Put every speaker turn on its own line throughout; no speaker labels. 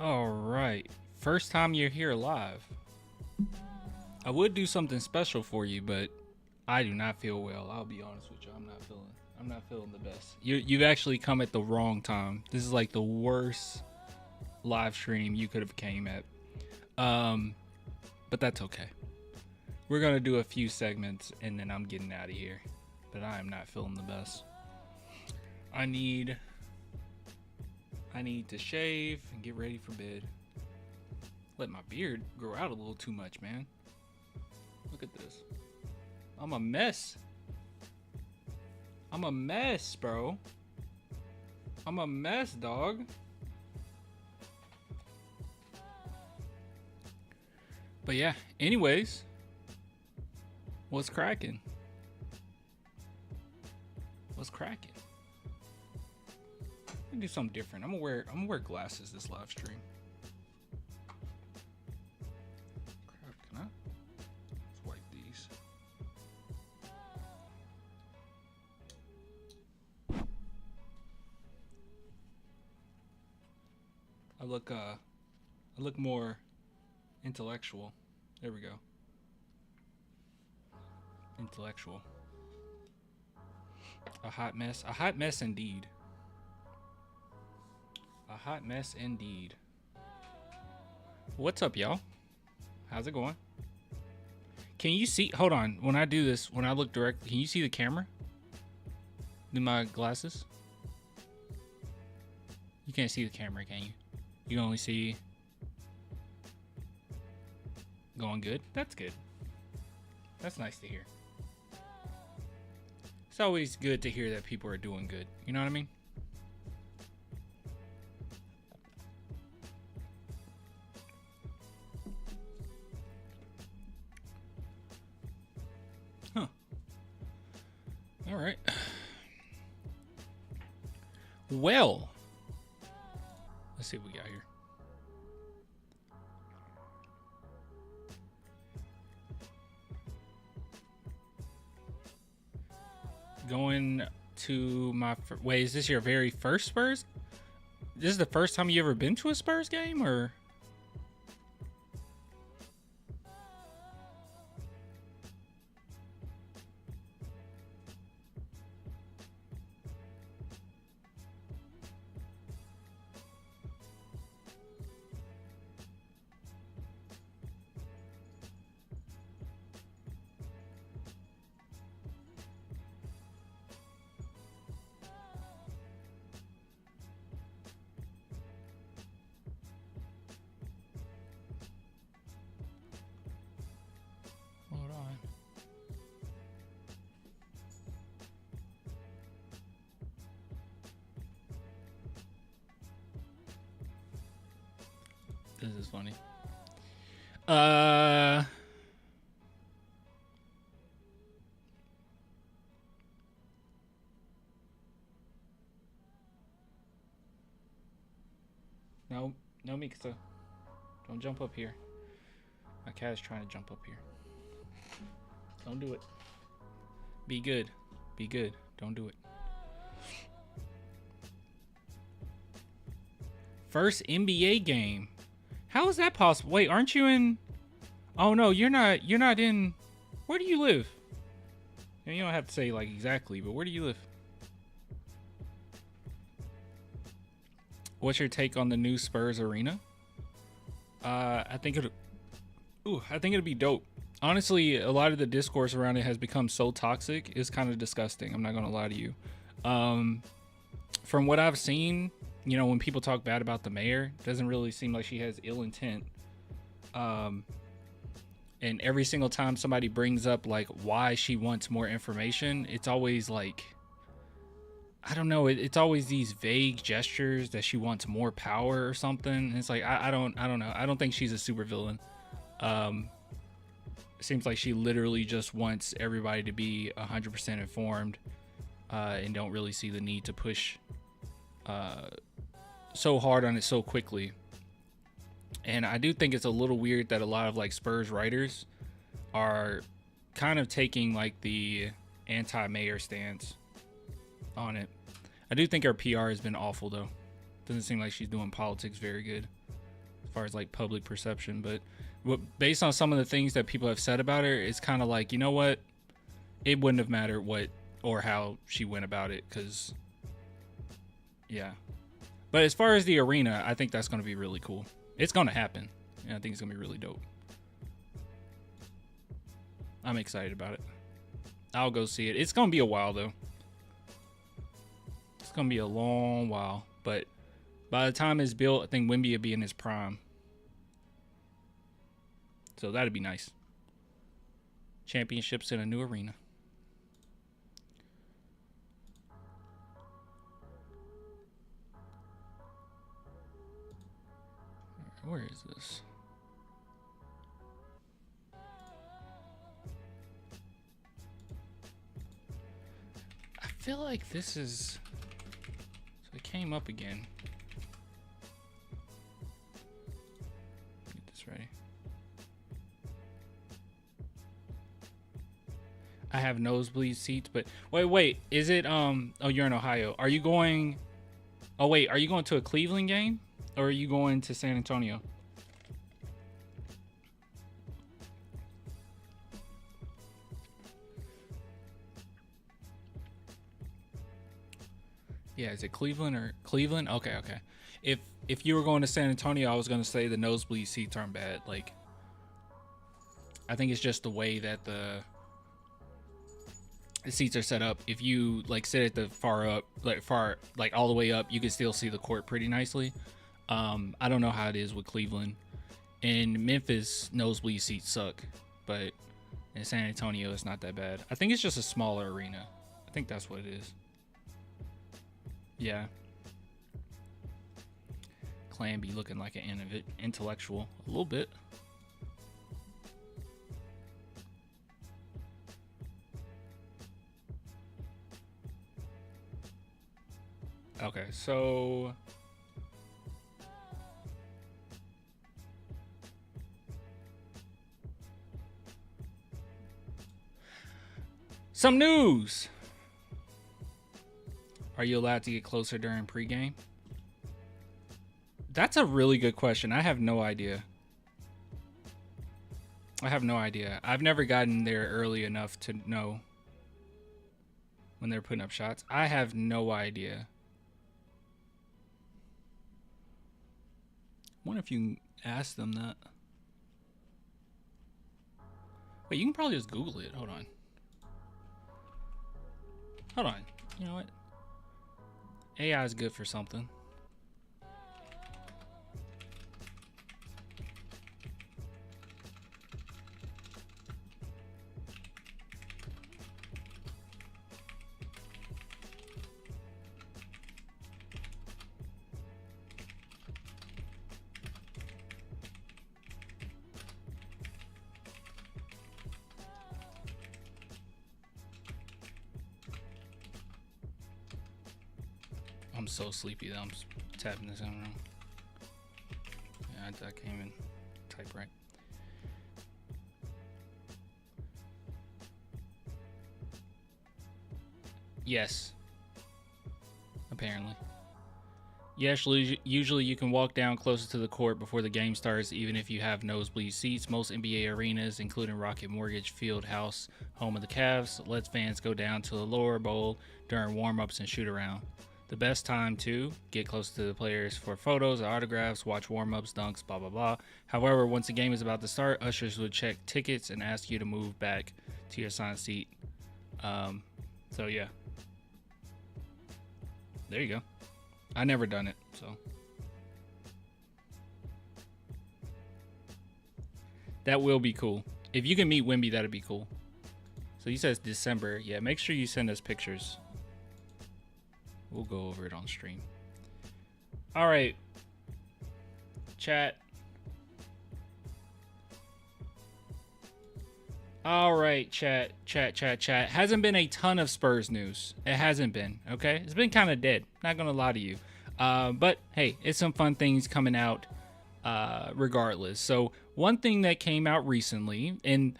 All right. First time you're here live. I would do something special for you, but I do not feel well. I'll be honest with you. I'm not feeling the best. You've actually come at the wrong time. This is like the worst live stream you could have came at. But that's okay. We're going to do a few segments and then I'm getting out of here. But I am not feeling the best. I need to shave and get ready for bed. Let my beard grow out a little too much, man. Look at this. I'm a mess. I'm a mess, bro. I'm a mess, dog. But yeah, anyways. What's cracking? What's cracking? I'm gonna do something different. I'm gonna wear glasses this live stream. Crap, can I? Let's wipe these. I look more intellectual. There we go. Intellectual. A hot mess. A hot mess indeed. A hot mess indeed. What's up, y'all? How's it going? Can you see? Hold on. When I do this, when I look direct, can you see the camera? In my glasses? You can't see the camera, can you? You can only see... Going good? That's good. That's nice to hear. It's always good to hear that people are doing good. You know what I mean? Huh. All right. Well, let's see what we got here. Going to my... Wait, is this your very first Spurs? This is the first time you ever been to a Spurs game, or... Hold on. This is funny. No, Mikasa. Don't jump up here. My cat is trying to jump up here. Don't do it. Be good. Be good. Don't do it. First NBA game. How is that possible? Wait, aren't you in... Oh no, you're not in... Where do you live? And you don't have to say like exactly, but where do you live? What's your take on the new Spurs arena? I think it'll be dope. Honestly, a lot of the discourse around it has become so toxic. It's kind of disgusting. I'm not gonna lie to you. From what I've seen, you know, when people talk bad about the mayor, it doesn't really seem like she has ill intent. And every single time somebody brings up like why she wants more information, it's always like, I don't know. It's always these vague gestures that she wants more power or something. And it's like, I don't know. I don't think she's a supervillain. It seems like she literally just wants everybody to be 100% informed, and don't really see the need to push so hard on it so quickly. And I do think it's a little weird that a lot of like Spurs writers are kind of taking like the anti-mayor stance on it. I do think her PR has been awful though. Doesn't seem like she's doing politics very good. far as like public perception. But based on some of the things that people have said about her, it's kind of like, you know what? It wouldn't have mattered what or how she went about it, because, yeah. But as far as the arena, I think that's going to be really cool. It's going to happen. And I think it's going to be really dope. I'm excited about it. I'll go see it. It's going to be a while, though. It's going to be a long while. But by the time it's built, I think Wemby will be in his prime. So that'd be nice. Championships in a new arena. Where is this? I feel like this is... So it came up again. Get this ready. I have nosebleed seats, but wait, is it oh, you're in Ohio. Are you going... Oh wait, are you going to a Cleveland game? Or are you going to San Antonio? Yeah, is it Cleveland or Cleveland? Okay. If you were going to San Antonio, I was going to say the nosebleed seats aren't bad. Like, I think it's just the way that the seats are set up. If you like sit at the far all the way up, you can still see the court pretty nicely. I don't know how it is with Cleveland. In Memphis, nosebleed seats suck, but in San Antonio, it's not that bad. I think it's just a smaller arena. I think that's what it is. Yeah. Clan be looking like an intellectual a little bit. Okay, so some news. Are you allowed to get closer during pregame? That's a really good question. I have no idea. I've never gotten there early enough to know when they're putting up shots. I have no idea. I wonder if you can ask them that. Wait, you can probably just Google it. Hold on. You know what? AI is good for something. I'm so sleepy that I'm tapping this out wrong. Yeah, I can't even type right. Yes. Apparently. Yes, usually you can walk down closer to the court before the game starts, even if you have nosebleed seats. Most NBA arenas, including Rocket Mortgage Field House, home of the Cavs, lets fans go down to the lower bowl during warm-ups and shoot around. The best time to get close to the players for photos, autographs, watch warm-ups, dunks, blah, blah, blah. However, once the game is about to start, ushers would check tickets and ask you to move back to your assigned seat. So, yeah. There you go. I never done it, so. That will be cool. If you can meet Wemby, that'd be cool. So, he says December. Yeah, make sure you send us pictures. We'll go over it on stream. All right. Chat. All right, chat. Hasn't been a ton of Spurs news. It hasn't been, okay? It's been kind of dead. Not going to lie to you. But, hey, it's some fun things coming out regardless. So, one thing that came out recently, and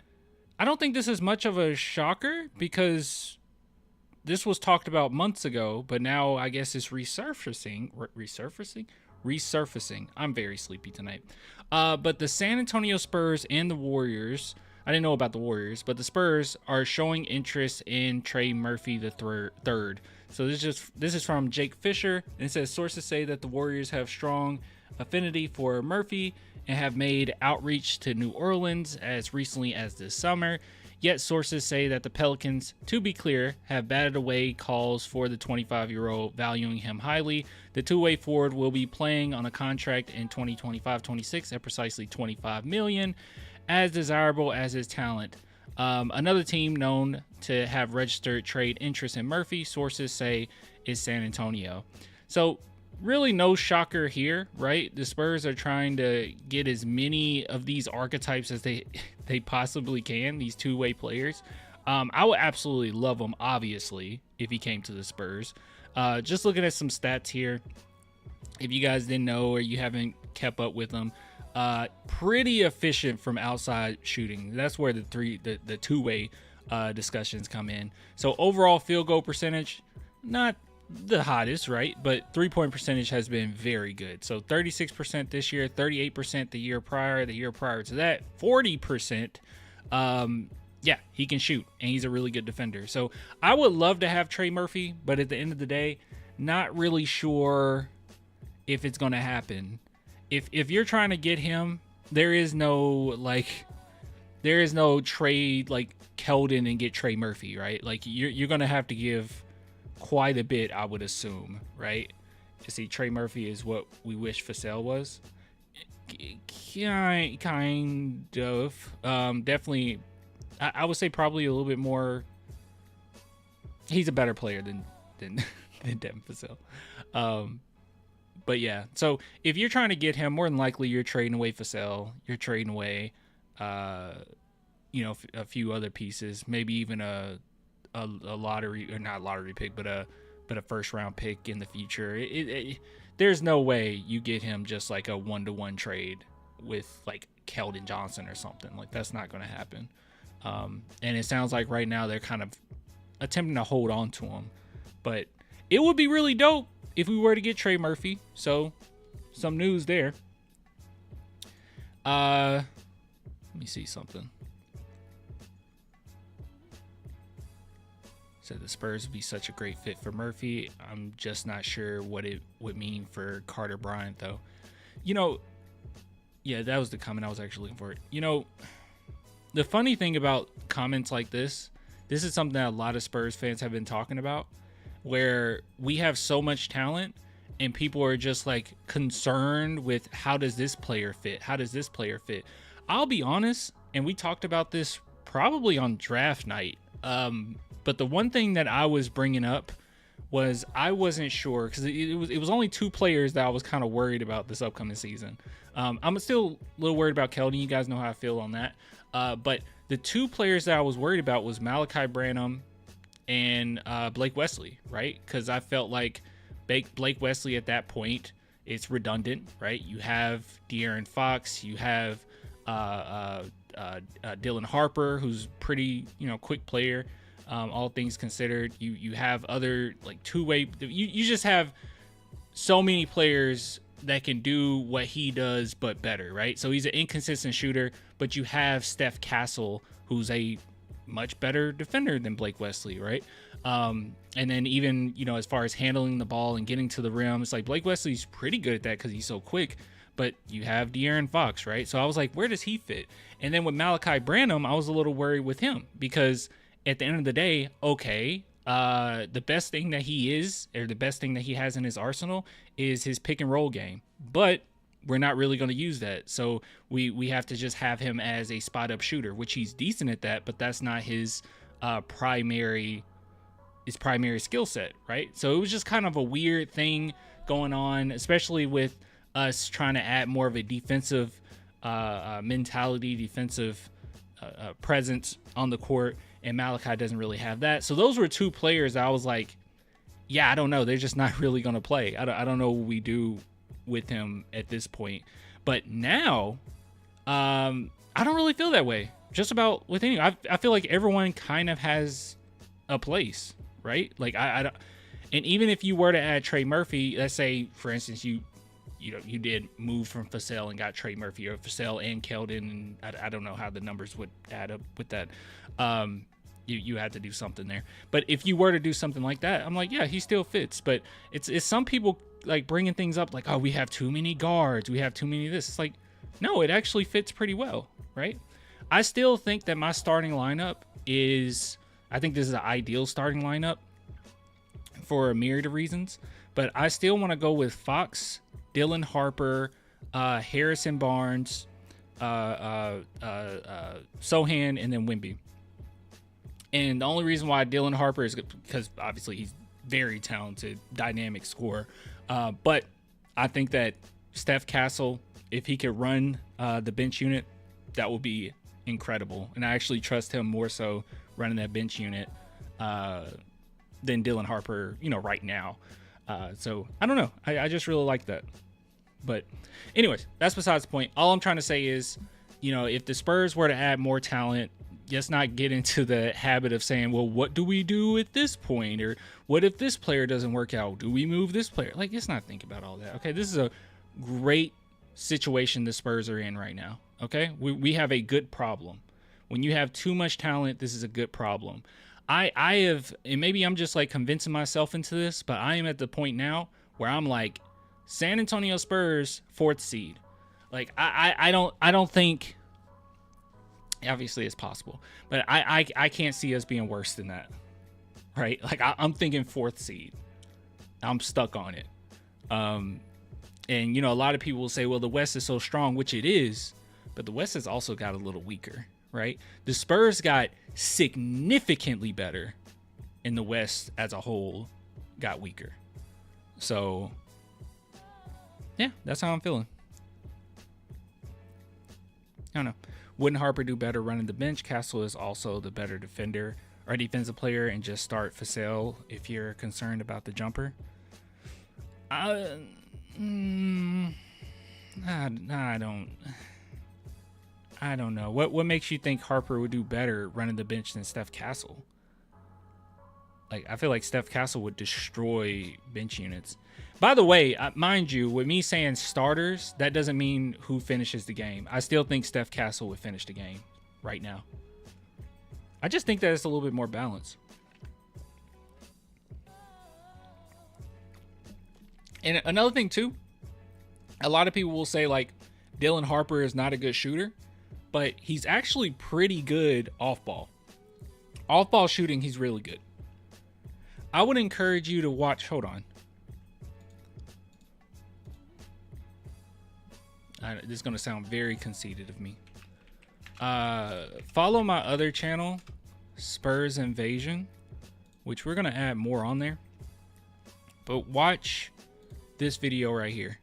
I don't think this is much of a shocker because this was talked about months ago, but now I guess it's resurfacing. resurfacing. I'm very sleepy tonight. But the San Antonio Spurs and the Warriors, I didn't know about the Warriors, but the Spurs are showing interest in Trey Murphy III. So this is from Jake Fisher, and it says sources say that the Warriors have strong affinity for Murphy and have made outreach to New Orleans as recently as this summer. Yet sources say that the Pelicans, to be clear, have batted away calls for the 25-year-old, valuing him highly. The two-way forward will be playing on a contract in 2025-26 at precisely $25 million, as desirable as his talent. Another team known to have registered trade interest in Murphy, sources say, is San Antonio. So really no shocker here, right? The Spurs are trying to get as many of these archetypes as they possibly can, these two-way players. I would absolutely love him, obviously, if he came to the Spurs. Just looking at some stats here, if you guys didn't know or you haven't kept up with them, pretty efficient from outside shooting. That's where the two-way discussions come in. So overall field goal percentage, not the hottest, right? But 3-point percentage has been very good. So 36% this year, 38% the year prior to that, 40%. Yeah, he can shoot and he's a really good defender. So I would love to have Trey Murphy, but at the end of the day, not really sure if it's going to happen. If you're trying to get him, there is no trade like Keldon and get Trey Murphy, right? Like you're going to have to give quite a bit, I would assume, right? You see, Trey Murphy is what we wish Vassell was. Kind of. Definitely, I would say probably a little bit more. He's a better player than Devin Vassell. But yeah, so if you're trying to get him, more than likely you're trading away Vassell. You're trading away, a few other pieces, maybe even a lottery, or not lottery pick, but a first round pick in the future. There's no way you get him just like a 1-to-1 trade with like Keldon Johnson or something. Like that's not going to happen. And it sounds like right now they're kind of attempting to hold on to him, but it would be really dope if we were to get Trey Murphy. So some news there. Let me see something. Said the Spurs would be such a great fit for Murphy. I'm just not sure what it would mean for Carter Bryant, though. Yeah, that was the comment I was actually looking for. The funny thing about comments like this is something that a lot of Spurs fans have been talking about, where we have so much talent and people are just like concerned with how does this player fit? How does this player fit? I'll be honest, and we talked about this probably on draft night. But the one thing that I was bringing up was I wasn't sure, because it was only two players that I was kind of worried about this upcoming season. I'm still a little worried about Keldon. You guys know how I feel on that. But the two players that I was worried about was Malachi Branham and Blake Wesley, right? Because I felt like Blake Wesley at that point, it's redundant, right? You have De'Aaron Fox, you have Dylan Harper, who's pretty quick player. All things considered, you have other like two-way. You just have so many players that can do what he does but better, right? So he's an inconsistent shooter, but you have Steph Castle, who's a much better defender than Blake Wesley, right? And then even as far as handling the ball and getting to the rim, it's like Blake Wesley's pretty good at that because he's so quick. But you have De'Aaron Fox, right? So I was like, where does he fit? And then with Malachi Branham, I was a little worried with him because at the end of the day, okay, the best thing that he is, or the best thing that he has in his arsenal is his pick and roll game. But we're not really going to use that. So we have to just have him as a spot up shooter, which he's decent at that, but that's not his primary skill set, right? So it was just kind of a weird thing going on, especially with us trying to add more of a defensive mentality, defensive presence on the court. And Malachi doesn't really have that. So those were two players I was like, yeah, I don't know. They're just not really going to play. I don't know what we do with him at this point. But now, I don't really feel that way. Just about with any. I feel like everyone kind of has a place, right? Like I don't. And even if you were to add Trey Murphy, let's say, for instance, you you did move from Fasell and got Trey Murphy, or Fasell and Keldon, and I don't know how the numbers would add up with that. You had to do something there. But if you were to do something like that, I'm like, yeah, he still fits. But it's some people like bringing things up like, oh, we have too many guards, we have too many of this. It's like, no, it actually fits pretty well, right? I still think that my starting lineup I think this is an ideal starting lineup for a myriad of reasons, but I still want to go with Fox, Dylan Harper, Harrison Barnes, Sochan, and then Wemby. And the only reason why Dylan Harper is because obviously he's very talented, dynamic scorer. But I think that Steph Castle, if he could run the bench unit, that would be incredible. And I actually trust him more so running that bench unit than Dylan Harper, right now. So I don't know. I just really like that. But anyways, that's besides the point. All I'm trying to say is, if the Spurs were to add more talent, let's not get into the habit of saying, well, what do we do at this point? Or what if this player doesn't work out? Do we move this player? Like, let's not think about all that. Okay, this is a great situation the Spurs are in right now. Okay, we have a good problem. When you have too much talent, this is a good problem. I have, and maybe I'm just like convincing myself into this, but I am at the point now where I'm like, San Antonio Spurs 4th seed. Like I don't think, obviously it's possible, but I can't see us being worse than that, right? Like I'm thinking 4th seed. I'm stuck on it. And a lot of people will say, well, the West is so strong, which it is, but the West has also got a little weaker, right? The Spurs got significantly better, and the West as a whole got weaker. So yeah, that's how I'm feeling. I don't know. Wouldn't Harper do better running the bench? Castle is also the better defender or defensive player, and just start Fasell if you're concerned about the jumper. I don't know. What makes you think Harper would do better running the bench than Steph Castle? Like, I feel like Steph Castle would destroy bench units. By the way, mind you, with me saying starters, that doesn't mean who finishes the game. I still think Steph Castle would finish the game right now. I just think that it's a little bit more balanced. And another thing, too, a lot of people will say, like, Dylan Harper is not a good shooter, but he's actually pretty good off ball. Off ball shooting, he's really good. I would encourage you to watch. Hold on. This is going to sound very conceited of me. Follow my other channel, Spurs Invasion, which we're going to add more on there. But watch this video right here.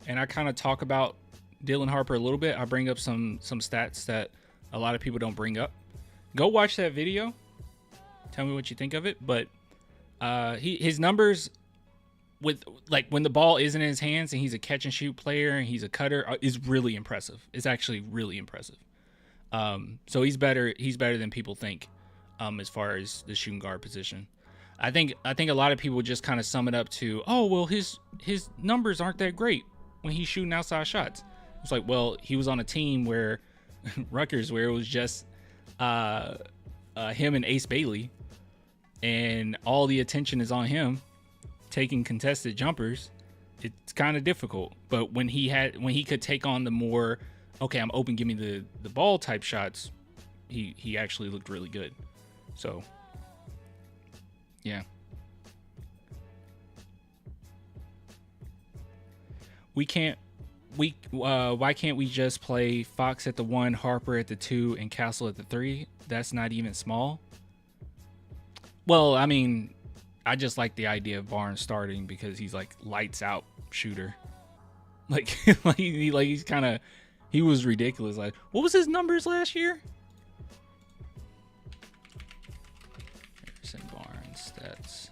And I kind of talk about Dylan Harper a little bit. I bring up some stats that a lot of people don't bring up. Go watch that video. Tell me what you think of it. But his numbers with, like, when the ball isn't in his hands and he's a catch and shoot player and he's a cutter, is really impressive. It's actually really impressive. So he's better than people think as far as the shooting guard position. I think a lot of people just kind of sum it up to, oh, well, his numbers aren't that great when he's shooting outside shots. It's like, well, he was on a team where Rutgers, where it was just him and Ace Bailey, and all the attention is on him taking contested jumpers. It's kind of difficult. But when he could take on the more, okay, I'm open, give me the ball type shots, he actually looked really good. So yeah. Why can't we just play Fox at the 1, Harper at the 2, and Castle at the 3? That's not even small. Well, I mean, I just like the idea of Barnes starting because he's like lights out shooter. Like he's kind of, he was ridiculous. Like, what was his numbers last year? Harrison Barnes stats.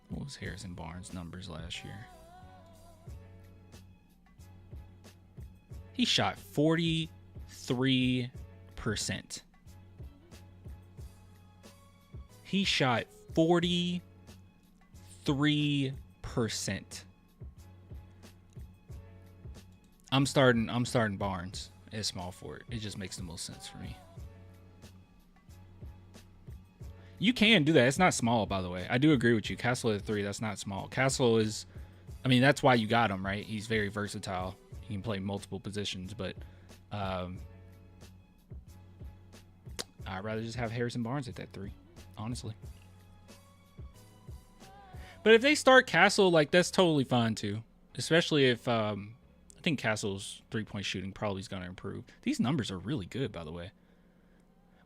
What was Harrison Barnes' numbers last year? He shot 43%. He shot 43%. I'm starting Barnes at small forward. It just makes the most sense for me. You can do that. It's not small, by the way. I do agree with you. Castle at 3, that's not small. Castle is, I mean, that's why you got him, right? He's very versatile. He can play multiple positions, but I'd rather just have Harrison Barnes at that 3, honestly. But if they start Castle, like, that's totally fine too. Especially if I think Castle's 3-point shooting probably is going to improve. These numbers are really good, by the way.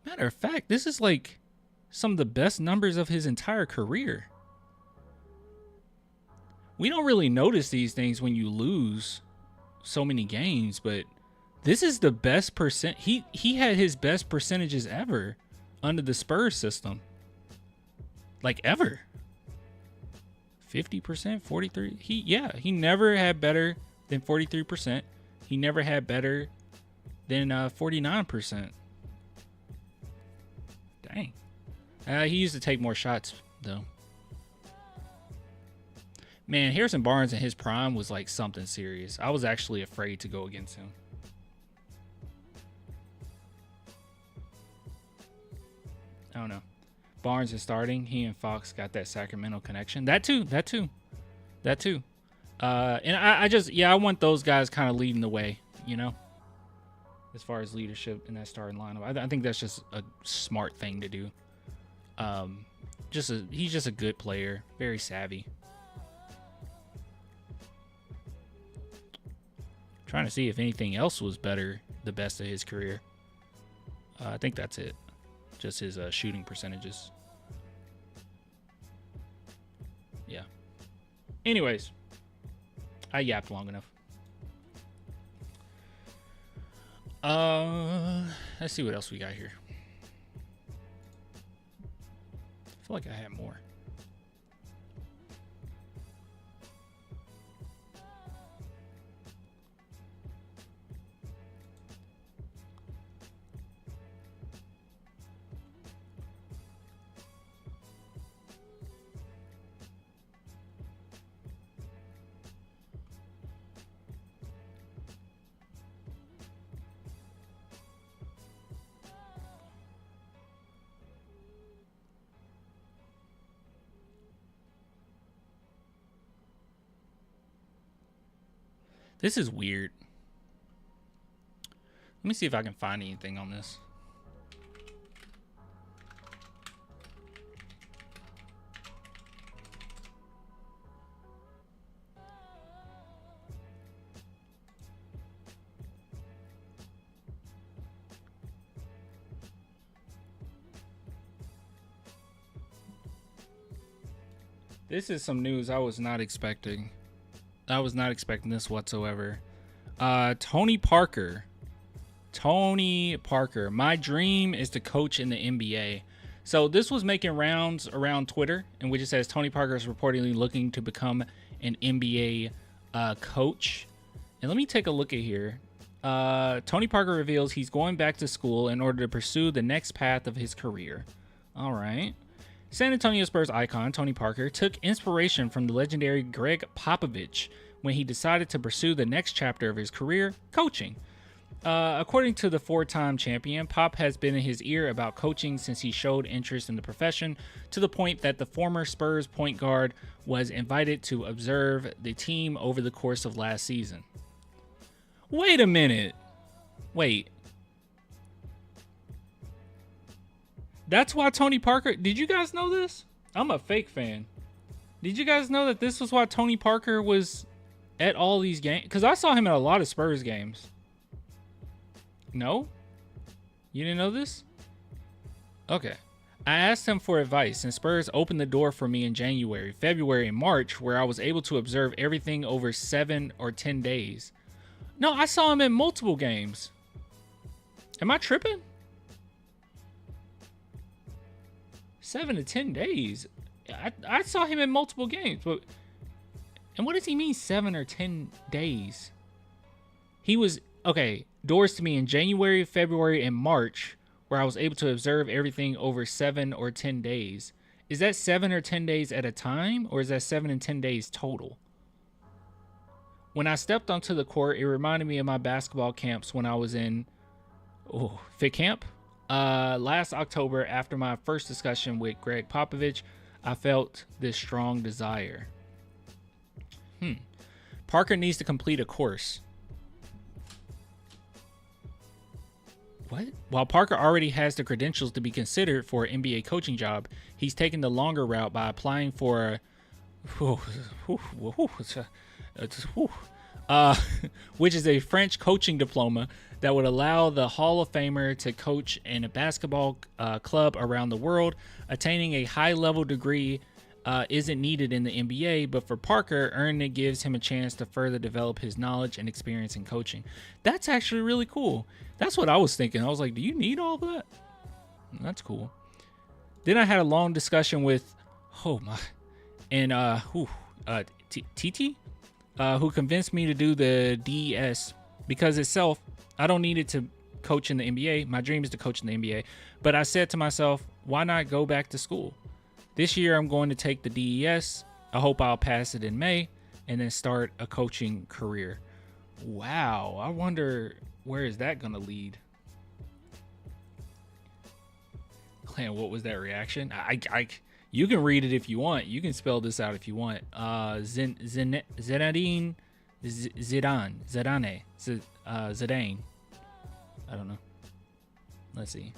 Matter of fact, this is like some of the best numbers of his entire career. We don't really notice these things when you lose so many games, but this is the best percent. He had his best percentages ever under the Spurs system. Like ever. 50%, 43. He never had better than 43%. He never had better than 49%. Dang. He used to take more shots, though. Man, Harrison Barnes in his prime was like something serious. I was actually afraid to go against him. I don't know. Barnes is starting. He and Fox got that Sacramento connection. That too. And I want those guys kind of leading the way, you know, as far as leadership in that starting lineup. I think that's just a smart thing to do. He's just a good player, very savvy. Trying to see if anything else was better, the best of his career. I think that's it. Just his shooting percentages. Yeah. Anyways, I yapped long enough. Let's see what else we got here. I feel like I had more. This is weird. Let me see if I can find anything on this. This is some news I was not expecting. I was not expecting this whatsoever. Tony Parker. My dream is to coach in the NBA. So this was making rounds around Twitter, in which it says Tony Parker is reportedly looking to become an NBA coach. And let me take a look at here. Tony Parker reveals he's going back to school in order to pursue the next path of his career. All right. San Antonio Spurs icon Tony Parker took inspiration from the legendary Greg Popovich when he decided to pursue the next chapter of his career, coaching. According to the four-time champion, Pop has been in his ear about coaching since he showed interest in the profession, to the point that the former Spurs point guard was invited to observe the team over the course of last season. Wait a minute. Wait. That's why Tony Parker... Did you guys know this? I'm a fake fan. Did you guys know that this was why Tony Parker was at all these games? Because I saw him at a lot of Spurs games. No? You didn't know this? Okay. I asked him for advice, and Spurs opened the door for me in January, February, and March, where I was able to observe everything over 7 or 10 days. No, I saw him in multiple games. Am I tripping? 7 to 10 days. I saw him in multiple games. But, and what does he mean 7 or 10 days? He was, okay, doors to me in January, February, and March, where I was able to observe everything over 7 or 10 days. Is that 7 or 10 days at a time, or is that 7 and 10 days total? When I stepped onto the court, it reminded me of my basketball camps when I was in fit camp. Last October, after my first discussion with Greg Popovich, I felt this strong desire. Parker needs to complete a course. What? While Parker already has the credentials to be considered for an NBA coaching job, he's taken the longer route by applying for which is a French coaching diploma that would allow the Hall of Famer to coach in a basketball club around the world. Attaining a high-level degree isn't needed in the NBA, but for Parker, earning it gives him a chance to further develop his knowledge and experience in coaching. That's actually really cool. That's what I was thinking. I was like, do you need all that? That's cool. Then I had a long discussion with TT, who convinced me to do the DES because itself, I don't need it to coach in the NBA. My dream is to coach in the NBA. But I said to myself, why not go back to school? This year, I'm going to take the DES. I hope I'll pass it in May and then start a coaching career. Wow. I wonder, where is that going to lead? Clan, what was that reaction? You can read it if you want. You can spell this out if you want. Zidane. I don't know. Let's see.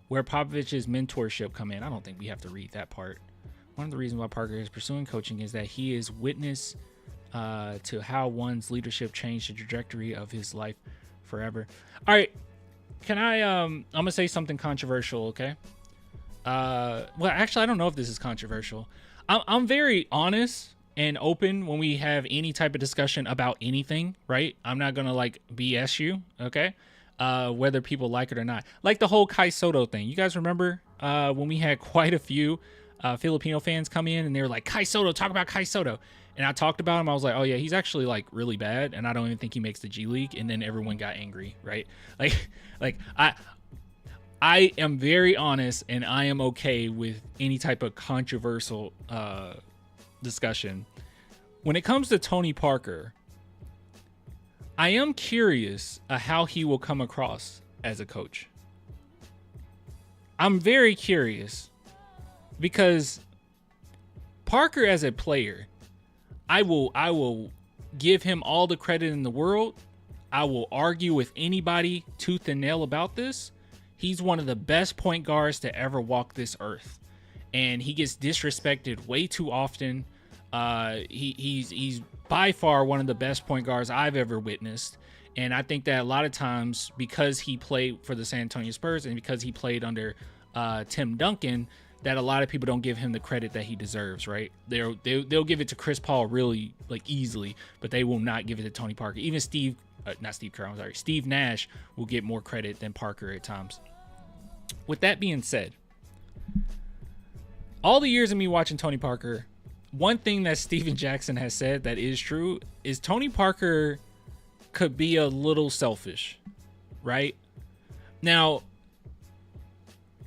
Where Popovich's mentorship come in. I don't think we have to read that part. One of the reasons why Parker is pursuing coaching is that he is witness to how one's leadership changed the trajectory of his life forever. All right. Can I, I'm going to say something controversial, okay? Well, actually, I don't know if this is controversial. I'm very honest and open when we have any type of discussion about anything, right? I'm not going to like BS you, okay? Whether people like it or not. Like the whole Kai Soto thing. You guys remember when we had quite a few Filipino fans come in and they were like, Kai Soto, talk about Kai Soto. And I talked about him. I was like, oh yeah, he's actually like really bad. And I don't even think he makes the G League. And then everyone got angry, right? Like I am very honest and I am okay with any type of controversial discussion. When it comes to Tony Parker, I am curious how he will come across as a coach. I'm very curious because Parker as a player, I will give him all the credit in the world. I will argue with anybody tooth and nail about this. He's one of the best point guards to ever walk this earth. And he gets disrespected way too often. He's by far one of the best point guards I've ever witnessed. And I think that a lot of times because he played for the San Antonio Spurs and because he played under Tim Duncan, that a lot of people don't give him the credit that he deserves, right? They'll give it to Chris Paul really like easily, but they will not give it to Tony Parker. Even Steve Nash will get more credit than Parker at times. With that being said, all the years of me watching Tony Parker, one thing that Steven Jackson has said that is true is Tony Parker could be a little selfish, right? Now,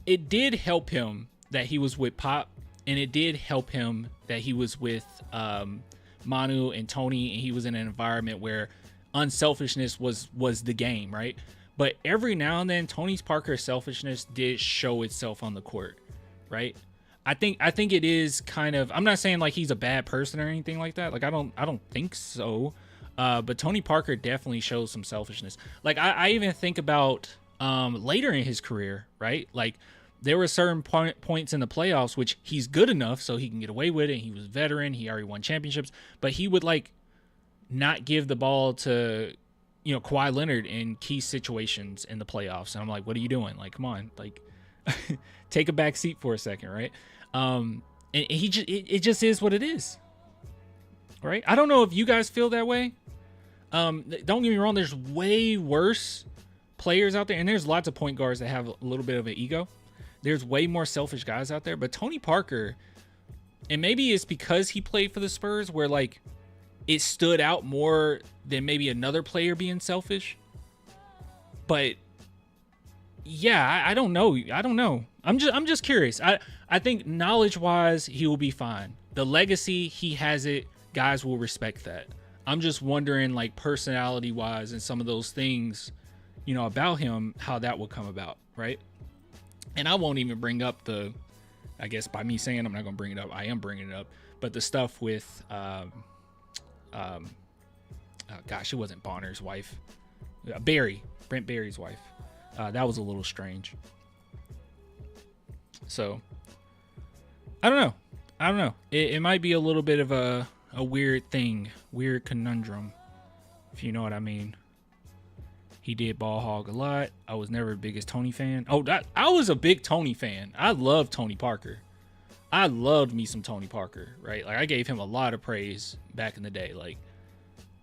it did help him that he was with Pop, and it did help him that he was with Manu and Tony, and he was in an environment where unselfishness was the game, right? But every now and then, Tony Parker's selfishness did show itself on the court, right? I think it is kind of, I'm not saying like he's a bad person or anything like that. Like I don't think so. But Tony Parker definitely shows some selfishness. Like I even think about later in his career, right? Like there were certain points in the playoffs which he's good enough so he can get away with it. He was a veteran. He already won championships, but he would like not give the ball to, Kawhi Leonard in key situations in the playoffs. And I'm like, what are you doing? Like, come on, like take a back seat for a second. Right. And it just is what it is. Right. I don't know if you guys feel that way. Don't get me wrong. There's way worse players out there. And there's lots of point guards that have a little bit of an ego. There's way more selfish guys out there, but Tony Parker, and maybe it's because he played for the Spurs where like it stood out more than maybe another player being selfish. But Yeah, I don't know. I don't know. I'm just curious. I think knowledge-wise, he will be fine. The legacy, he has it. Guys will respect that. I'm just wondering, like, personality-wise and some of those things, you know, about him, how that will come about, right? And I won't even bring up the, I guess by me saying I'm not going to bring it up, I am bringing it up, but the stuff with, gosh, it wasn't Bonner's wife. Brent Barry's wife. That was a little strange. So, I don't know. It might be a little bit of a weird thing, weird conundrum, if you know what I mean. He did ball hog a lot. I was never the biggest Tony fan. Oh, I was a big Tony fan. I loved Tony Parker. I loved me some Tony Parker, right? Like, I gave him a lot of praise back in the day. Like,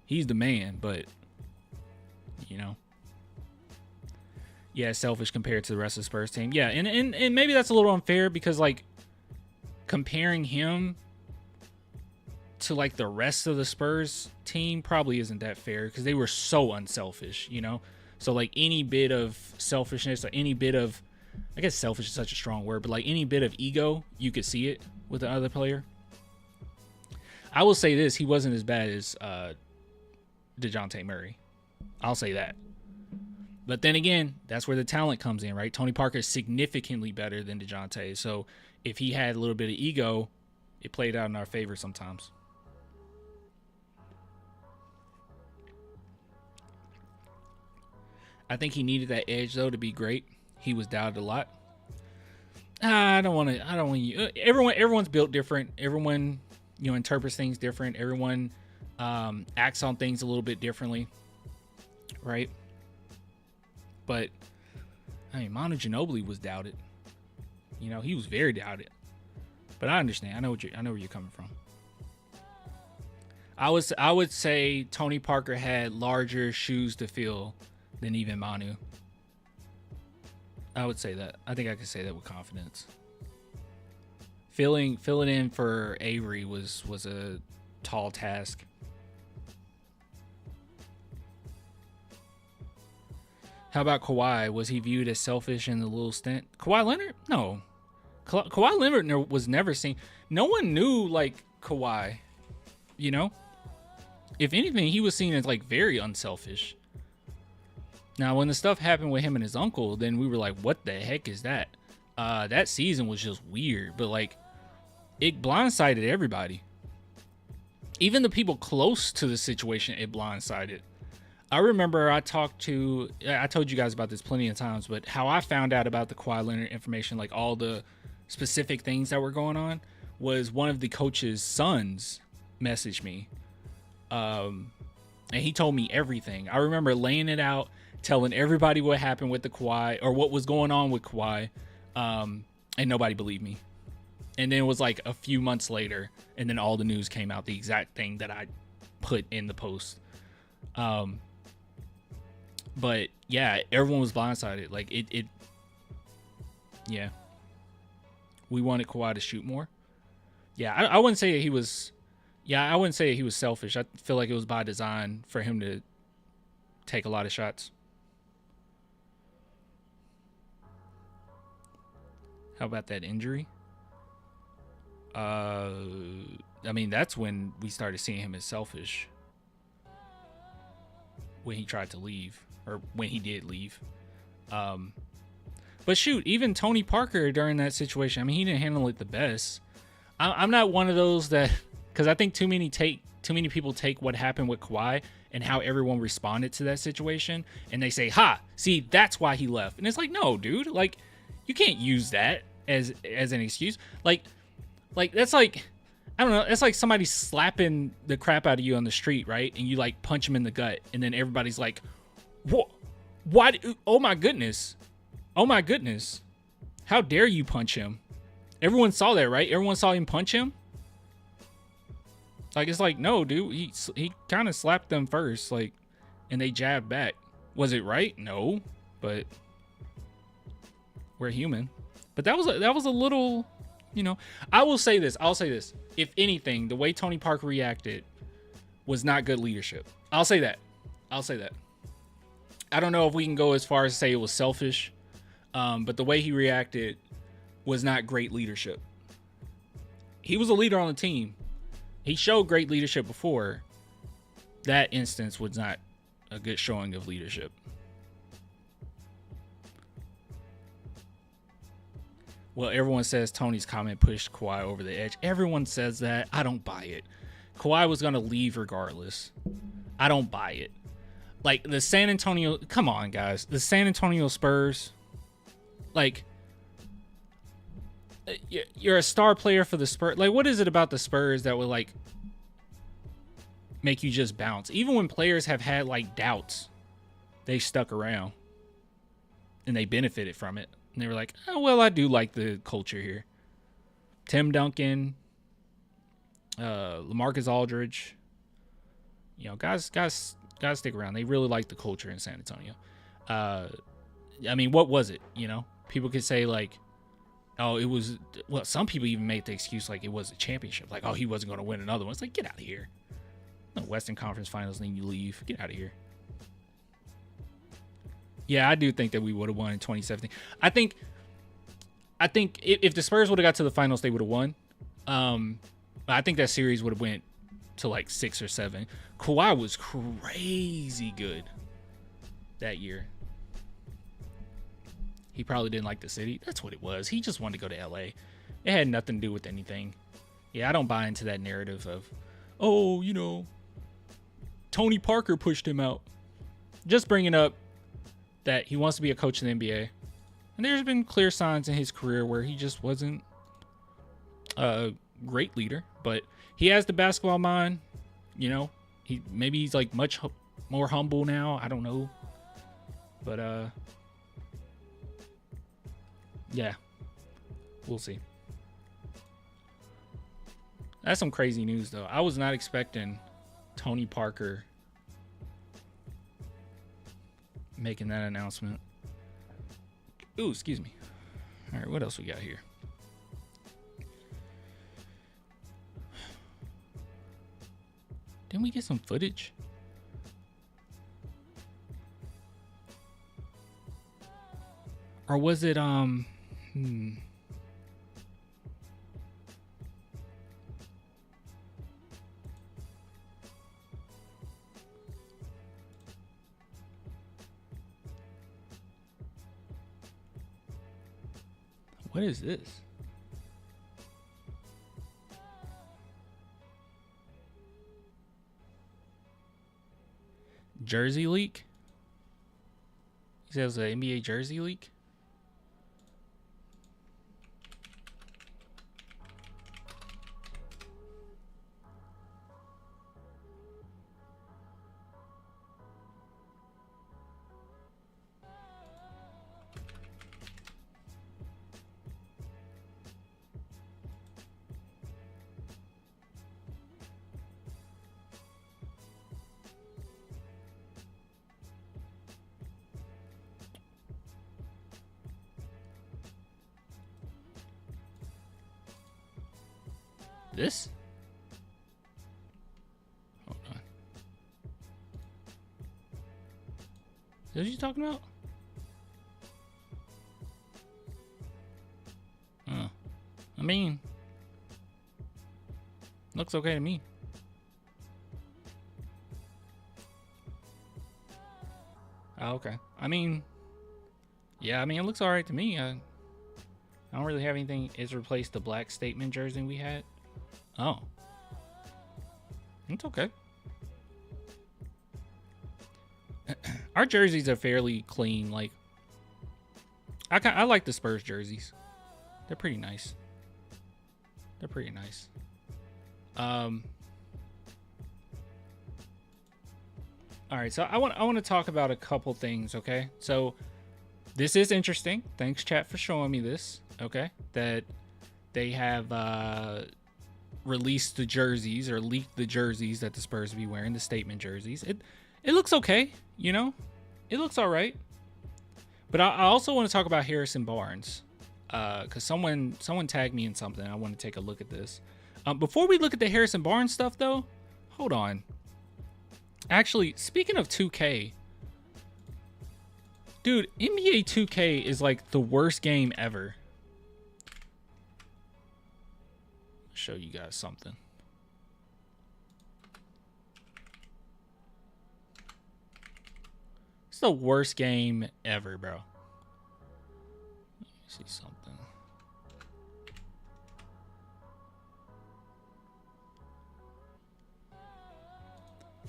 he's the man, but, you know. Yeah, selfish compared to the rest of the Spurs team. Yeah, and maybe that's a little unfair because, like, comparing him to, like, the rest of the Spurs team probably isn't that fair because they were so unselfish, you know? So, like, any bit of selfishness or any bit of, I guess selfish is such a strong word, but, like, any bit of ego, you could see it with the other player. I will say this, he wasn't as bad as DeJounte Murray. I'll say that. But then again, that's where the talent comes in, right? Tony Parker is significantly better than DeJounte. So if he had a little bit of ego, it played out in our favor sometimes. I think he needed that edge, though, to be great. He was doubted a lot. I don't want you. Everyone's built different. Everyone, you know, interprets things different. Everyone acts on things a little bit differently, right? But I mean, Manu Ginobili was doubted. You know, he was very doubted. But I understand. I know where you're coming from. I would say Tony Parker had larger shoes to fill than even Manu. I would say that. I think I could say that with confidence. Filling in for Avery was a tall task. How about Kawhi? Was he viewed as selfish in the little stint? Kawhi Leonard? No. Kawhi Leonard was never seen. No one knew, like, Kawhi. You know? If anything, he was seen as, like, very unselfish. Now, when the stuff happened with him and his uncle, then we were like, what the heck is that? That season was just weird. But, like, it blindsided everybody. Even the people close to the situation, it blindsided. I remember I told you guys about this plenty of times, but how I found out about the Kawhi Leonard information, like all the specific things that were going on, was one of the coach's sons messaged me. And he told me everything. I remember laying it out, telling everybody what happened with the Kawhi or what was going on with Kawhi. And nobody believed me. And then it was like a few months later, and then all the news came out, the exact thing that I put in the post. But yeah, everyone was blindsided. Like it yeah. We wanted Kawhi to shoot more. Yeah, I wouldn't say he was. Yeah, I wouldn't say he was selfish. I feel like it was by design for him to take a lot of shots. How about that injury? I mean, that's when we started seeing him as selfish. When he tried to leave, or when he did leave. But shoot, even Tony Parker during that situation, I mean, he didn't handle it the best. I'm not one of those that, because I think too many people take what happened with Kawhi and how everyone responded to that situation, and they say, "Ha, see, that's why he left." And it's like, no, dude, like, you can't use that as an excuse. Like that's like, I don't know, it's like somebody slapping the crap out of you on the street, right? And you like punch him in the gut, and then everybody's like, "What? Why? Oh my goodness! Oh my goodness! How dare you punch him?" Everyone saw that, right? Everyone saw him punch him. Like, it's like, no, dude, he kind of slapped them first, like, and they jabbed back. Was it right? No, but we're human. But that was a little, you know. I'll say this. If anything, the way Tony Parker reacted was not good leadership. I'll say that. I don't know if we can go as far as to say it was selfish. But the way he reacted was not great leadership. He was a leader on the team. He showed great leadership before. That instance was not a good showing of leadership. Well, everyone says Tony's comment pushed Kawhi over the edge. Everyone says that. I don't buy it. Kawhi was going to leave regardless. I don't buy it. Like, the San Antonio... Come on, guys. The San Antonio Spurs... Like, you're a star player for the Spurs. Like, what is it about the Spurs that would, like, make you just bounce? Even when players have had, like, doubts, they stuck around. And they benefited from it. And they were like, oh, well, I do like the culture here. Tim Duncan, LaMarcus Aldridge. You know, guys stick around. They really like the culture in San Antonio. I mean, what was it? You know, people could say, like, oh, it was, well, some people even made the excuse like it was a championship. Like, oh, he wasn't going to win another one. It's like, get out of here. The Western Conference Finals, then you leave. Get out of here. Yeah, I do think that we would have won in 2017. I think if the Spurs would have got to the finals, they would have won. I think that series would have went to like 6 or 7. Kawhi was crazy good that year. He probably didn't like the city. That's what it was. He just wanted to go to LA. It had nothing to do with anything. Yeah, I don't buy into that narrative of, oh, you know, Tony Parker pushed him out. Just bringing up that he wants to be a coach in the NBA. And there's been clear signs in his career where he just wasn't a great leader, but he has the basketball mind. You know, maybe he's like much more humble now. I don't know. But yeah, we'll see. That's some crazy news though. I was not expecting Tony Parker making that announcement. Ooh, excuse me. All right, what else we got here? Didn't we get some footage? Or was it what is this? Jersey leak? He says an NBA jersey leak? This? Hold on. Is that what you talking about? I mean, looks okay to me. Oh, okay. I mean, yeah, I mean, it looks all right to me. I don't really have anything. It's replaced the black statement jersey we had. Oh. It's okay. Our jerseys are fairly clean. Like, I like the Spurs jerseys. They're pretty nice. They're pretty nice. All right, so I want to talk about a couple things, okay? So this is interesting. Thanks, chat, for showing me this, okay? That they have released the jerseys or leaked the jerseys that the Spurs will be wearing, the statement jerseys. It looks okay, you know? It looks all right. But I also want to talk about Harrison Barnes because someone tagged me in something. I want to take a look at this. Before we look at the Harrison Barnes stuff, though, hold on. Actually, speaking of 2K, Dude, NBA 2K is like the worst game ever. Show you guys something. It's the worst game ever, bro. Let me see something.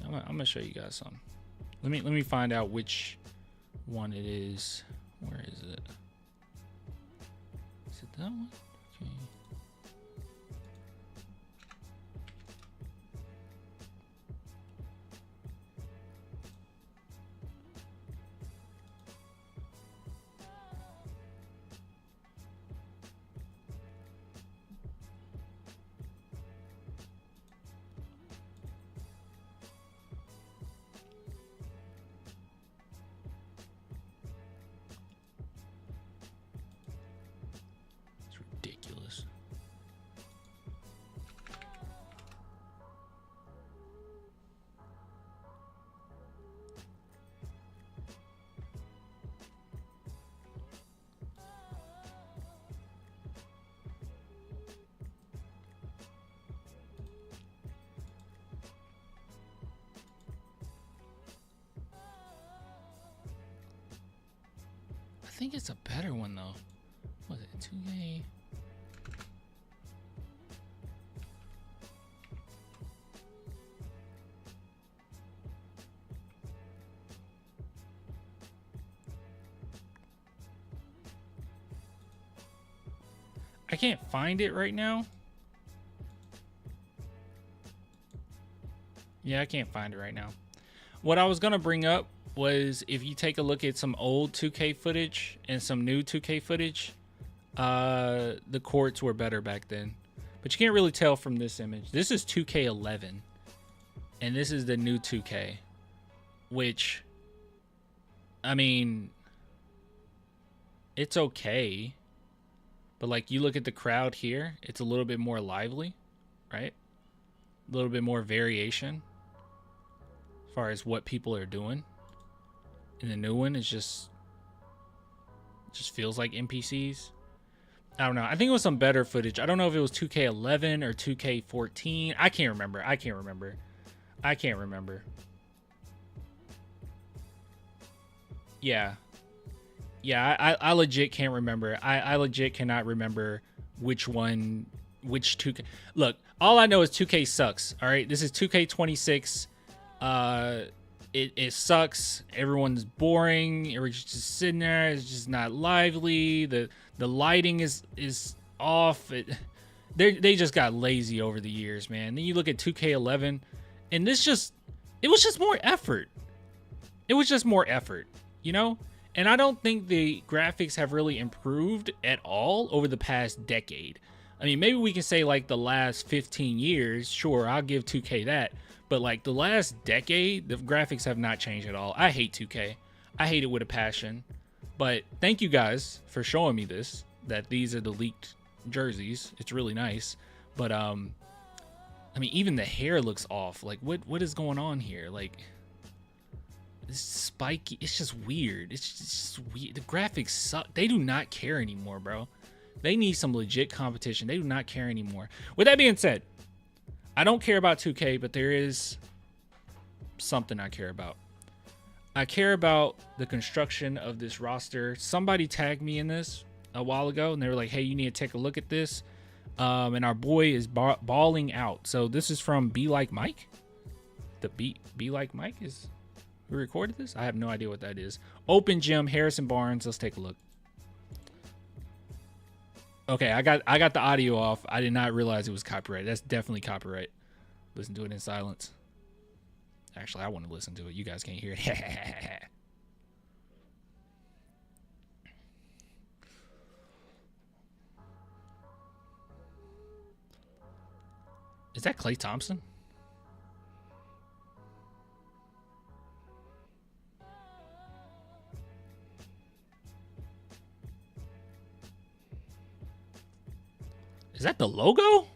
I'm gonna show you guys something. Let me find out which one it is. Where is it? Is it that one? Okay. Ridiculous. I think it's a better one though. Was it 2K? I can't find it right now. Yeah, I can't find it right now. What I was gonna bring up was if you take a look at some old 2K footage and some new 2K footage, the courts were better back then. But you can't really tell from this image. This is 2K11, and this is the new 2K, which, I mean, it's okay. But like you look at the crowd here, it's a little bit more lively, right? A little bit more variation as far as what people are doing. And the new one is just feels like NPCs. I don't know. I think it was some better footage. I don't know if it was 2K11 or 2K14. I can't remember. Yeah. Yeah, I legit can't remember. I legit cannot remember which 2K. Look, all I know is 2K sucks. All right, this is 2K26. It sucks. Everyone's boring. Everyone's just sitting there. It's just not lively. The lighting is off. They just got lazy over the years, man. Then you look at 2K11, and it was just more effort. It was just more effort, you know? And I don't think the graphics have really improved at all over the past decade. I mean, maybe we can say like the last 15 years. Sure, I'll give 2K that. But like the last decade, the graphics have not changed at all. I hate 2K. I hate it with a passion. But thank you guys for showing me this, that these are the leaked jerseys. It's really nice. But I mean, even the hair looks off. Like what is going on here? Like, it's spiky. It's just weird. It's just weird. The graphics suck. They do not care anymore, bro. They need some legit competition. They do not care anymore. With that being said, I don't care about 2K, but there is something I care about. I care about the construction of this roster. Somebody tagged me in this a while ago, and they were like, hey, you need to take a look at this. And our boy is balling out. So this is from Be Like Mike. The Be Like Mike is... We recorded this? I have no idea what that is. Open Gym, Harrison Barnes. Let's take a look. Okay, I got the audio off. I did not realize it was copyright. That's definitely copyright. Listen to it in silence. Actually, I want to listen to it. You guys can't hear it. Is that Klay Thompson? Is that the logo?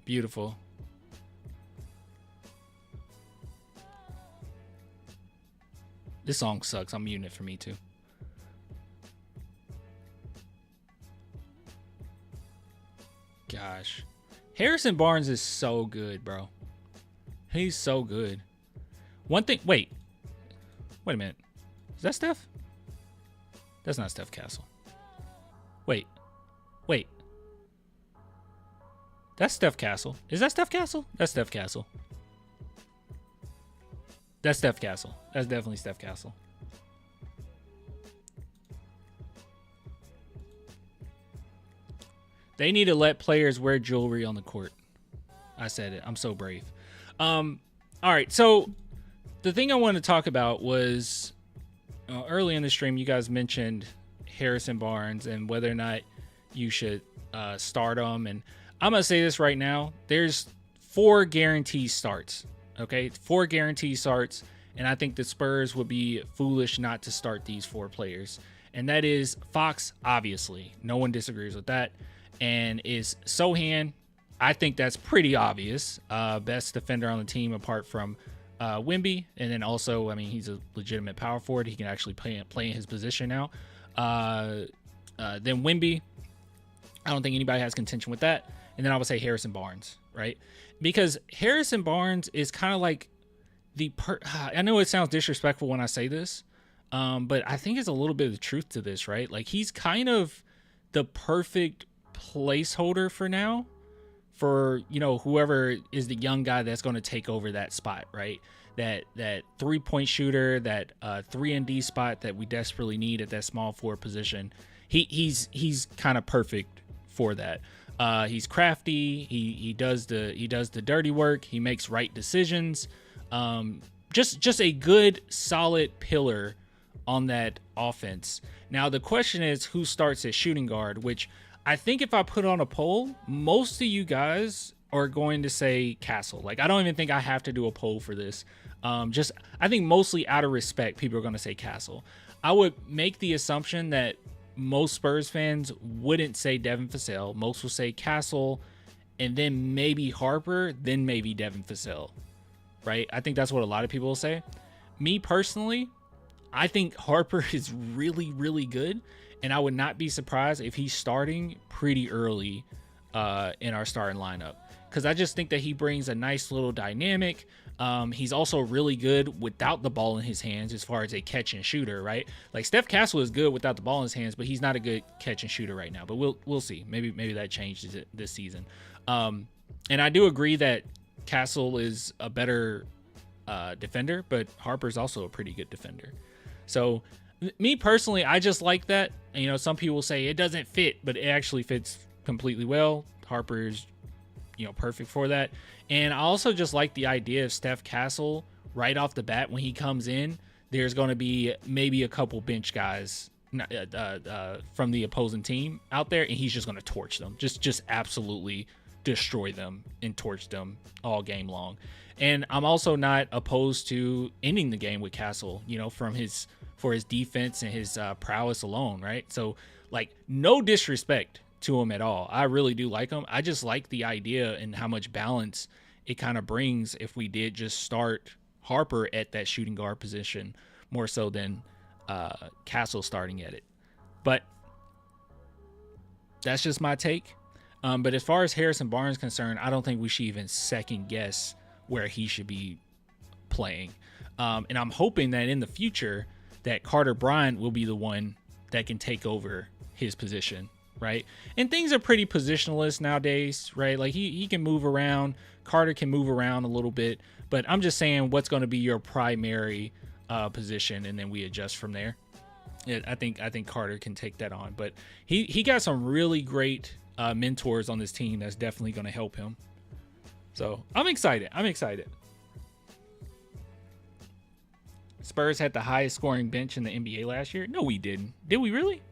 Beautiful. This song sucks. I'm muting it for me too. Gosh. Harrison Barnes is so good, bro. He's so good. One thing, wait a minute. Is that Steph? That's not Steph Castle. Wait. That's Steph Castle. Is that Steph Castle? That's Steph Castle. That's Steph Castle. That's definitely Steph Castle. They need to let players wear jewelry on the court. I said it. I'm so brave. All right. So the thing I wanted to talk about was early in the stream, you guys mentioned Harrison Barnes and whether or not you should start him. And I'm going to say this right now. There's 4 guaranteed starts. Okay. 4 guaranteed starts. And I think the Spurs would be foolish not to start these 4 players. And that is Fox, obviously. No one disagrees with that. And is Sochan. I think that's pretty obvious. Best defender on the team apart from Bbaaabbyy. And then also, I mean, he's a legitimate power forward. He can actually play in his position now. Then Bbaaabbyy. I don't think anybody has contention with that. And then I would say Harrison Barnes, right? Because Harrison Barnes is kind of like I know it sounds disrespectful when I say this, but I think it's a little bit of the truth to this, right? Like he's kind of the perfect placeholder for now for, you know, whoever is the young guy that's going to take over that spot, right? That 3-point shooter, that 3-and-D spot that we desperately need at that small forward position. He's kind of perfect for that. He's crafty. He does the dirty work. He makes right decisions. Just a good solid pillar on that offense. Now the question is who starts at shooting guard, which I think if I put on a poll, most of you guys are going to say Castle. Like I don't even think I have to do a poll for this. I think mostly out of respect, people are going to say Castle. I would make the assumption that most Spurs fans wouldn't say Devin Vassell. Most will say Castle, and then maybe Harper, then maybe Devin Vassell, right? I think that's what a lot of people will say. Me personally, I think Harper is really, really good, and I would not be surprised if he's starting pretty early in our starting lineup, because I just think that he brings a nice little dynamic. He's also really good without the ball in his hands as far as a catch and shooter, right? Like Steph Castle is good without the ball in his hands, but he's not a good catch and shooter right now. But we'll see. Maybe that changes it this season. And I do agree that Castle is a better defender, but Harper's also a pretty good defender. So me personally, I just like that. And, you know, some people say it doesn't fit, but it actually fits completely well. Harper's, you know, perfect for that. And I also just like the idea of Steph Castle right off the bat. When he comes in, there's going to be maybe a couple bench guys from the opposing team out there, and he's just going to torch them, just absolutely destroy them and torch them all game long. And I'm also not opposed to ending the game with Castle, you know, for his defense and his prowess alone, right? So, like, no disrespect to him at all. I really do like him. I just like the idea and how much balance it kind of brings if we did just start Harper at that shooting guard position more so than Castle starting at it. But that's just my take. But as far as Harrison Barnes is concerned, I don't think we should even second guess where he should be playing. And I'm hoping that in the future that Carter Bryant will be the one that can take over his position, right? And things are pretty positionless nowadays, right? Like he can move around. Carter can move around a little bit, but I'm just saying what's going to be your primary position, and then we adjust from there. Yeah, I think Carter can take that on, but he got some really great mentors on this team that's definitely going to help him. So I'm excited. Spurs had the highest scoring bench in the NBA last year. No, we didn't. Did we really?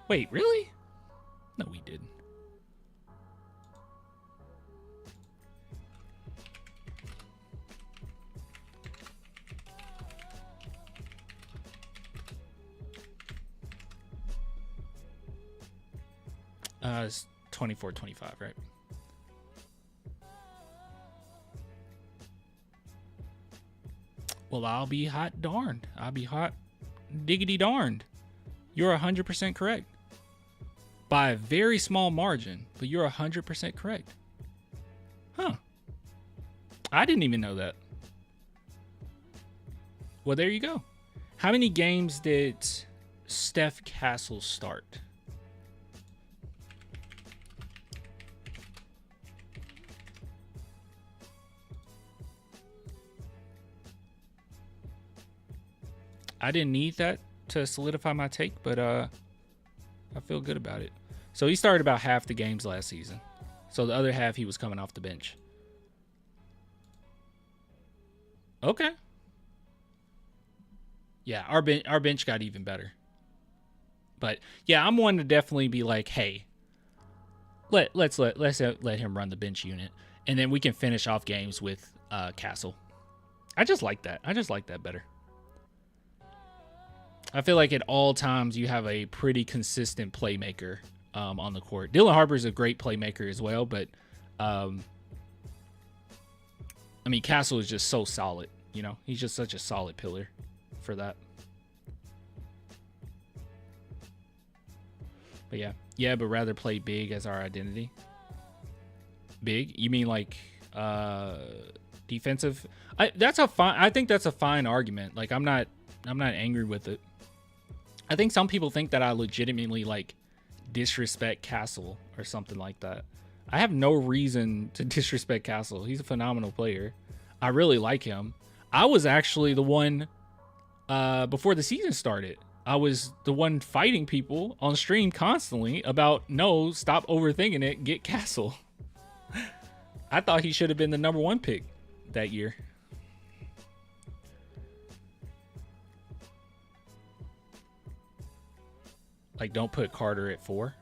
Wait, really? No, we didn't. It's 24-25, right? Well, I'll be hot darned. I'll be hot diggity darned. You're 100% correct. By a very small margin, but you're 100% correct. Huh. I didn't even know that. Well, there you go. How many games did Steph Castle start? I didn't need that to solidify my take, but I feel good about it. So he started about half the games last season. So the other half he was coming off the bench. Okay. Yeah, our bench got even better. But yeah, I'm one to definitely be like, hey, let's let him run the bench unit, and then we can finish off games with Castle. I just like that. I just like that better. I feel like at all times you have a pretty consistent playmaker on the court. Dylan Harper's a great playmaker as well, but I mean, Castle is just so solid. You know, he's just such a solid pillar for that. But yeah, but rather play big as our identity. Big? You mean like defensive? I think that's a fine argument. Like I'm not angry with it. I think some people think that I legitimately like disrespect Castle or something like that. I have no reason to disrespect Castle. He's a phenomenal player. I really like him. I was actually the one before the season started. I was the one fighting people on stream constantly about, no, stop overthinking it, get Castle. I thought he should have been the #1 pick that year. Like, don't put Carter at 4.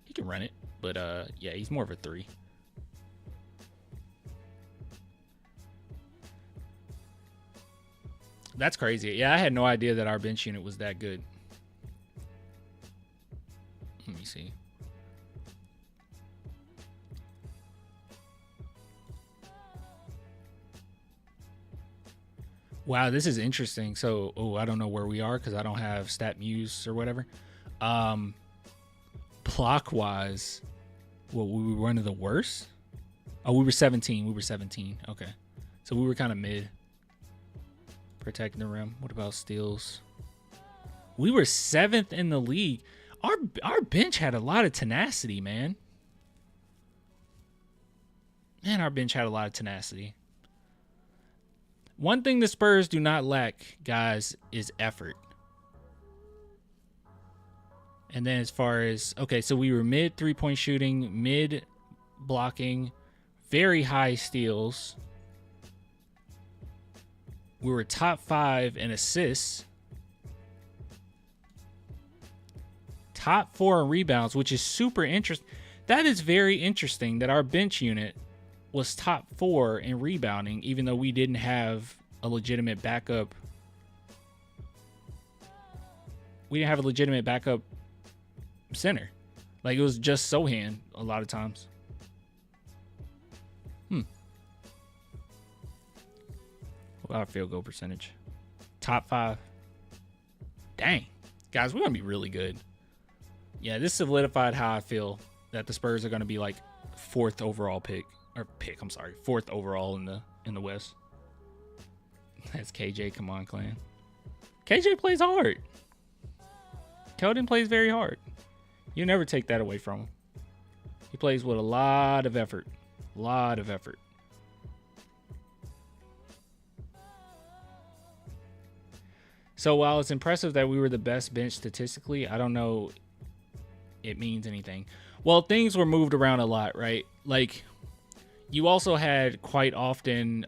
He can run it, but yeah, he's more of a 3. That's crazy. Yeah, I had no idea that our bench unit was that good. Let me see. Wow, this is interesting. So, I don't know where we are because I don't have Stat Muse or whatever. Block-wise, well, we were one of the worst. Oh, we were 17. We were 17. Okay. So we were kind of mid. Protecting the rim. What about steals? We were 7th in the league. Our bench had a lot of tenacity, man. Man, our bench had a lot of tenacity. One thing the Spurs do not lack, guys, is effort. And then as far as, okay, so we were mid 3-point shooting, mid blocking, very high steals. We were top 5 in assists. Top 4 in rebounds, which is super interesting. That is very interesting that our bench unit was top 4 in rebounding, even though we didn't have a legitimate backup. We didn't have a legitimate backup center. Like, it was just Sochan a lot of times. What about our field goal percentage? Top 5. Dang. Guys, we're going to be really good. Yeah, this solidified how I feel that the Spurs are going to be like 4th overall pick. I'm sorry, 4th overall in the West. That's KJ. Come on, clan. KJ plays hard. Keldon plays very hard. You never take that away from him. He plays with a lot of effort. A lot of effort. So while it's impressive that we were the best bench statistically, I don't know it means anything. Well, things were moved around a lot, right? Like, you also had quite often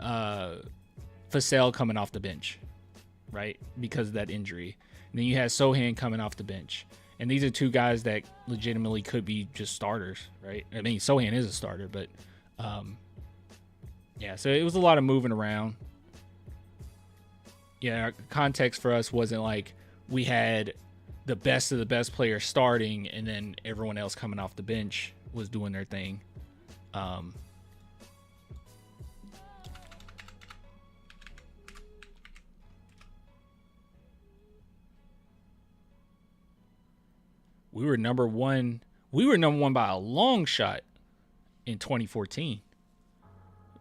Fasel coming off the bench, right? Because of that injury. And then you had Sochan coming off the bench. And these are two guys that legitimately could be just starters, right? I mean, Sochan is a starter, but yeah, so it was a lot of moving around. Yeah, context for us wasn't like we had the best of the best players starting, and then everyone else coming off the bench was doing their thing. We were number one. We were number one by a long shot in 2014 as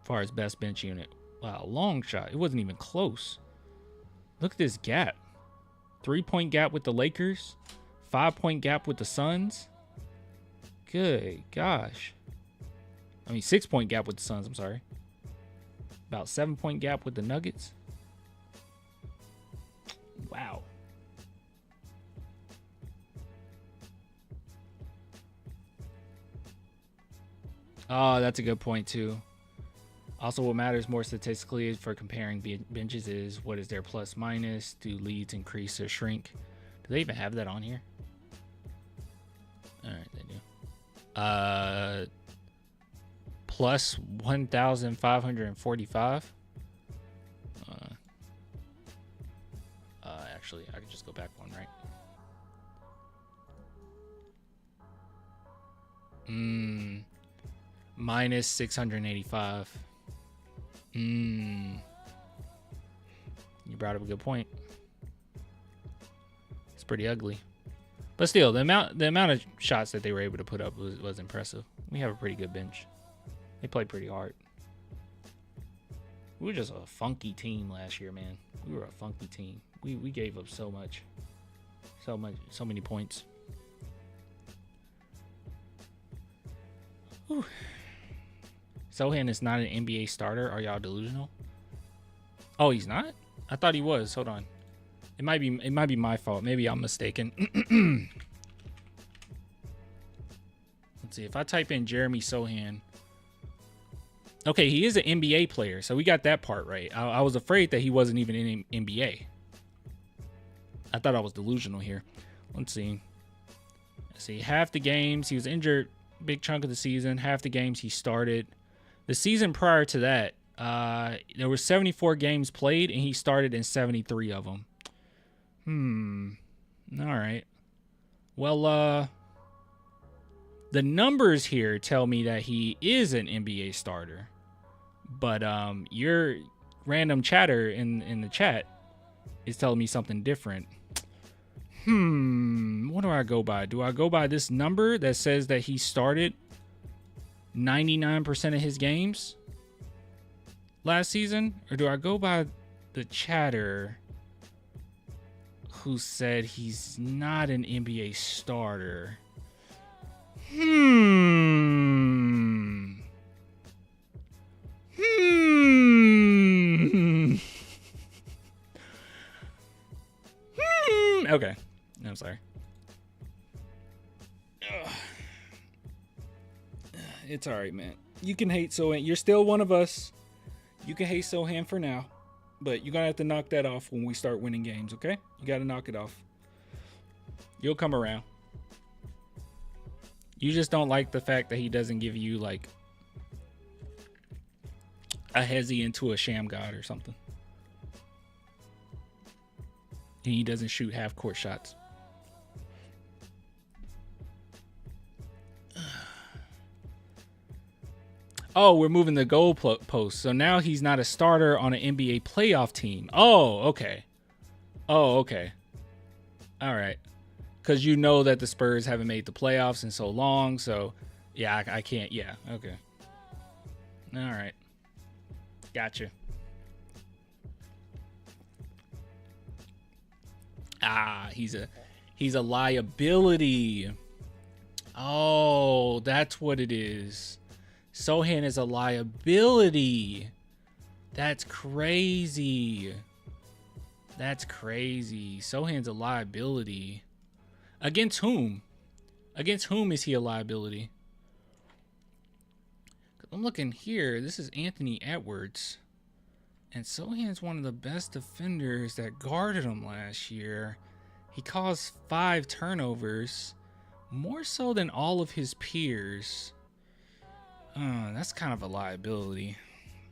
far as best bench unit. By a long shot. It wasn't even close. Look at this gap. 3-point gap with the Lakers. 5-point gap with the Suns. Good gosh. I mean, 6-point gap with the Suns, I'm sorry. About 7-point gap with the Nuggets. Wow. Oh, that's a good point, too. Also, what matters more statistically for comparing benches is what is their plus minus? Do leads increase or shrink? Do they even have that on here? All right, they do. Plus 1,545. Actually, I can just go back one, right? Minus 685. You brought up a good point. It's pretty ugly, but still, the amount of shots that they were able to put up was impressive. We have a pretty good bench. They played pretty hard. We were just a funky team last year, man. We were a funky team. We gave up so many points. Whew. Sochan is not an NBA starter. Are y'all delusional? Oh, he's not? I thought he was. Hold on. It might be my fault. Maybe I'm mistaken. Let's see. If I type in Jeremy Sochan. Okay, he is an NBA player, so we got that part right. I was afraid that he wasn't even in NBA. I thought I was delusional here. Let's see. Half the games he was injured, big chunk of the season. Half the games he started. The season prior to that, there were 74 games played, and he started in 73 of them. All right. Well, the numbers here tell me that he is an NBA starter. But your random chatter in the chat is telling me something different. What do I go by? Do I go by this number that says that he started 99% of his games last season? Or do I go by the chatter who said he's not an NBA starter? Okay. I'm sorry. It's all right, man. You can hate Sochan. You're still one of us. You can hate Sochan for now, but you're going to have to knock that off when we start winning games, okay? You got to knock it off. You'll come around. You just don't like the fact that he doesn't give you, like, a hezzy into a sham god or something. And he doesn't shoot half-court shots. Oh, we're moving the goal post. So now he's not a starter on an NBA playoff team. Oh, okay. Oh, okay. All right. Because you know that the Spurs haven't made the playoffs in so long. So, yeah, I can't. Yeah, okay. All right. Gotcha. Ah, he's a liability. Oh, that's what it is. Sochan is a liability. That's crazy. That's crazy. Sochan's a liability. Against whom? Against whom is he a liability? I'm looking here. This is Anthony Edwards. And Sochan's one of the best defenders that guarded him last year. He caused 5 turnovers. More so than all of his peers. That's kind of a liability.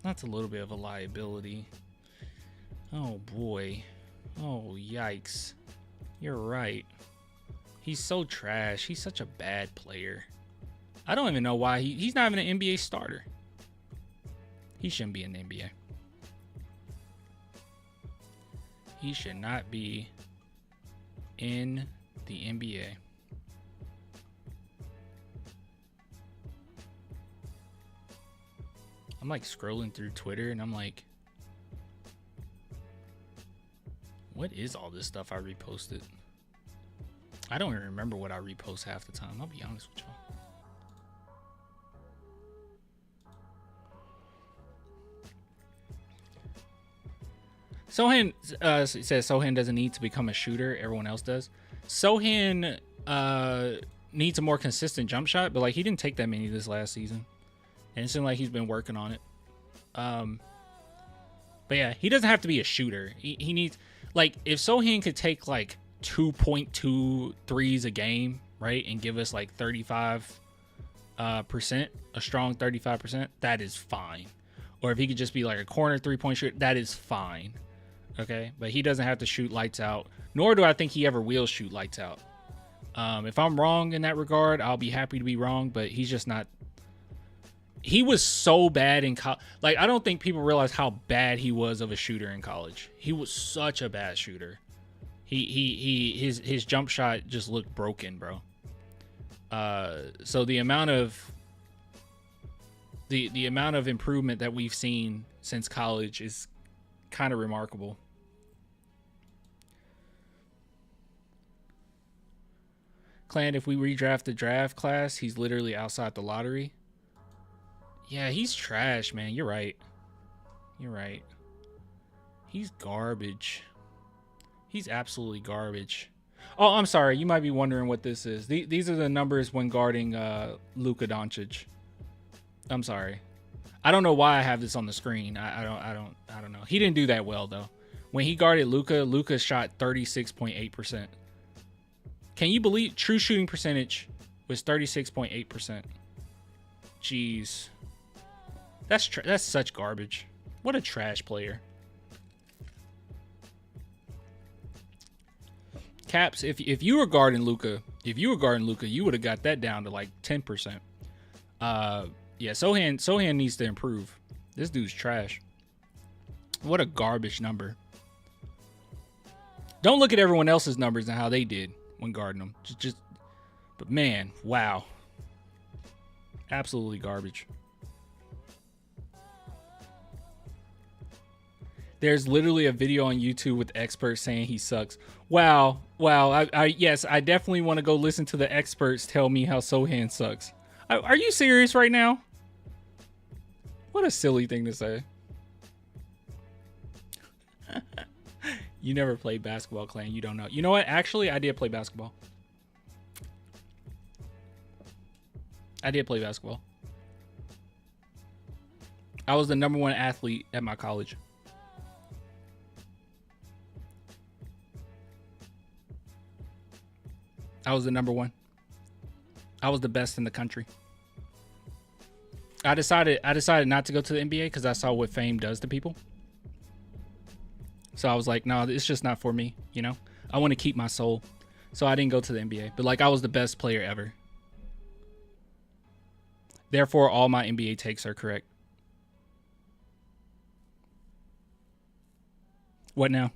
That's a little bit of a liability. Oh, boy. Oh, yikes. You're right. He's so trash. He's such a bad player. I don't even know why he's not even an NBA starter. He shouldn't be in the NBA. He should not be in the NBA. I'm like scrolling through Twitter and I'm like, what is all this stuff I reposted? I don't even remember what I repost half the time. I'll be honest with y'all. Sochan says Sochan doesn't need to become a shooter. Everyone else does. Sochan needs a more consistent jump shot, but like he didn't take that many this last season. And it seems like he's been working on it. But yeah, he doesn't have to be a shooter. He needs, like, if Sochan could take like 2.2 threes a game, right, and give us like 35%, a strong 35%, that is fine. Or if he could just be like a corner 3-point shooter, that is fine. Okay, but he doesn't have to shoot lights out, nor do I think he ever will shoot lights out. If I'm wrong in that regard, I'll be happy to be wrong, but he's just not. He was so bad in college. Like, I don't think people realize how bad he was of a shooter in college. He was such a bad shooter. His jump shot just looked broken, bro. So the amount of the amount of improvement that we've seen since college is kind of remarkable. Clan, if we redraft the draft class, he's literally outside the lottery. Yeah, he's trash, man. You're right. You're right. He's garbage. He's absolutely garbage. Oh, I'm sorry. You might be wondering what this is. These are the numbers when guarding Luka Doncic. I'm sorry. I don't know why I have this on the screen. I don't know. He didn't do that well though. When he guarded Luka shot 36.8%. Can you believe true shooting percentage was 36.8%? Jeez. That's such garbage. What a trash player. Caps, if you were guarding Luka, you would have got that down to like 10%. Yeah, Sochan needs to improve. This dude's trash. What a garbage number. Don't look at everyone else's numbers and how they did when guarding them. But man, wow. Absolutely garbage. There's literally a video on YouTube with experts saying he sucks. Wow. Yes, I definitely want to go listen to the experts tell me how Sochan sucks. Are you serious right now? What a silly thing to say. You never played basketball, Clan. You don't know. You know what? Actually, I did play basketball. I was the #1 athlete at my college. I was the #1. I was the best in the country. I decided not to go to the NBA because I saw what fame does to people. So I was like, no, it's just not for me, you know? I want to keep my soul. So I didn't go to the NBA. But like, I was the best player ever. Therefore, all my NBA takes are correct. What now?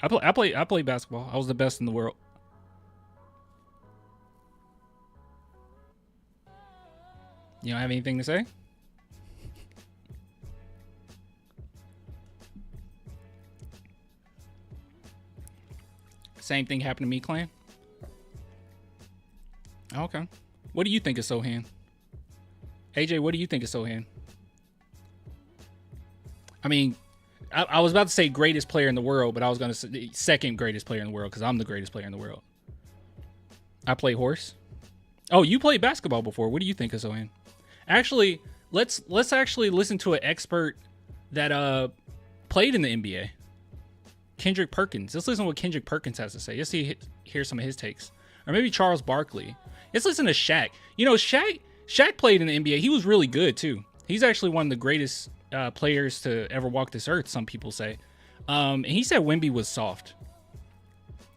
I played basketball. I was the best in the world. You don't have anything to say? Same thing happened to me, Clan. Okay. What do you think of Sochan? AJ, what do you think of Sochan? I mean, I was about to say greatest player in the world, but I was going to say second greatest player in the world because I'm the greatest player in the world. I play horse. Oh, you played basketball before. What do you think of Sochan? Actually, let's actually listen to an expert that played in the NBA. Kendrick Perkins. Let's listen to what Kendrick Perkins has to say. Let's hear some of his takes. Or maybe Charles Barkley. Let's listen to Shaq. You know, Shaq played in the NBA. He was really good too. He's actually one of the greatest players to ever walk this earth, some people say. And he said Wemby was soft.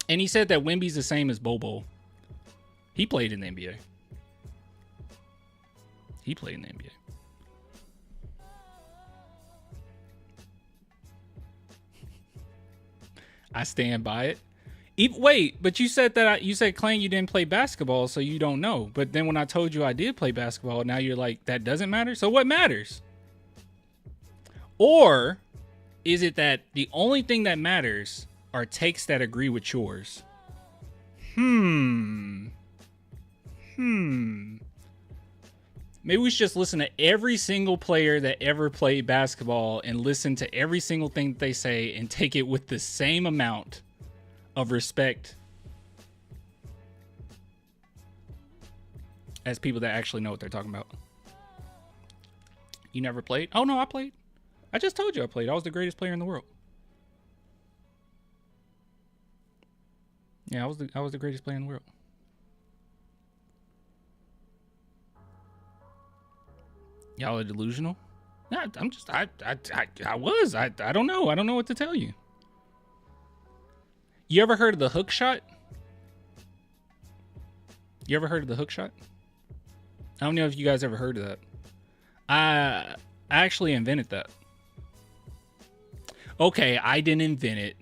And he said that Wemby's the same as Bobo. He played in the NBA. He played in the NBA. I stand by it. Wait, but you said that you said, Clang, you didn't play basketball, so you don't know. But then when I told you I did play basketball, now you're like, that doesn't matter? So what matters? Or is it that the only thing that matters are takes that agree with yours? Maybe we should just listen to every single player that ever played basketball and listen to every single thing that they say and take it with the same amount of respect as people that actually know what they're talking about. You never played? Oh no, I played. I just told you I played. I was the greatest player in the world. Yeah, I was the greatest player in the world. Y'all are delusional? Nah, I'm just I don't know. I don't know what to tell you. You ever heard of the hook shot? You ever heard of the hook shot? I don't know if you guys ever heard of that. I actually invented that. Okay, I didn't invent it.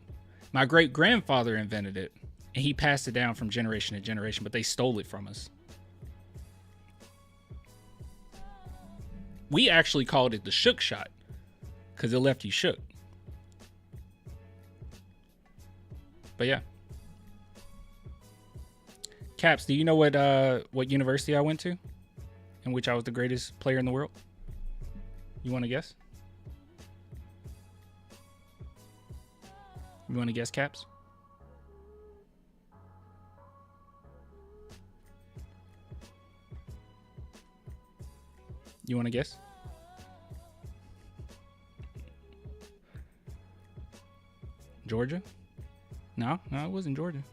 My great grandfather invented it, and he passed it down from generation to generation, but they stole it from us. We actually called it the shook shot because it left you shook. But yeah. Caps, do you know what university I went to in which I was the greatest player in the world? You want to guess? You want to guess, Caps? You want to guess? Georgia? No, it wasn't Georgia.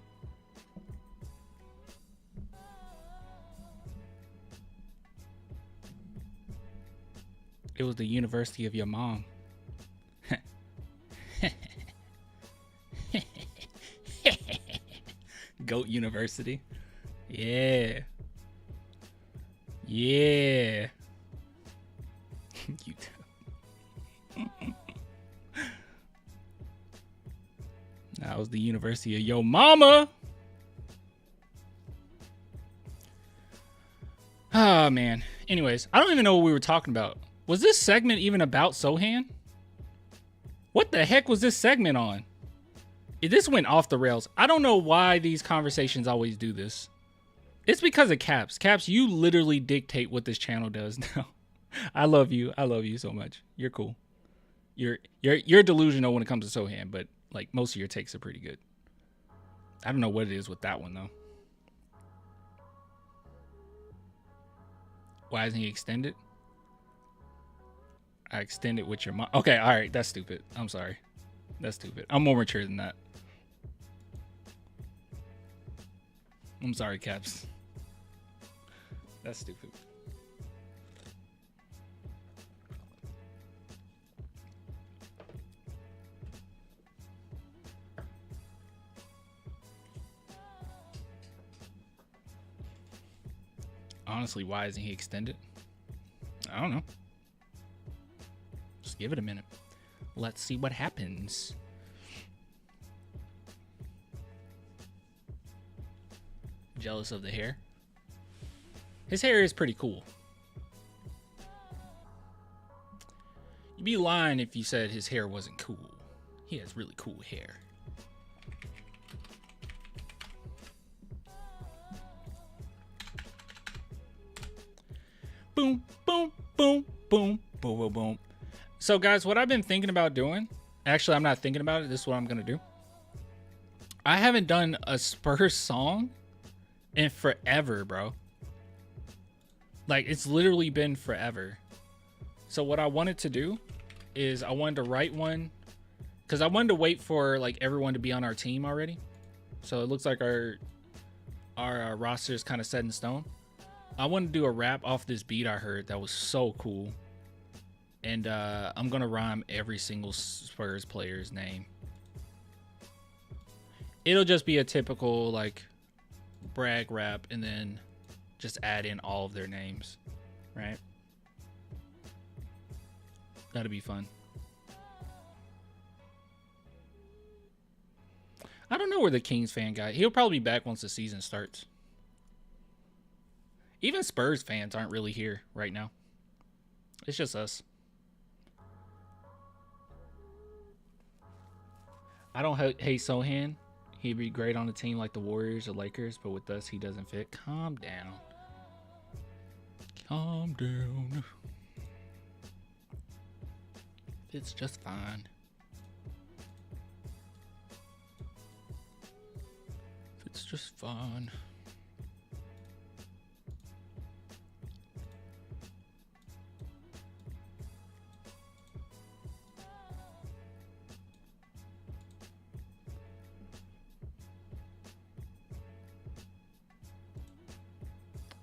It was the University of your mom. Goat University. Yeah. Yeah. You That was the University of your mama. Oh, man. Anyways, I don't even know what we were talking about. Was this segment even about Sochan? What the heck was this segment on? This went off the rails. I don't know why these conversations always do this. It's because of Caps. Caps, you literally dictate what this channel does now. I love you. I love you so much. You're cool. You're delusional when it comes to Sochan, but like most of your takes are pretty good. I don't know what it is with that one though. Why isn't he extended? I extended with your mom. Okay, all right, that's stupid. I'm sorry. That's stupid. I'm more mature than that. I'm sorry, Caps. That's stupid. Honestly, why isn't he extended? I don't know. Just give it a minute. Let's see what happens. Jealous of the hair? His hair is pretty cool. You'd be lying if you said his hair wasn't cool. He has really cool hair. Boom, boom, boom, boom, boom, boom, boom. So, guys, what I've been thinking about doing, actually, I'm not thinking about it. This is what I'm going to do. I haven't done a Spurs song in forever, bro. Like, it's literally been forever. So, what I wanted to do is I wanted to write one because I wanted to wait for, like, everyone to be on our team already. So, it looks like our roster is kind of set in stone. I want to do a rap off this beat I heard that was so cool. And I'm going to rhyme every single Spurs player's name. It'll just be a typical like brag rap and then just add in all of their names, right? That'll be fun. I don't know where the Kings fan guy. He'll probably be back once the season starts. Even Spurs fans aren't really here right now. It's just us. I don't hate Sochan. He'd be great on a team like the Warriors or Lakers, but with us, he doesn't fit. Calm down. Calm down. It's just fine. It's just fun.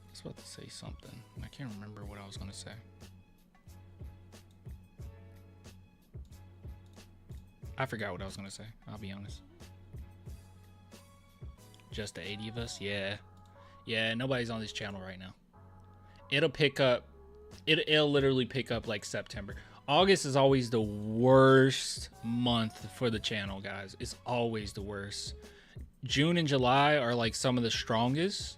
I was about to say something. I can't remember what I was going to say. I forgot what I was going to say. I'll be honest. Just the 80 of us? Yeah. Yeah, nobody's on this channel right now. It'll pick up. It'll literally pick up like September. August is always the worst month for the channel, guys. It's always the worst. June and July are like some of the strongest.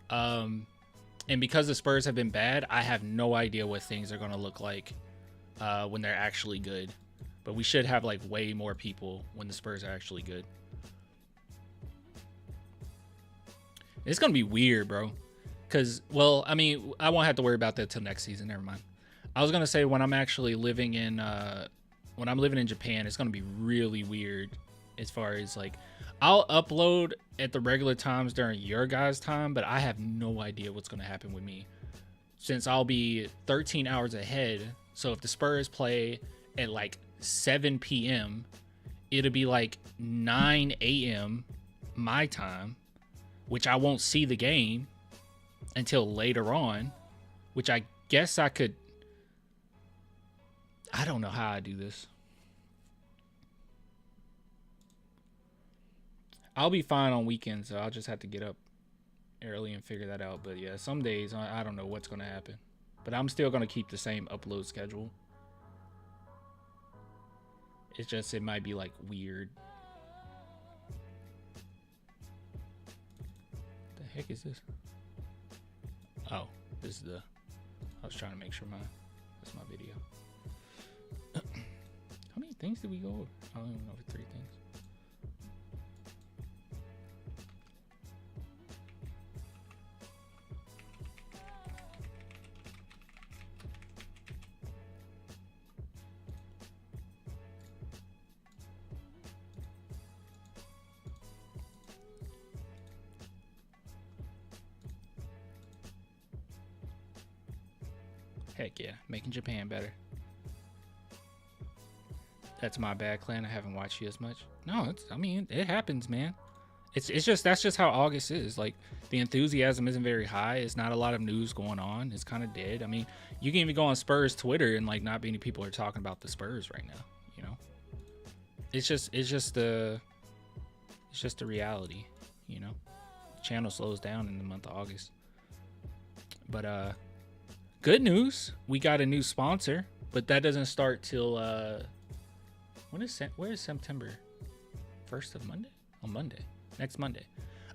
And because the Spurs have been bad, I have no idea what things are going to look like when they're actually good. But we should have like way more people when the Spurs are actually good. It's going to be weird, bro. Because, well, I mean, I won't have to worry about that till next season. Never mind. I was going to say when I'm actually living in, when I'm living in Japan, it's going to be really weird as far as like, I'll upload at the regular times during your guys' time, but I have no idea what's going to happen with me since I'll be 13 hours ahead. So if the Spurs play at like 7 p.m., it'll be like 9 a.m. my time, which I won't see the game until later on, which I guess I could. I don't know how I do this. I'll be fine on weekends, so I'll just have to get up early and figure that out. But yeah, some days I don't know what's going to happen. But I'm still going to keep the same upload schedule. It's just, it might be like weird. What the heck is this? Oh, this is the, I was trying to make sure that's my video. How many things did we go over? I don't even know if 3 things. Heck yeah, making Japan better. That's my bad, Clan. I haven't watched you as much. No, I mean, it happens, man. It's just, that's just how August is. Like, the enthusiasm isn't very high. It's not a lot of news going on. It's kind of dead. I mean, you can even go on Spurs Twitter and like not many people are talking about the Spurs right now, you know? It's just the reality, you know? The channel slows down in the month of August. But good news, we got a new sponsor, but that doesn't start till where is September? 1st of Monday? On Monday. Next Monday.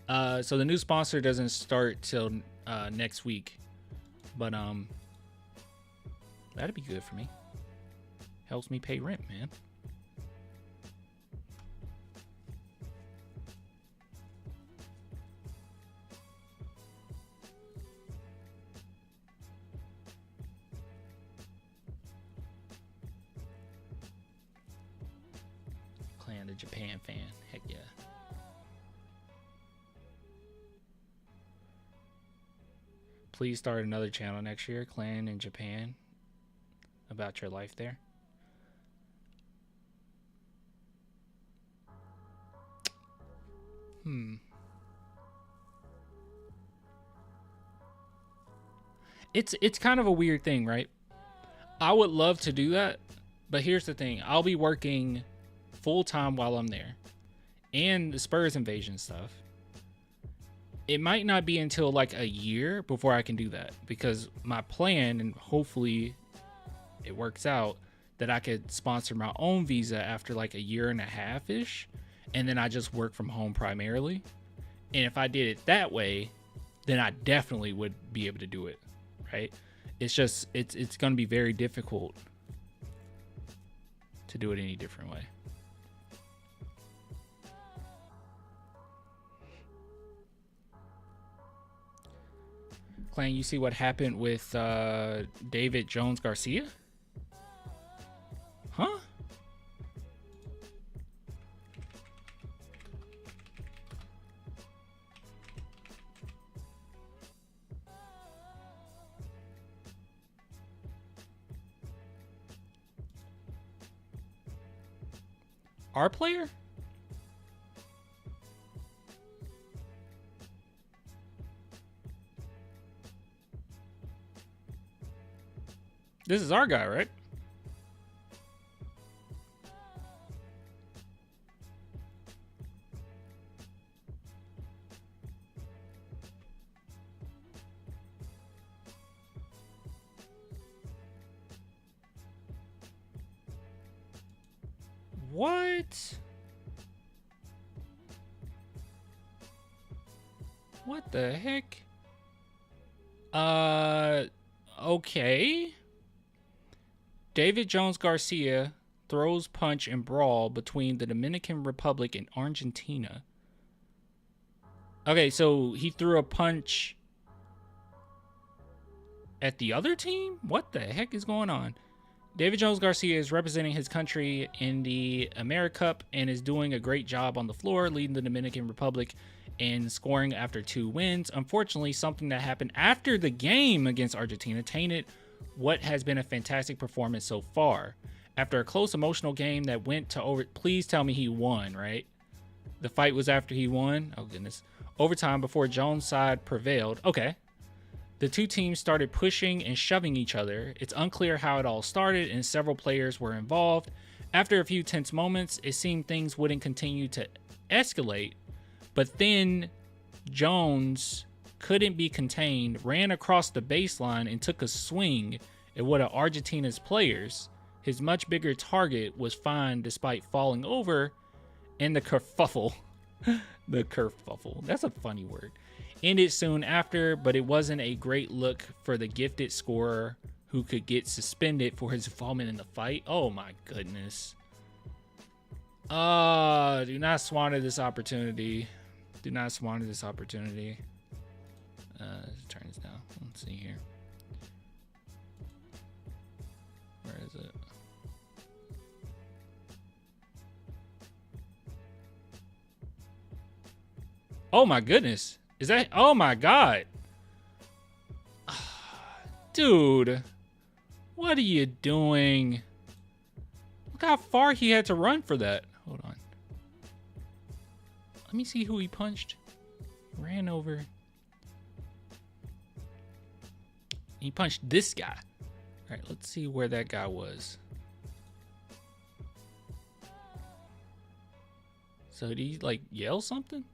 So the new sponsor doesn't start till next week. But that'd be good for me. Helps me pay rent, man. Clan, the Japan fan. Heck yeah. Please start another channel next year, Clan in Japan, about your life there. It's kind of a weird thing, right? I would love to do that, but here's the thing. I'll be working full-time while I'm there. and the Spurs invasion stuff, it might not be until like a year before I can do that, because my plan, and hopefully it works out, that I could sponsor my own visa after like a year and a half ish, and then I just work from home primarily. And if I did it that way, then I definitely would be able to do it, right? It's just it's going to be very difficult to do it any different way. Clan, you see what happened with David Jones Garcia? Huh? Our player? This is our guy, right? What? What the heck? Okay. David Jones Garcia throws punch and brawl between the Dominican Republic and Argentina. Okay, so he threw a punch at the other team? What the heck is going on? David Jones Garcia is representing his country in the AmeriCup and is doing a great job on the floor, leading the Dominican Republic in scoring after 2 wins. Unfortunately, something that happened after the game against Argentina tainted what has been a fantastic performance so far. After a close, emotional game that went to over... Please tell me he won, right? The fight was after he won? Oh, goodness. Overtime before Jones' side prevailed. Okay. The two teams started pushing and shoving each other. It's unclear how it all started, and several players were involved. After a few tense moments, it seemed things wouldn't continue to escalate. But then Jones couldn't be contained, ran across the baseline, and took a swing at one of Argentina's players. His much bigger target was fine despite falling over, and the kerfuffle, that's a funny word, ended soon after, but it wasn't a great look for the gifted scorer who could get suspended for his involvement in the fight. Oh my goodness. Do not squander this opportunity. Do not squander this opportunity. Let's turn this down. Let's see here. Where is it? Oh my goodness. Is that... Oh my god. Dude. What are you doing? Look how far he had to run for that. Hold on. Let me see who he punched. Ran over. He punched this guy. All right, let's see where that guy was. So did he like yell something?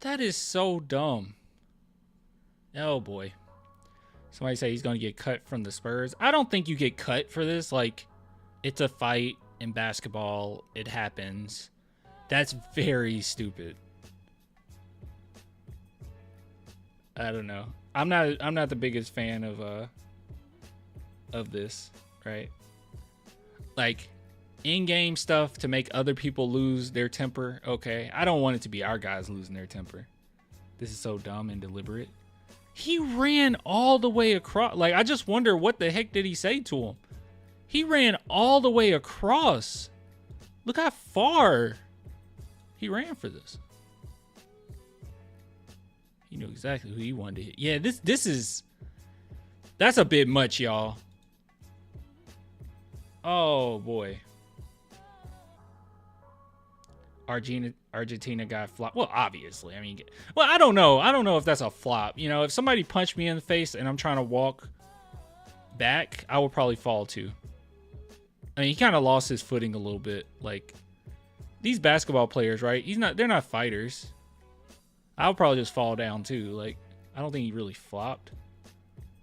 That is so dumb. Oh boy. Somebody say he's going to get cut from the Spurs. I don't think you get cut for this. Like, it's a fight in basketball. It happens. That's very stupid. I don't know. I'm not the biggest fan of this, right? Like, in-game stuff to make other people lose their temper. Okay, I don't want it to be our guys losing their temper. This is so dumb and deliberate. He ran all the way across. Like, I just wonder what the heck did he say to him? He ran all the way across. Look how far he ran for this. He knew exactly who he wanted to hit. Yeah, that's a bit much, y'all. Oh boy. Argentina got flopped. Well, obviously. I mean, well, I don't know. I don't know if that's a flop. You know, if somebody punched me in the face and I'm trying to walk back, I would probably fall too. I mean, he kind of lost his footing a little bit. Like, these basketball players, right? They're not fighters. I'll probably just fall down too. Like, I don't think he really flopped.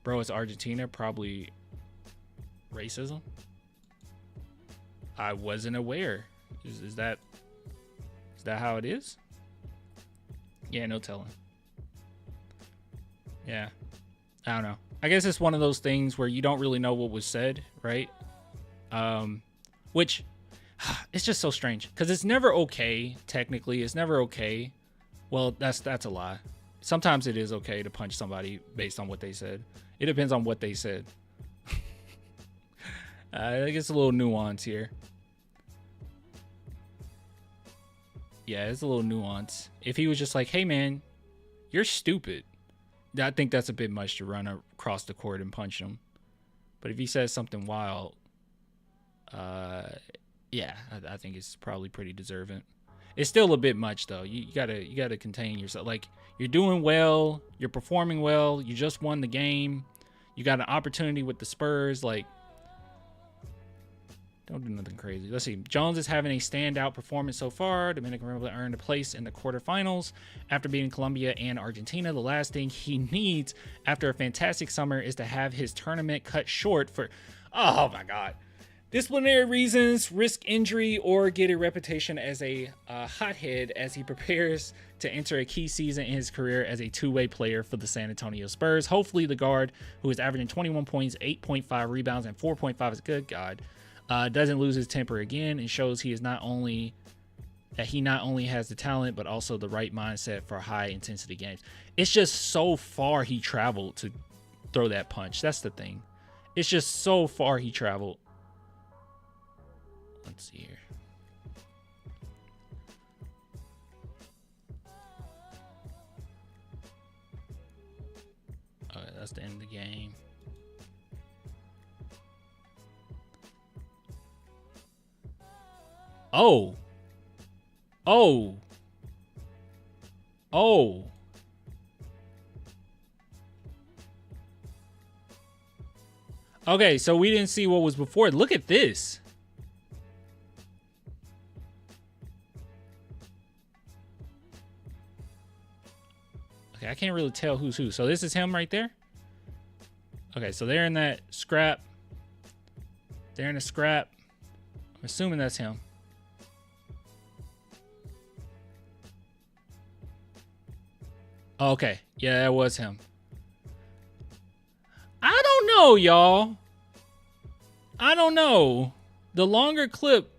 Bro, it's Argentina. Probably racism. I wasn't aware. Is that how it is? Yeah, no telling. Yeah. I don't know. I guess it's one of those things where you don't really know what was said, right? Which it's just so strange because it's never okay. Technically, it's never okay. Well, that's a lie. Sometimes it is okay to punch somebody based on what they said. It depends on what they said. I think it's a little nuance here. Yeah, it's a little nuance. If he was just like, hey man, you're stupid, I think that's a bit much to run across the court and punch him. But if he says something wild, yeah, I think it's probably pretty deserving. It's still a bit much though. You gotta contain yourself. Like, you're doing well, you're performing well, you just won the game, you got an opportunity with the Spurs. Like, don't do nothing crazy. Let's see. Jones is having a standout performance so far. Dominican Republic earned a place in the quarterfinals after beating Colombia and Argentina. The last thing he needs after a fantastic summer is to have his tournament cut short for, oh my God, disciplinary reasons, risk injury, or get a reputation as a hothead as he prepares to enter a key season in his career as a two-way player for the San Antonio Spurs. Hopefully the guard, who is averaging 21 points, 8.5 rebounds, and 4.5 is good, God, doesn't lose his temper again and shows he not only has the talent but also the right mindset for high intensity games. It's just so far he traveled to throw that punch. That's the thing. It's just so far he traveled. Let's see here. Okay, that's the end of the game. Oh. Okay, so we didn't see what was before. Look at this. Okay, I can't really tell who's who. So this is him right there. Okay, so they're in that scrap. They're in a scrap. I'm assuming that's him. Okay, yeah, that was him. I don't know, y'all. I don't know. The longer clip.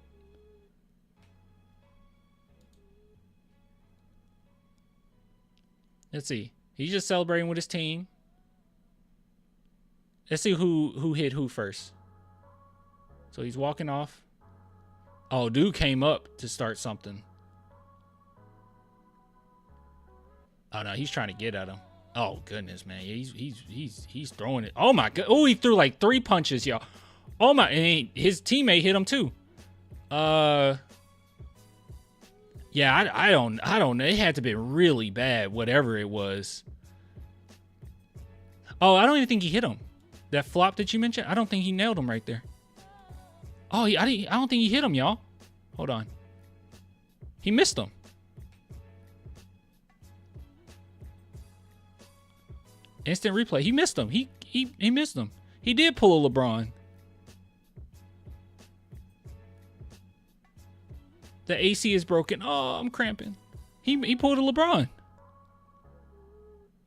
Let's see. He's just celebrating with his team. Let's see who hit who first. So he's walking off. Oh, dude came up to start something. Oh no, he's trying to get at him. Oh goodness, man, he's throwing it. Oh my god. Oh, he threw like 3 punches, y'all. Oh my, and his teammate hit him too. Yeah, I don't know. It had to be really bad, whatever it was. Oh, I don't even think he hit him. That flop that you mentioned, I don't think he nailed him right there. Oh, I don't think he hit him, y'all. Hold on. He missed him. Instant replay. He missed him. He missed him. He did pull a LeBron. The AC is broken. Oh, I'm cramping. He pulled a LeBron.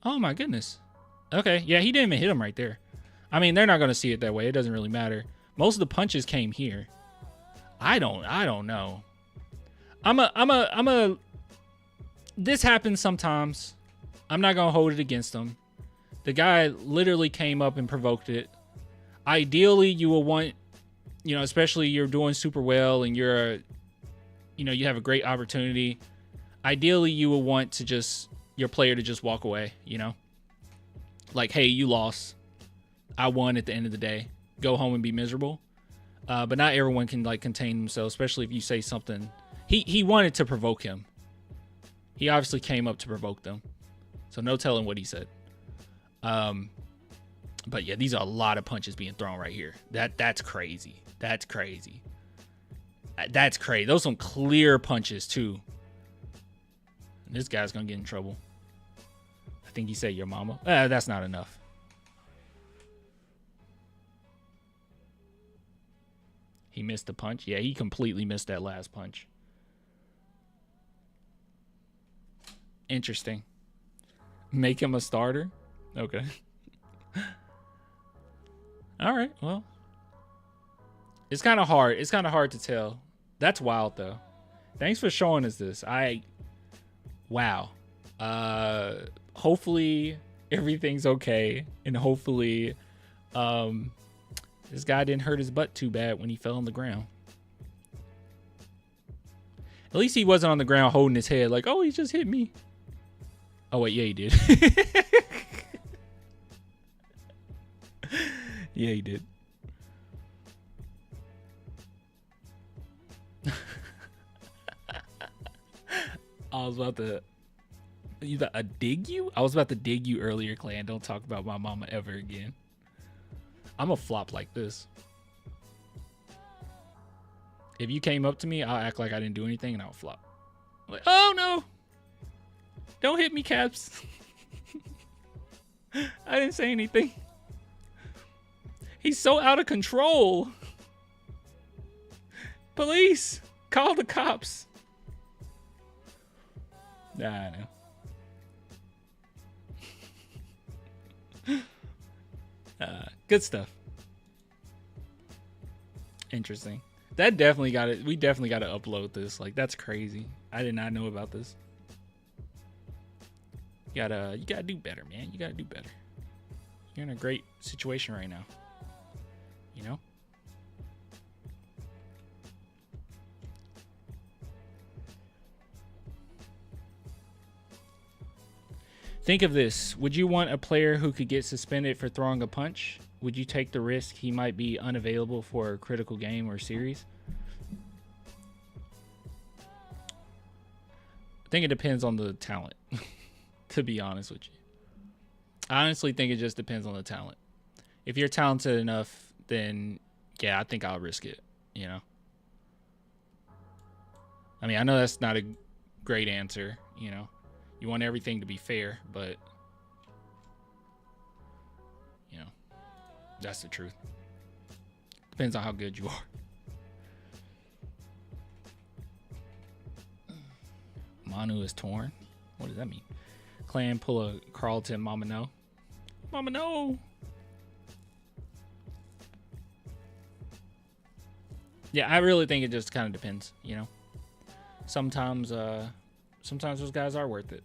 Oh my goodness. Okay, yeah, he didn't even hit him right there. I mean, they're not gonna see it that way. It doesn't really matter. Most of the punches came here. I don't know. This happens sometimes. I'm not gonna hold it against him. The guy literally came up and provoked it. Ideally, you will want, especially you're doing super well and you have a great opportunity. Ideally, you will want to your player to just walk away, Like, hey, you lost. I won at the end of the day. Go home and be miserable. But not everyone can contain themselves, especially if you say something. He wanted to provoke him. He obviously came up to provoke them. So no telling what he said. But yeah, these are a lot of punches being thrown right here. That's crazy. That's crazy. That's crazy. Those some clear punches too. This guy's gonna get in trouble. I think he said your mama. That's not enough. He missed the punch. Yeah, he completely missed that last punch. Interesting. Make him a starter? Okay. All right, well. It's kind of hard. It's kind of hard to tell. That's wild, though. Thanks for showing us this. Wow. Hopefully everything's okay. And hopefully this guy didn't hurt his butt too bad when he fell on the ground. At least he wasn't on the ground holding his head like, oh, he just hit me. Oh, wait, yeah, he did. Yeah, he did. I was about to dig you? I was about to dig you earlier, Clan. Don't talk about my mama ever again. I'm a flop like this. If you came up to me, I'll act like I didn't do anything and I'll flop. I'm like, oh no. Don't hit me, Caps. I didn't say anything. He's so out of control. Police, call the cops. Nah, I know. Good stuff. Interesting. That definitely got it. We definitely got to upload this. Like, that's crazy. I did not know about this. You gotta do better, man. You gotta do better. You're in a great situation right now. You know? Think of this. Would you want a player who could get suspended for throwing a punch? Would you take the risk he might be unavailable for a critical game or series? I think it depends on the talent, to be honest with you. I honestly think it just depends on the talent. If you're talented enough, then yeah, I think I'll risk it, you know? I mean, I know that's not a great answer, you know? You want everything to be fair, but you know, that's the truth. Depends on how good you are. Manu is torn. What does that mean? Clan pull a Carlton Mama No. Mama No. Yeah, I really think it just kind of depends, you know. Sometimes those guys are worth it.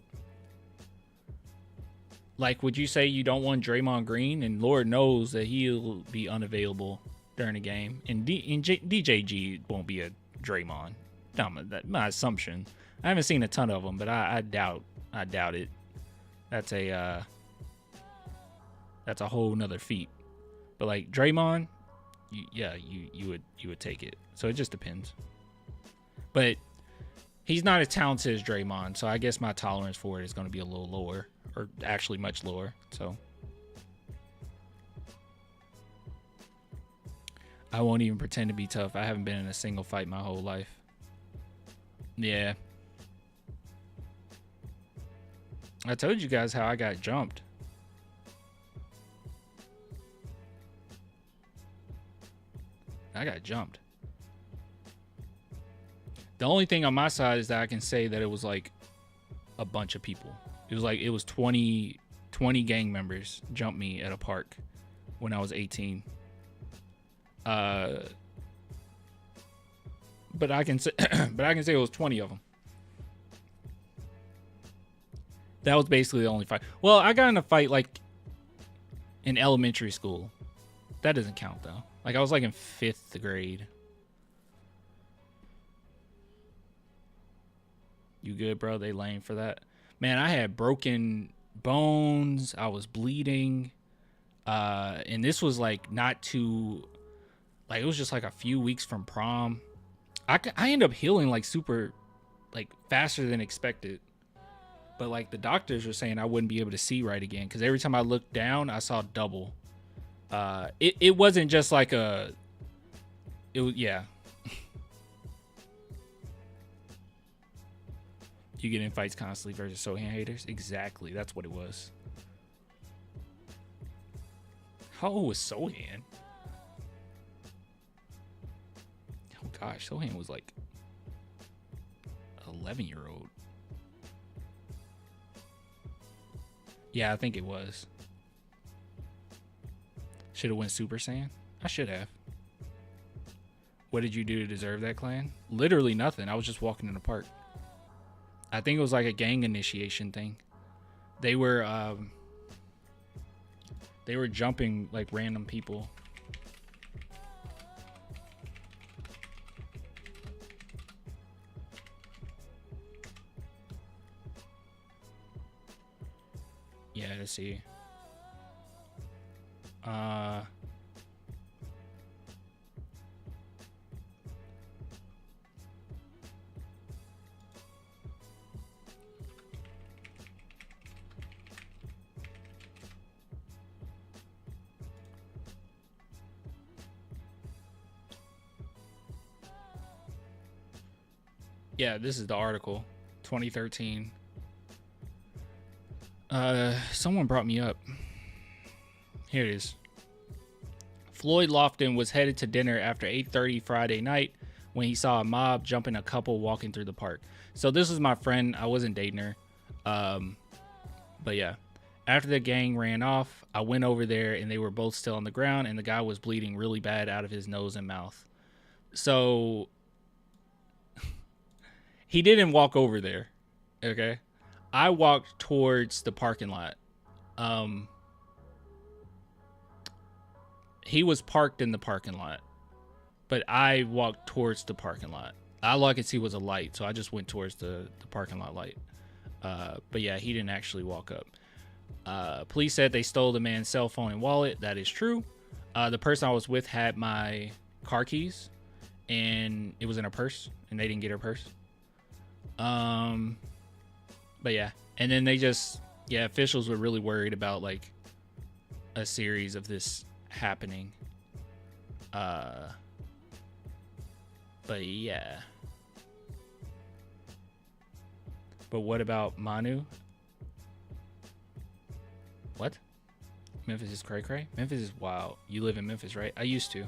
Like, would you say you don't want Draymond Green? And Lord knows that he'll be unavailable during the game. And DJG won't be a Draymond. My assumption. I haven't seen a ton of them, but I doubt it. That's a whole nother feat. But like Draymond, you would take it. So it just depends. But he's not as talented as Draymond, so I guess my tolerance for it is going to be a little lower, or actually much lower. So I won't even pretend to be tough. I haven't been in a single fight my whole life. Yeah. I told you guys how I got jumped. I got jumped. The only thing on my side is that I can say that it was like a bunch of people. It was 20 gang members jumped me at a park when I was 18. But I can say it was 20 of them. That was basically the only fight. Well, I got in a fight like in elementary school. That doesn't count though. Like I was like in 5th grade. You good, bro? They lame for that. Man, I had broken bones. I was bleeding. And this was like not too, like it was just like a few weeks from prom. I ended up healing like super, like faster than expected. But like the doctors were saying I wouldn't be able to see right again because every time I looked down, I saw double. It wasn't just like a. It was, yeah. You get in fights constantly versus Sochan haters. Exactly, that's what it was. How old was Sochan? Oh gosh, Sochan was like 11-year-old. Yeah, I think it was. Should have went Super Saiyan. I should have. What did you do to deserve that, clan? Literally nothing. I was just walking in the park. I think it was like a gang initiation thing. They were jumping like random people. Yeah, let's see. Yeah, this is the article. 2013. Someone brought me up. Here it is. Floyd Lofton was headed to dinner after 8:30 Friday night when he saw a mob jumping a couple walking through the park. So this was my friend. I wasn't dating her. But yeah. After the gang ran off, I went over there and they were both still on the ground and the guy was bleeding really bad out of his nose and mouth. So he didn't walk over there. Okay. I walked towards the parking lot. He was parked in the parking lot, but I walked towards the parking lot. All I could see was a light, so I just went towards the parking lot light. But yeah, he didn't actually walk up. Police said they stole the man's cell phone and wallet. That is true. The person I was with had my car keys, and it was in her purse, and they didn't get her purse. But yeah, and then they just, yeah, officials were really worried about like a series of this happening. But yeah. But what about Manu? What? Memphis is cray cray? Memphis is wild. You live in Memphis, right? I used to.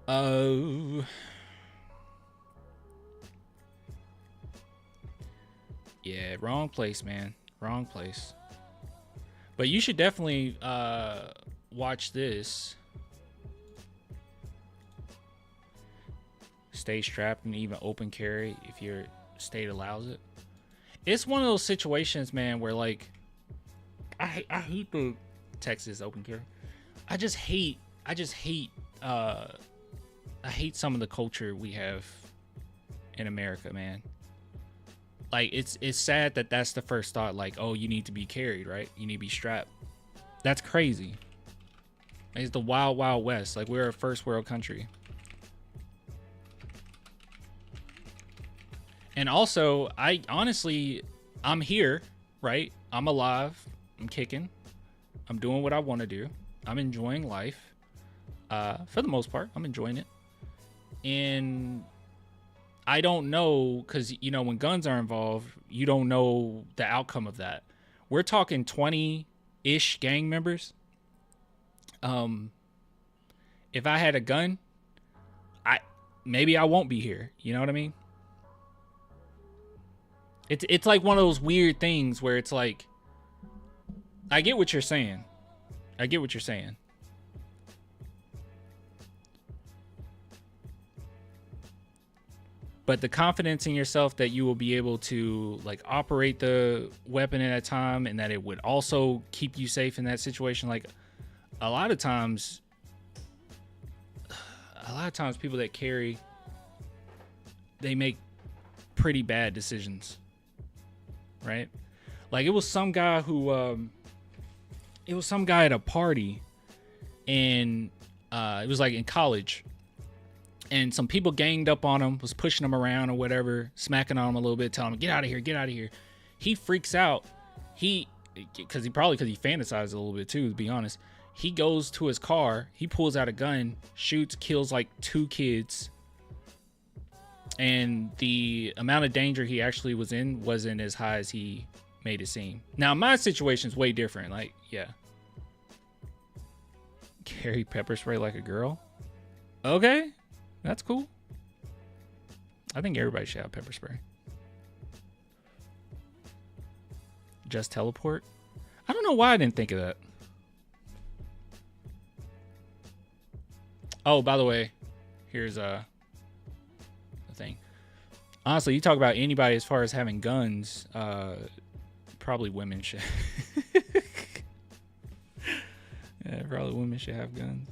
Oh. Yeah, wrong place, man. Wrong place. But you should definitely watch this. Stay strapped and even open carry if your state allows it. It's one of those situations, man, where like I hate the Texas open carry. I hate some of the culture we have in America, man. Like it's sad that that's the first thought, like, oh, you need to be carried, right? You need to be strapped. That's crazy. It's the wild, wild west. Like, we're a first world country. And also, I'm here, right? I'm alive. I'm kicking. I'm doing what I want to do. I'm enjoying life. For the most part, I'm enjoying it. And I don't know, because, you know, when guns are involved, you don't know the outcome of that. We're talking 20-ish gang members. If I had a gun, maybe I won't be here. You know what I mean? It's like one of those weird things where it's like, I get what you're saying. I get what you're saying. But the confidence in yourself that you will be able to like operate the weapon at a time and that it would also keep you safe in that situation. Like a lot of times people that carry, they make pretty bad decisions, right? Like it was some guy at a party, and it was like in college, and some people ganged up on him, was pushing him around or whatever, smacking on him a little bit, telling him, get out of here, get out of here. He freaks out. Because he fantasized a little bit too, to be honest. He goes to his car, he pulls out a gun, shoots, kills like 2 kids. And the amount of danger he actually was in wasn't as high as he made it seem. Now, my situation's way different. Like, yeah. Carry pepper spray like a girl? Okay, that's cool. I think everybody should have pepper spray. Just teleport? I don't know why I didn't think of that. Oh, by the way, here's a thing. Honestly, you talk about anybody as far as having guns, probably women should. Yeah, probably women should have guns.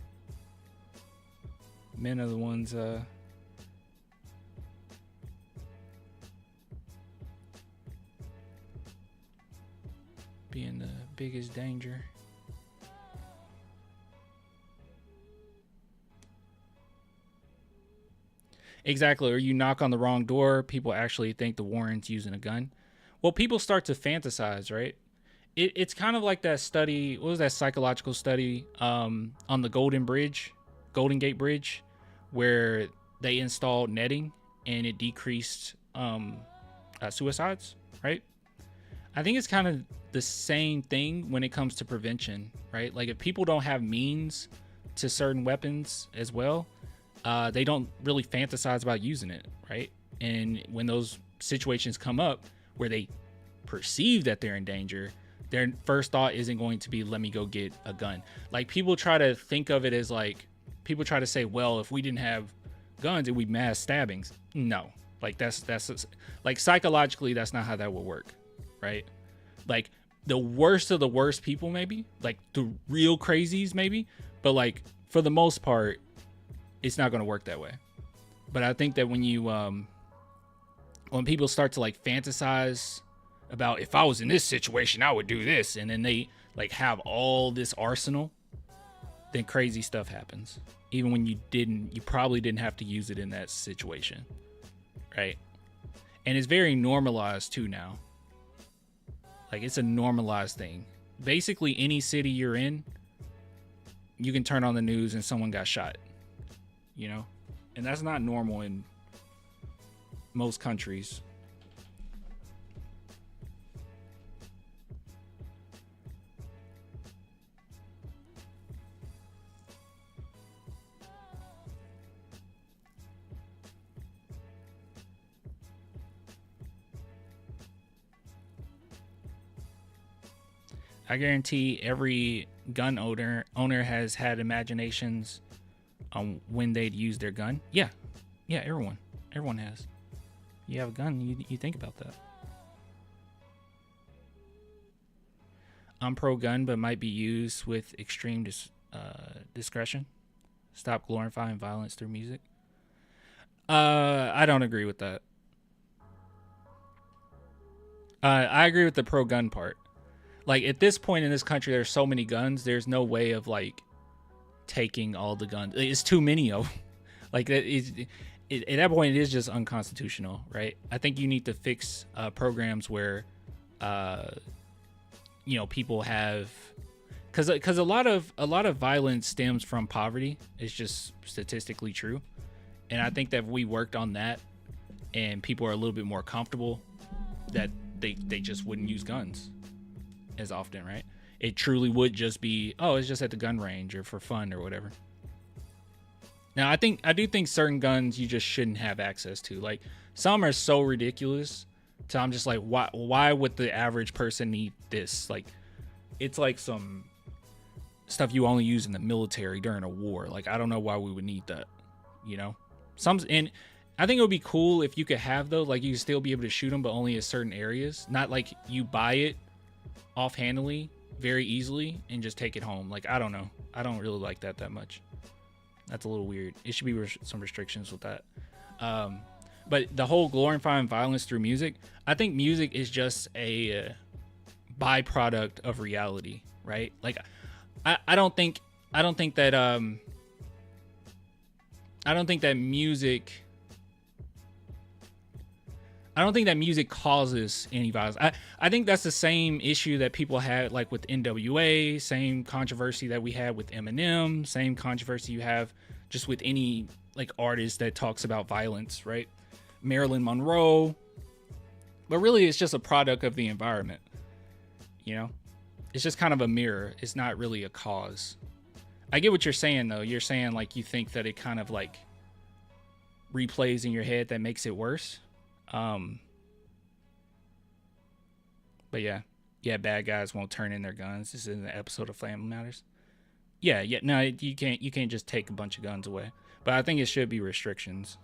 Men are the ones being the biggest danger. Exactly. Or you knock on the wrong door, people actually think the Warren's using a gun. Well, people start to fantasize, right? It's kind of like that study. What was that psychological study on the Golden Gate Bridge, where they installed netting and it decreased suicides, right? I think it's kind of the same thing when it comes to prevention, right? Like if people don't have means to certain weapons as well, they don't really fantasize about using it, right? And when those situations come up where they perceive that they're in danger, their first thought isn't going to be, let me go get a gun. Like people try to think of it as like, people try to say, well, if we didn't have guns, it would be mass stabbings. No, like that's like psychologically, that's not how that would work, right? Like the worst of the worst people, maybe like the real crazies, maybe, but like for the most part, it's not going to work that way. But I think that when you, when people start to like fantasize about, if I was in this situation, I would do this, and then they like have all this arsenal, then crazy stuff happens. Even when you probably didn't have to use it in that situation, right? And it's very normalized too now. Like it's a normalized thing. Basically, any city you're in, you can turn on the news and someone got shot, you know? And that's not normal in most countries. I guarantee every gun owner has had imaginations on when they'd use their gun. Yeah, everyone has. You have a gun, you think about that. I'm pro gun, but might be used with extreme discretion. Stop glorifying violence through music. I don't agree with that. I agree with the pro gun part. Like at this point in this country, there's so many guns. There's no way of like taking all the guns. It's too many of them. Like at that point, it is just unconstitutional, right? I think you need to fix programs where, people have, because a lot of violence stems from poverty. It's just statistically true, and I think that if we worked on that, and people are a little bit more comfortable, that they just wouldn't use guns as often, right? It truly would just be, oh, it's just at the gun range or for fun or whatever. Now, I do think certain guns you just shouldn't have access to. Like some are so ridiculous, so I'm just like, why would the average person need this? Like, it's like some stuff you only use in the military during a war. Like, I don't know why we would need that, you know? And I think it would be cool if you could have those, like you could still be able to shoot them, but only in certain areas. Not like you buy it offhandedly very easily and just take it home. Like, I don't know. I don't really like that much. That's a little weird. It should be some restrictions with that. But the whole glorifying violence through music, I think music is just a byproduct of reality, right? Like, I don't think that music, I don't think that music causes any violence. I think that's the same issue that people had like with NWA, same controversy that we had with Eminem, same controversy you have just with any like artist that talks about violence, right? Marilyn Monroe. But really it's just a product of the environment. You know? It's just kind of a mirror. It's not really a cause. I get what you're saying though. You're saying like you think that it kind of like replays in your head that makes it worse. But yeah, bad guys won't turn in their guns. This is an episode of Family Matters. Yeah, no, you can't just take a bunch of guns away. But I think it should be restrictions.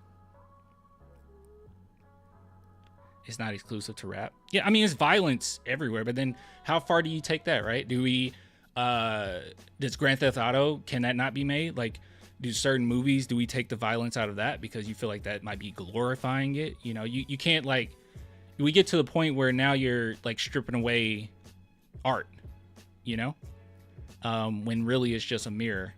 It's not exclusive to rap. Yeah, I mean it's violence everywhere, but then how far do you take that, right? Do we does Grand Theft Auto, can that not be made? Like, do certain movies, do we take the violence out of that because you feel like that might be glorifying it? You know, you can't like, we get to the point where now you're like stripping away art, you know, when really it's just a mirror.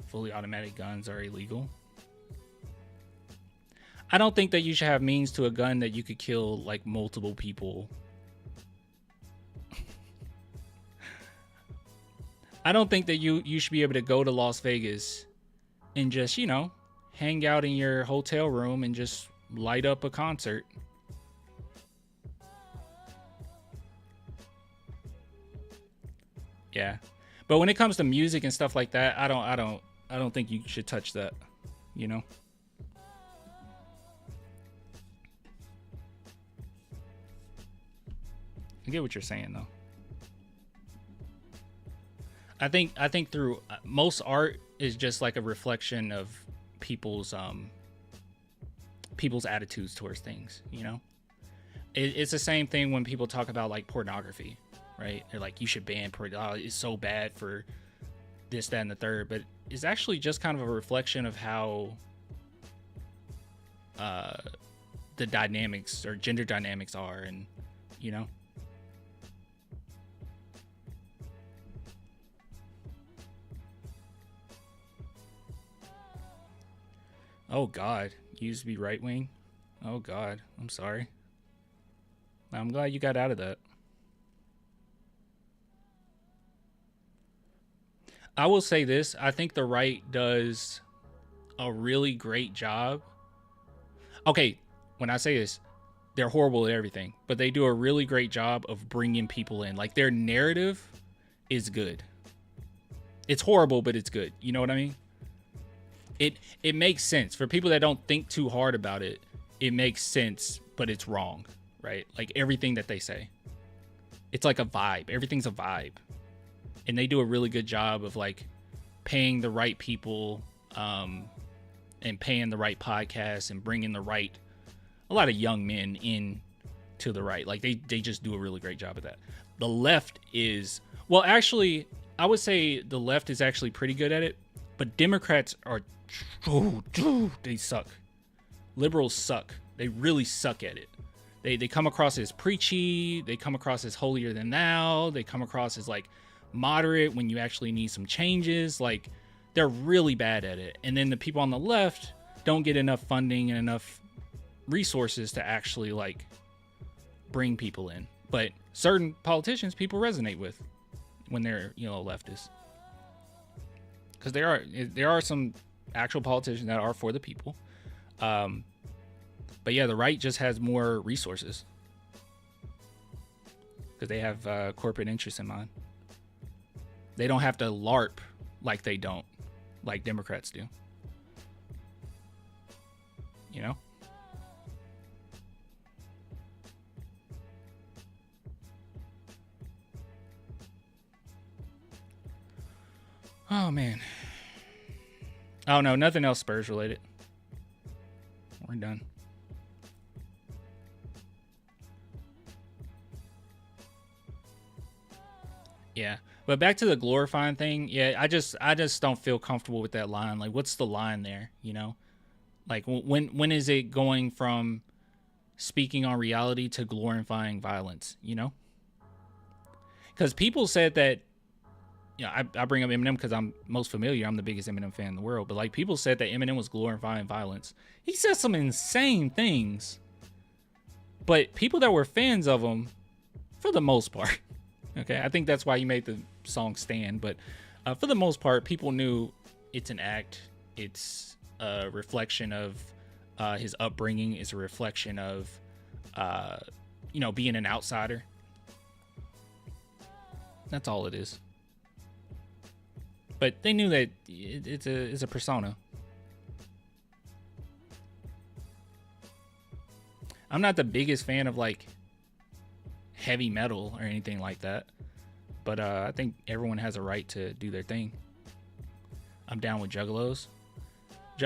Fully automatic guns are illegal. I don't think that you should have means to a gun that you could kill like multiple people. I don't think that you should be able to go to Las Vegas and just, you know, hang out in your hotel room and just light up a concert. Yeah. But when it comes to music and stuff like that, I don't think you should touch that, you know? I get what you're saying though. I think through most art is just like a reflection of people's attitudes towards things, you know? It's the same thing when people talk about like pornography, right? They're like, you should ban pornography. It's so bad for this, that, and the third. But it's actually just kind of a reflection of how the dynamics or gender dynamics are, and you know. Oh God, you used to be right wing. Oh God, I'm sorry. I'm glad you got out of that. I will say this, I think the right does a really great job. Okay, when I say this, they're horrible at everything, but they do a really great job of bringing people in. Like their narrative is good. It's horrible, but it's good. You know what I mean? It makes sense for people that don't think too hard about it. It makes sense, but it's wrong, right? Like everything that they say, it's like a vibe. Everything's a vibe, and they do a really good job of like paying the right people, and paying the right podcasts and bringing a lot of young men in to the right. Like they just do a really great job of that. The left is, well, actually, I would say the left is actually pretty good at it, but Democrats are, they suck. Liberals suck. They really suck at it. They come across as preachy. They come across as holier than thou. They come across as like moderate when you actually need some changes. Like they're really bad at it. And then the people on the left don't get enough funding and enough resources to actually like bring people in. But certain politicians people resonate with when they're, you know, leftists. Because there are some actual politicians that are for the people. But yeah, the right just has more resources because they have corporate interests in mind. They don't have to LARP like Democrats do. You know? Oh man. Oh no, nothing else Spurs related. We're done. Yeah. But back to the glorifying thing. Yeah, I just don't feel comfortable with that line. Like what's the line there, you know? Like when is it going from speaking on reality to glorifying violence, you know? Because people said that, I bring up Eminem because I'm most familiar. I'm the biggest Eminem fan in the world. But like people said that Eminem was glorifying violence. He said some insane things. But people that were fans of him, for the most part, okay, I think that's why he made the song stand. But for the most part, people knew it's an act. It's a reflection of his upbringing. It's a reflection of, being an outsider. That's all it is. But they knew that it's a persona. I'm not the biggest fan of like heavy metal or anything like that, but I think everyone has a right to do their thing. I'm down with Juggalos.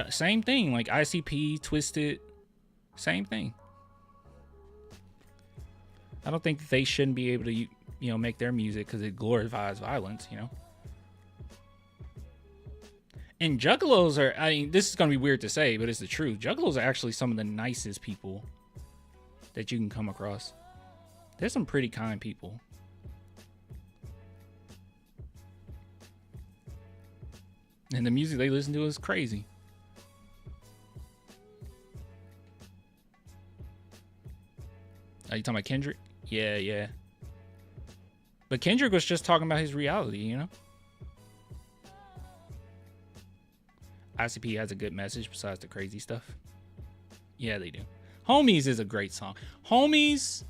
Same thing, like ICP, Twisted, same thing. I don't think they shouldn't be able to, make their music because it glorifies violence, And Juggalos are, this is going to be weird to say, but it's the truth. Juggalos are actually some of the nicest people that you can come across. There's some pretty kind people. And the music they listen to is crazy. Are you talking about Kendrick? Yeah. But Kendrick was just talking about his reality, ICP has a good message besides the crazy stuff. Yeah, they do. Homies is a great song. Homies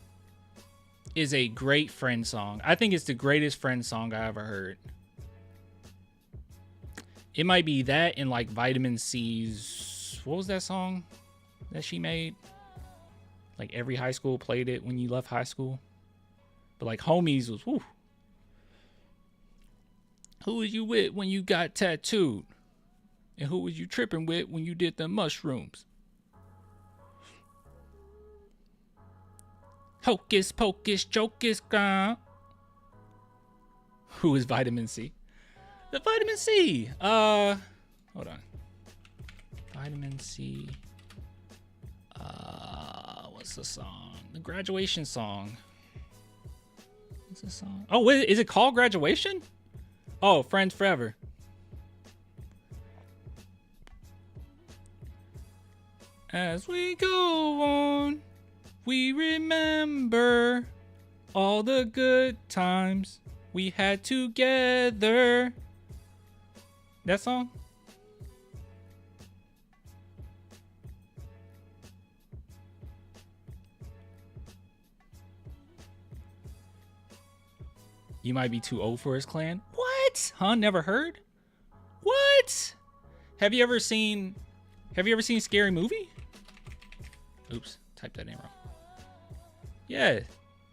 is a great friend song. I think it's the greatest friend song I ever heard. It might be that and like Vitamin C's, what was that song that she made? Like every high school played it when you left high school. But like Homies was, whew. Who was you with when you got tattooed? And who was you tripping with when you did the mushrooms? Hocus pocus jocus gone. Who is Vitamin C? The Vitamin C. Hold on. Vitamin C. What's the song? The graduation song. What's the song? Oh, wait, is it called Graduation? Oh, Friends Forever. As we go on, we remember all the good times we had together. That song? You might be too old for his clan. What? Huh? Never heard? What? Have you ever seen Scary Movie? Oops, typed that in wrong. Yeah,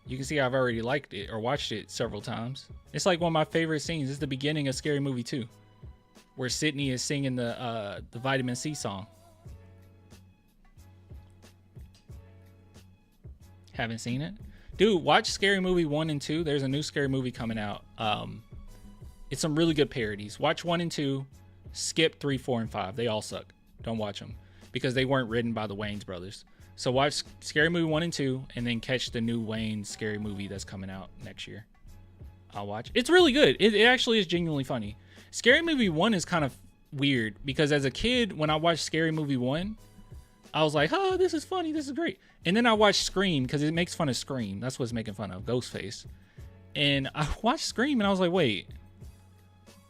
you can see I've already liked it or watched it several times. It's like one of my favorite scenes. It's the beginning of Scary Movie 2, where Sydney is singing the Vitamin C song. Haven't seen it? Dude, watch Scary Movie 1 and 2. There's a new Scary Movie coming out. It's some really good parodies. Watch 1 and 2. Skip 3, 4, and 5. They all suck. Don't watch them because they weren't written by the Wayans brothers. So watch Scary Movie 1 and 2 and then catch the new Wayans Scary Movie that's coming out next year. I'll watch. It's really good. It actually is genuinely funny. Scary Movie 1 is kind of weird because as a kid, when I watched Scary Movie 1, I was like, oh, this is funny. This is great. And then I watched Scream because it makes fun of Scream. That's what it's making fun of, Ghostface. And I watched Scream and I was like, wait,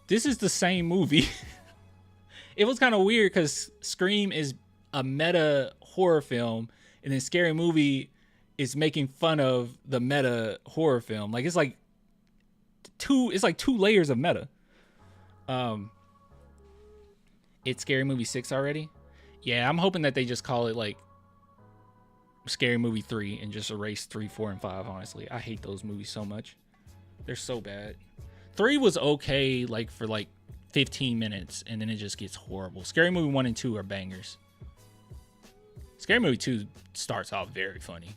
this is the same movie. It was kind of weird because Scream is a meta horror film and then Scary Movie is making fun of the meta horror film. Like it's like two layers of meta. It's Scary Movie 6 already. Yeah, I'm hoping that they just call it like Scary Movie 3 and just erase 3, 4, and 5, honestly. I hate those movies so much. They're so bad. 3 was okay like for like 15 minutes and then it just gets horrible. Scary Movie 1 and 2 are bangers. Scary Movie 2 starts off very funny.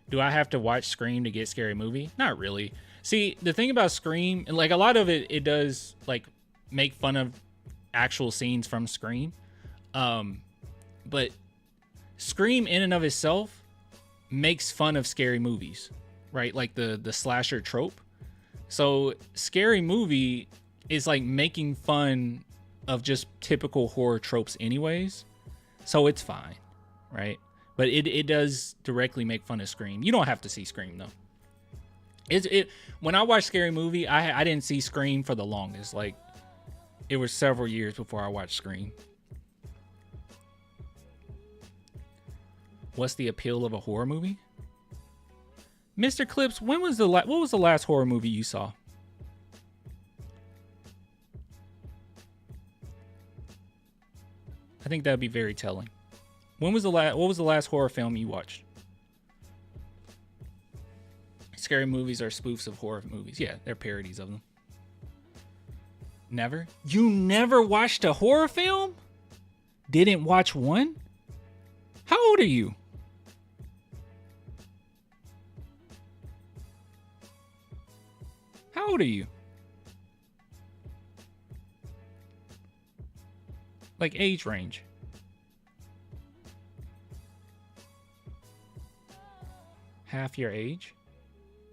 Do I have to watch Scream to get Scary Movie? Not really. See, the thing about Scream, and like a lot of it does like make fun of actual scenes from Scream. But Scream in and of itself makes fun of scary movies. right? Like the slasher trope. So Scary Movie is like making fun of just typical horror tropes anyways. So it's fine, right? But it does directly make fun of Scream. You don't have to see Scream though. When I watched Scary Movie, I didn't see Scream for the longest. Like, it was several years before I watched Scream. What's the appeal of a horror movie? Mr. Clips, what was the last horror movie you saw? I think that'd be very telling. What was the last horror film you watched? Scary movies are spoofs of horror movies. Yeah, they're parodies of them. Never? You never watched a horror film? Didn't watch one? How old are you? How old are you? Like age range. Half your age?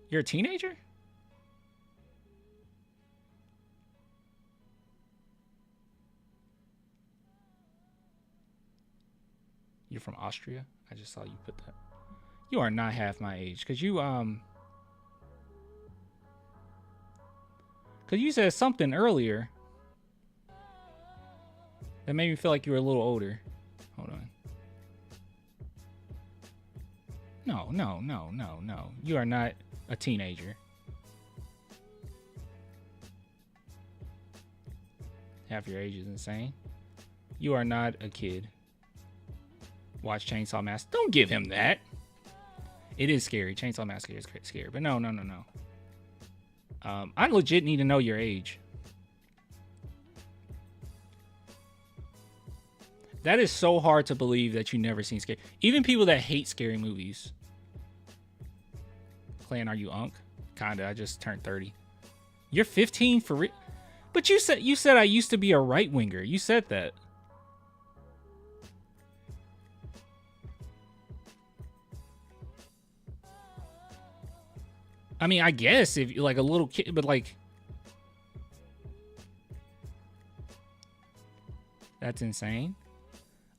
You're a teenager? You're from Austria? I just saw you put that. You are not half my age. Cause you said something earlier that made me feel like you were a little older. Hold on. No. You are not a teenager. Half your age is insane. You are not a kid. Watch Chainsaw Massacre. Don't give him that. It is scary. Chainsaw Massacre is scary. But no. I legit need to know your age. That is so hard to believe that you never seen scary. Even people that hate scary movies. Clan, are you unk? Kinda. I just turned 30. You're 15 for real? But you said I used to be a right winger. You said that. I mean, I guess if you're like a little kid, but like, that's insane.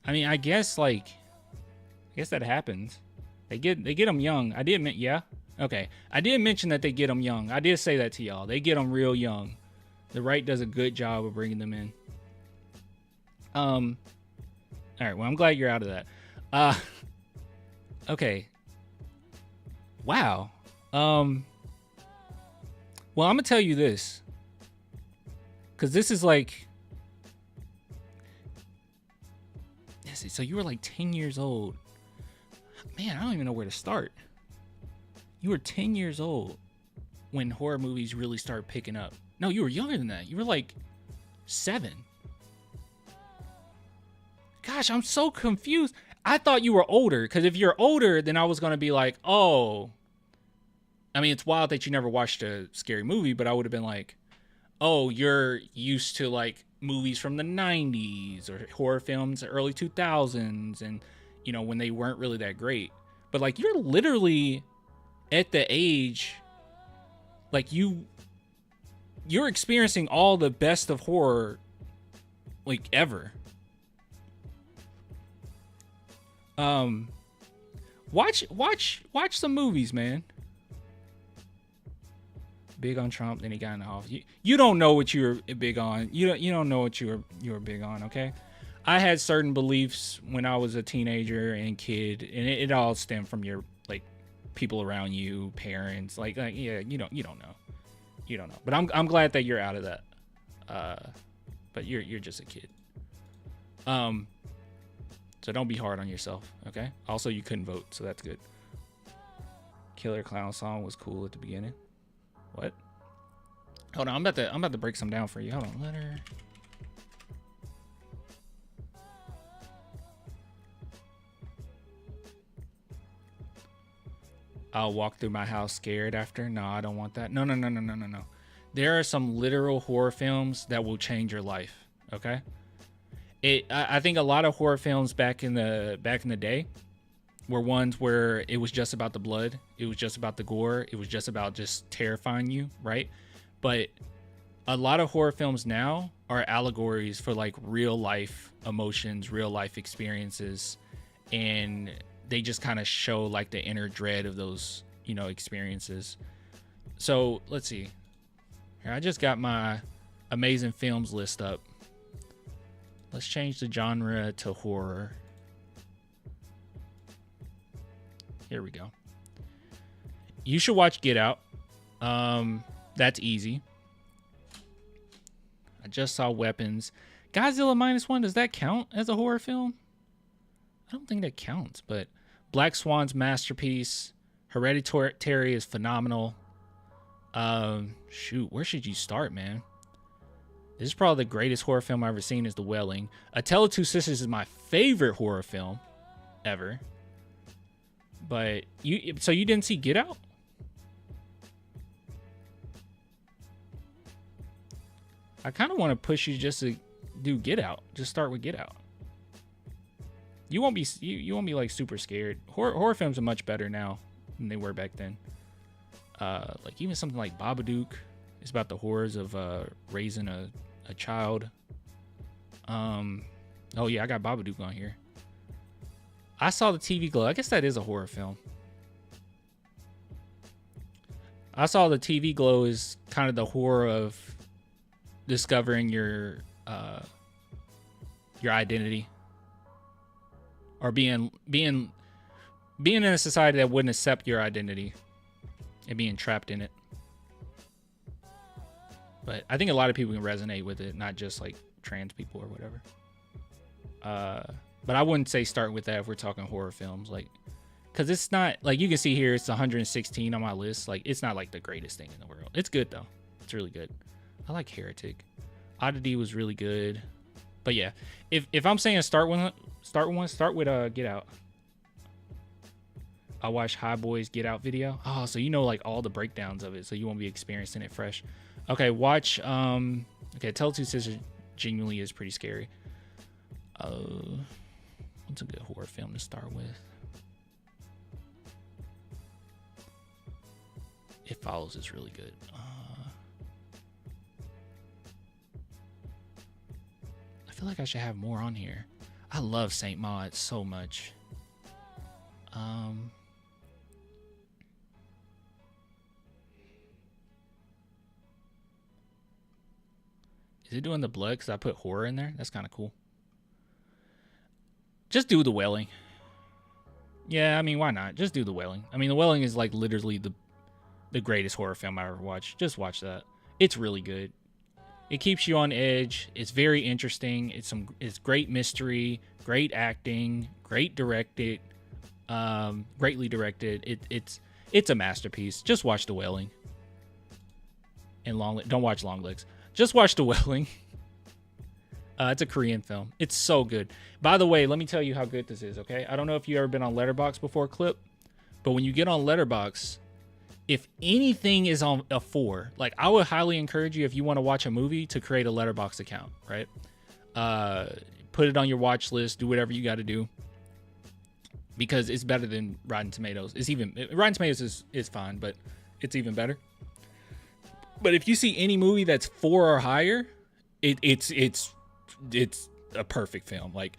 I mean, I guess that happens. They get them young. I did, yeah. Okay, I did mention that they get them young. I did say that to y'all. They get them real young. The right does a good job of bringing them in. All right. Well, I'm glad you're out of that. Okay. Wow. Well, I'm gonna tell you this, because this is like, so you were like 10 years old. Man, I don't even know where to start. You were 10 years old when horror movies really started picking up. No, you were younger than that. You were like 7. Gosh, I'm so confused. I thought you were older, because if you're older, then I was gonna be like, oh. I mean, it's wild that you never watched a scary movie, but I would have been like, oh, you're used to like movies from the 90s or horror films early 2000s, and you know, when they weren't really that great. But like, you're literally at the age, like you're experiencing all the best of horror like ever. Watch some movies, man. Big on Trump, then he got in the office. You don't know what you were big on. You don't know what you were big on, okay? I had certain beliefs when I was a teenager and kid, and it all stemmed from your like people around you, parents, like yeah, you don't know. But I'm glad that you're out of that. But you're just a kid. So don't be hard on yourself, okay? Also, you couldn't vote, so that's good. Killer Clown song was cool at the beginning. What? Hold on, I'm about to break some down for you. Hold on, letter. I'll walk through my house scared after. No, I don't want that. No. There are some literal horror films that will change your life. Okay. I think a lot of horror films back in the day, were ones where it was just about the blood, it was just about the gore, it was just about just terrifying you, right? But a lot of horror films now are allegories for like real life emotions, real life experiences, and they just kind of show like the inner dread of those, you know, experiences. So let's see here, I just got my amazing films list up. Let's change the genre to horror. Here we go. You should watch Get Out. That's easy. I just saw Weapons. Godzilla -1, does that count as a horror film? I don't think that counts, but Black Swan's masterpiece. Hereditary is phenomenal. Shoot, where should you start, man? This is probably the greatest horror film I've ever seen is The Wailing. A Tale of Two Sisters is my favorite horror film ever. But you didn't see Get Out? I kind of want to push you just to do Get Out. Just start with Get Out. You won't be like super scared. Horror films are much better now than they were back then. Like even something like Babadook is about the horrors of raising a child. Oh yeah, I got Babadook on here. I saw the TV Glow. I guess that is a horror film. I saw the TV Glow is kind of the horror of discovering your identity, or being in a society that wouldn't accept your identity and being trapped in it. But I think a lot of people can resonate with it, not just like trans people or whatever. But I wouldn't say start with that if we're talking horror films, like, because it's not like, you can see here it's 116 on my list. Like, it's not like the greatest thing in the world. It's good though. It's really good. I like Heretic. Oddity was really good. But yeah, if I'm saying start with Get Out. I watched High Boy's Get Out video. Oh, so you know like all the breakdowns of it, so you won't be experiencing it fresh. Okay, watch okay, Tell Two Sisters genuinely is pretty scary. What's a good horror film to start with? It Follows is really good. I feel like I should have more on here. I love Saint Maud so much. Is it doing the blood? Because I put horror in there. That's kind of cool. Just do The Wailing. Yeah, I mean, why not? Just do The Wailing. I mean, The Wailing is like literally the greatest horror film I ever watched. Just watch that. It's really good. It keeps you on edge. It's very interesting. It's great mystery, great acting, greatly directed. It's a masterpiece. Just watch The Wailing. And don't watch Longlegs. Just watch The Wailing. It's a Korean film. It's so good. By the way, let me tell you how good this is, okay? I don't know if you've ever been on Letterboxd before, Clip, but when you get on Letterboxd, if anything is on a 4, like I would highly encourage you, if you want to watch a movie, to create a Letterboxd account, right? Put it on your watch list, do whatever you got to do, because it's better than Rotten Tomatoes. Rotten Tomatoes is fine, but it's even better. But if you see any movie that's 4 or higher, it's a perfect film. Like,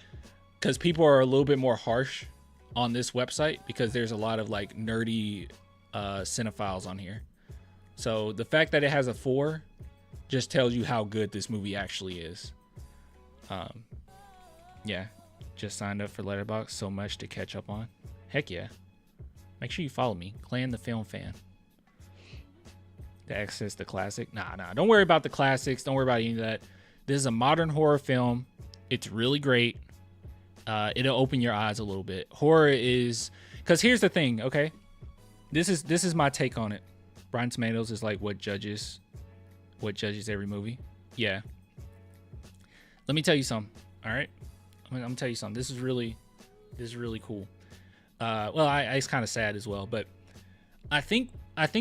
because people are a little bit more harsh on this website because there's a lot of like nerdy cinephiles on here. So the fact that it has a 4 just tells you how good this movie actually is. Yeah, just signed up for Letterboxd. So much to catch up on. Heck yeah. Make sure you follow me, Clan the Film Fan. To access the classic. Nah. Don't worry about the classics. Don't worry about any of that. This is a modern horror film. It's really great. It'll open your eyes a little bit. Horror is, because here's the thing, okay? This is my take on it. Rotten Tomatoes is like what judges every movie. Yeah. Let me tell you something. All right. I'm gonna tell you something. This is really cool. It's kind of sad as well, but I think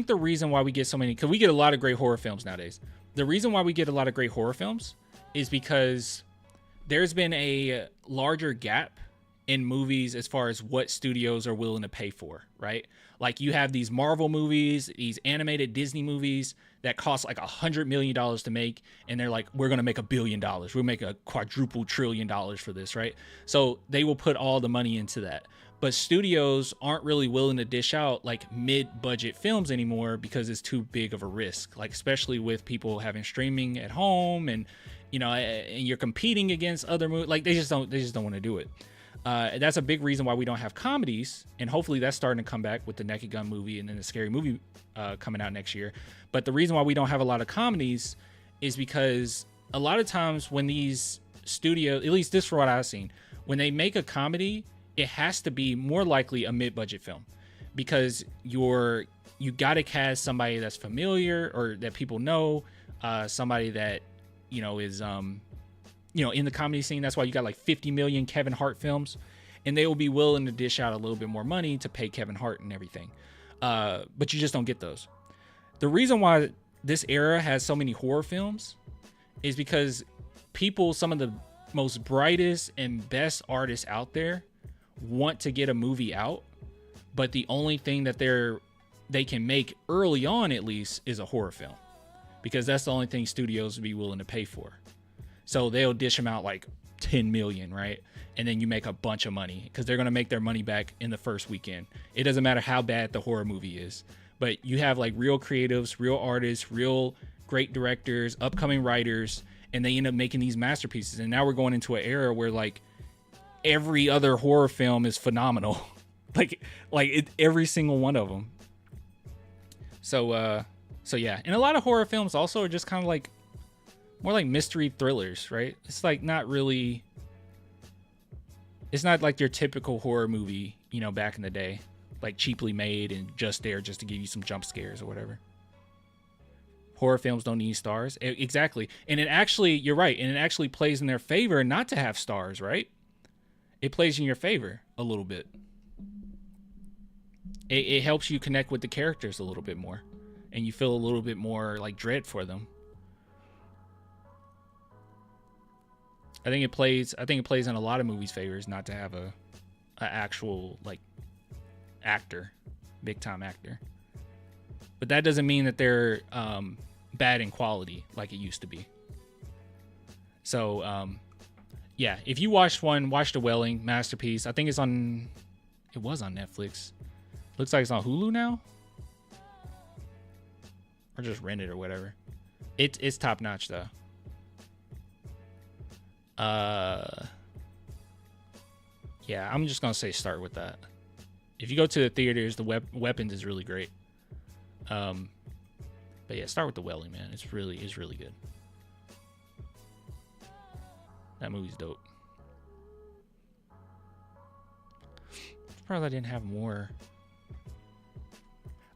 the reason why we get so many, because we get a lot of great horror films nowadays. The reason why we get a lot of great horror films is because there's been a larger gap in movies as far as what studios are willing to pay for, right? Like you have these Marvel movies, these animated Disney movies that cost like $100 million to make, and they're like, we're gonna make $1 billion, we'll make a quadruple $1 trillion for this, right? So they will put all the money into that. But studios aren't really willing to dish out like mid-budget films anymore because it's too big of a risk, like especially with people having streaming at home, and you know, and you're competing against other movies. Like they just don't want to do it. That's a big reason why we don't have comedies, and hopefully that's starting to come back with the Naked Gun movie and then the Scary Movie coming out next year. But the reason why we don't have a lot of comedies is because a lot of times when these studios, at least this for what I've seen, when they make a comedy, it has to be more likely a mid-budget film, because you got to cast somebody that's familiar or that people know, somebody that you know is you know, in the comedy scene. That's why you got like 50 million Kevin Hart films, and they will be willing to dish out a little bit more money to pay Kevin Hart and everything. But you just don't get those. The reason why this era has so many horror films is because people, some of the most brightest and best artists out there, want to get a movie out, but the only thing that they can make early on, at least, is a horror film, because that's the only thing studios would be willing to pay for. So they'll dish them out like 10 million, right? And then you make a bunch of money because they're going to make their money back in the first weekend. It doesn't matter how bad the horror movie is, but you have like real creatives, real artists, real great directors, upcoming writers, and they end up making these masterpieces. And now we're going into an era where like every other horror film is phenomenal. Every single one of them. So yeah. And a lot of horror films also are just kind of like more like mystery thrillers, right? It's like not really, it's not like your typical horror movie, you know, back in the day, like cheaply made and just there just to give you some jump scares or whatever. Horror films don't need stars. Exactly. And it actually, you're right. And it actually plays in their favor not to have stars, right? It plays in your favor a little bit. It helps you connect with the characters a little bit more, and you feel a little bit more like dread for them. I think it plays in a lot of movies' favors not to have a actual like actor, big time actor. But that doesn't mean that they're bad in quality like it used to be. So yeah, if you watched one, watch The Wailing, masterpiece. I think it was on Netflix. Looks like it's on Hulu now, or just rent it or whatever. It's top notch though. Yeah, I'm just gonna say start with that. If you go to the theaters, the weapons is really great. But yeah, start with The Wailing, man. It's really good. That movie's dope. Surprised I didn't have more.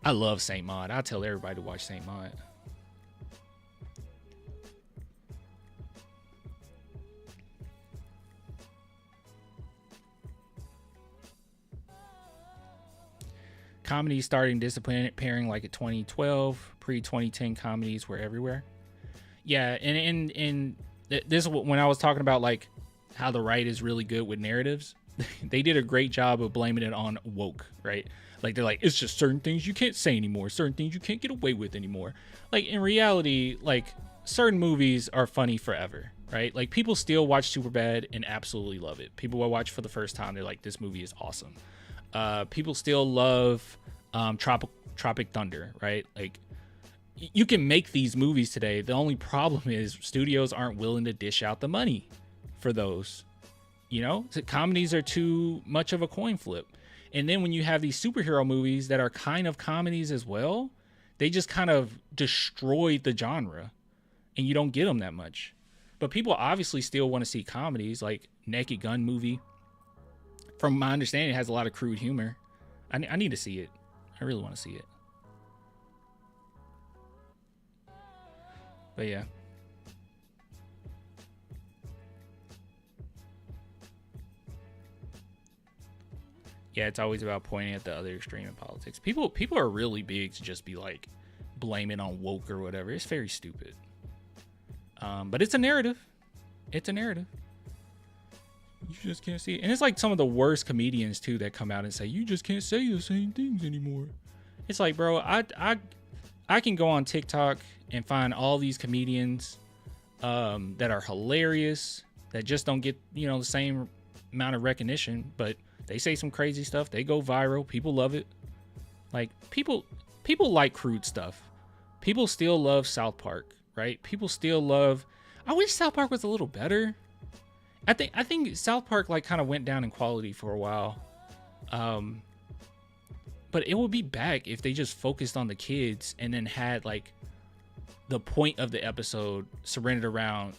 I love Saint Maud. I'll tell everybody to watch Saint Maud. Comedies starting disappearing like at 2012. Pre-2010 comedies were everywhere. Yeah, and this, when I was talking about like how the right is really good with narratives, they did a great job of blaming it on woke, right? Like they're like, it's just certain things you can't say anymore, certain things you can't get away with anymore. Like in reality, like certain movies are funny forever, right? Like people still watch Superbad and absolutely love it. People will watch for the first time, they're like, this movie is awesome. People still love Tropic Thunder, right? Like you can make these movies today. The only problem is studios aren't willing to dish out the money for those. You know, comedies are too much of a coin flip. And then when you have these superhero movies that are kind of comedies as well, they just kind of destroy the genre, and you don't get them that much. But people obviously still want to see comedies, like Naked Gun movie. From my understanding, it has a lot of crude humor. I need to see it. I really want to see it. But yeah. Yeah, it's always about pointing at the other extreme in politics. People are really big to just be like blaming on woke or whatever. It's very stupid. But it's a narrative. It's a narrative. You just can't see it. And it's like some of the worst comedians too that come out and say, you just can't say the same things anymore. It's like, bro, I can go on TikTok and find all these comedians that are hilarious, that just don't get, the same amount of recognition, but they say some crazy stuff. They go viral. People love it. Like, people like crude stuff. People still love South Park, right? People still love... I wish South Park was a little better. I think South Park like kind of went down in quality for a while. But it would be back if they just focused on the kids and then had like the point of the episode surround around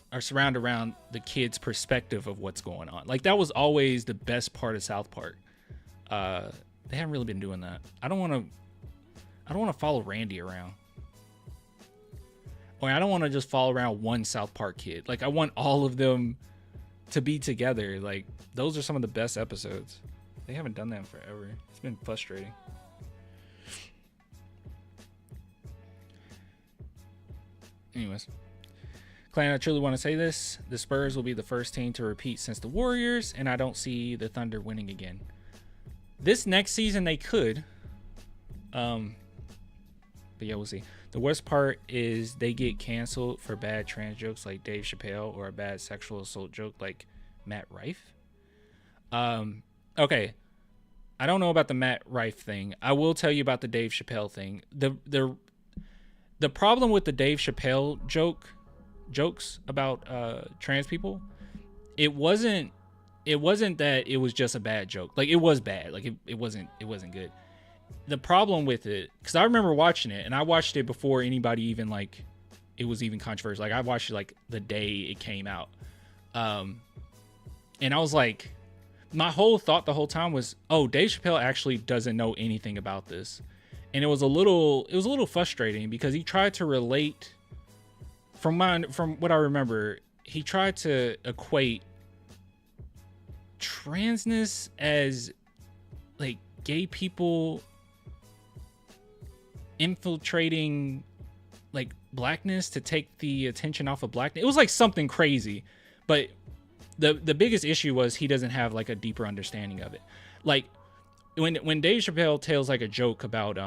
the kids' perspective of what's going on. Like, that was always the best part of South Park. They haven't really been doing that. I don't want to follow Randy around. Or I don't want to just follow around one South Park kid. Like, I want all of them to be together. Like, those are some of the best episodes. They haven't done that in forever. It's been frustrating. Anyways, Clan, I truly want to say this. The Spurs will be the first team to repeat since the Warriors, and I don't see the Thunder winning again. This next season they could. But yeah, we'll see. The worst part is they get canceled for bad trans jokes like Dave Chappelle, or a bad sexual assault joke like Matt Rife. Okay. I don't know about the Matt Rife thing. I will tell you about the Dave Chappelle thing. The problem with the Dave Chappelle jokes about trans people, it wasn't that it was just a bad joke. Like, it was bad. Like, it wasn't good. The problem with it, because I remember watching it, and I watched it before anybody even, like, it was even controversial. Like, I watched it, like, the day it came out. And I was like, my whole thought the whole time was, oh, Dave Chappelle actually doesn't know anything about this. And it was a little frustrating because he tried to relate, from what I remember, he tried to equate transness as, like, gay people infiltrating, like, blackness to take the attention off of blackness. It was like something crazy, but the biggest issue was he doesn't have like a deeper understanding of it. Like, when Dave Chappelle tells like a joke about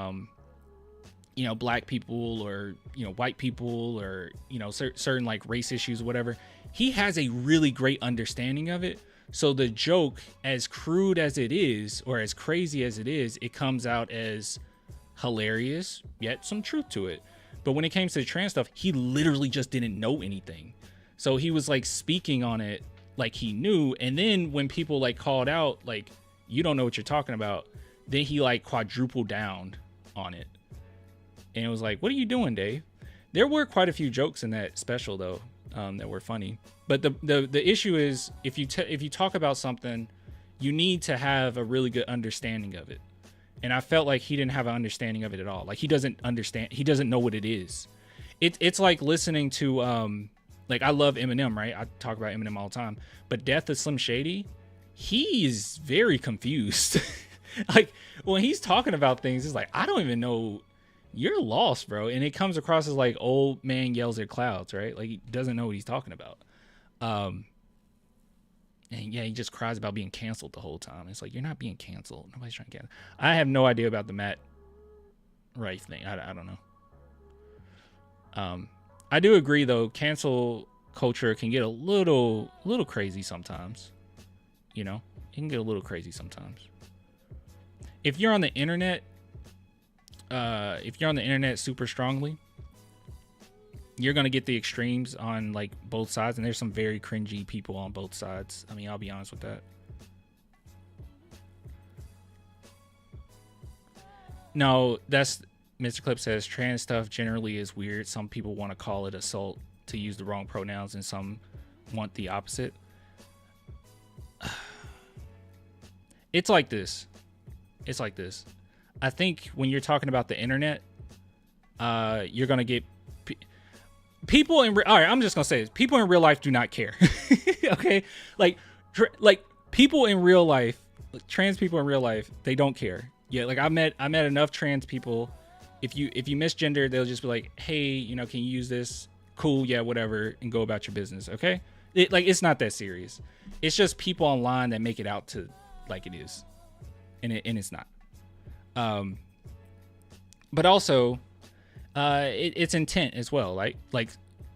black people, or white people, or certain like race issues or whatever, he has a really great understanding of it. So the joke, as crude as it is, or as crazy as it is, it comes out as hilarious, yet some truth to it. But when it came to the trans stuff, he literally just didn't know anything. So he was like speaking on it like he knew. And then when people like called out, like, you don't know what you're talking about, then he like quadrupled down on it. And it was like, what are you doing, Dave? There were quite a few jokes in that special though, that were funny. But the issue is, if you talk about something, you need to have a really good understanding of it. And I felt like he didn't have an understanding of it at all. Like, he doesn't understand. He doesn't know what it is. It's like listening to, like, I love Eminem, right? I talk about Eminem all the time. But Death of Slim Shady, he is very confused. Like, when he's talking about things, it's like, I don't even know. You're lost, bro. And it comes across as like old man yells at clouds, right? Like, he doesn't know what he's talking about. And yeah, he just cries about being canceled the whole time. It's like, you're not being canceled. Nobody's trying to cancel. I have no idea about the Matt Rife thing. I don't know. I do agree though. Cancel culture can get a little crazy sometimes. It can get a little crazy sometimes. If you're on the internet, super strongly, you're going to get the extremes on like both sides. And there's some very cringy people on both sides. I mean, I'll be honest with that. No, that's Mr. Clip says trans stuff generally is weird. Some people want to call it assault to use the wrong pronouns, and some want the opposite. It's like this. I think when you're talking about the internet, you're going to get people in all right, I'm just gonna say this. People in real life do not care. Okay, like people in real life, trans people in real life, they don't care. Yeah, like I met enough trans people. If you misgender, they'll just be like, hey, can you use this? Cool, yeah, whatever, and go about your business. Okay, It's not that serious. It's just people online that make it out to like it is, and it's not. But also, it's intent as well. Like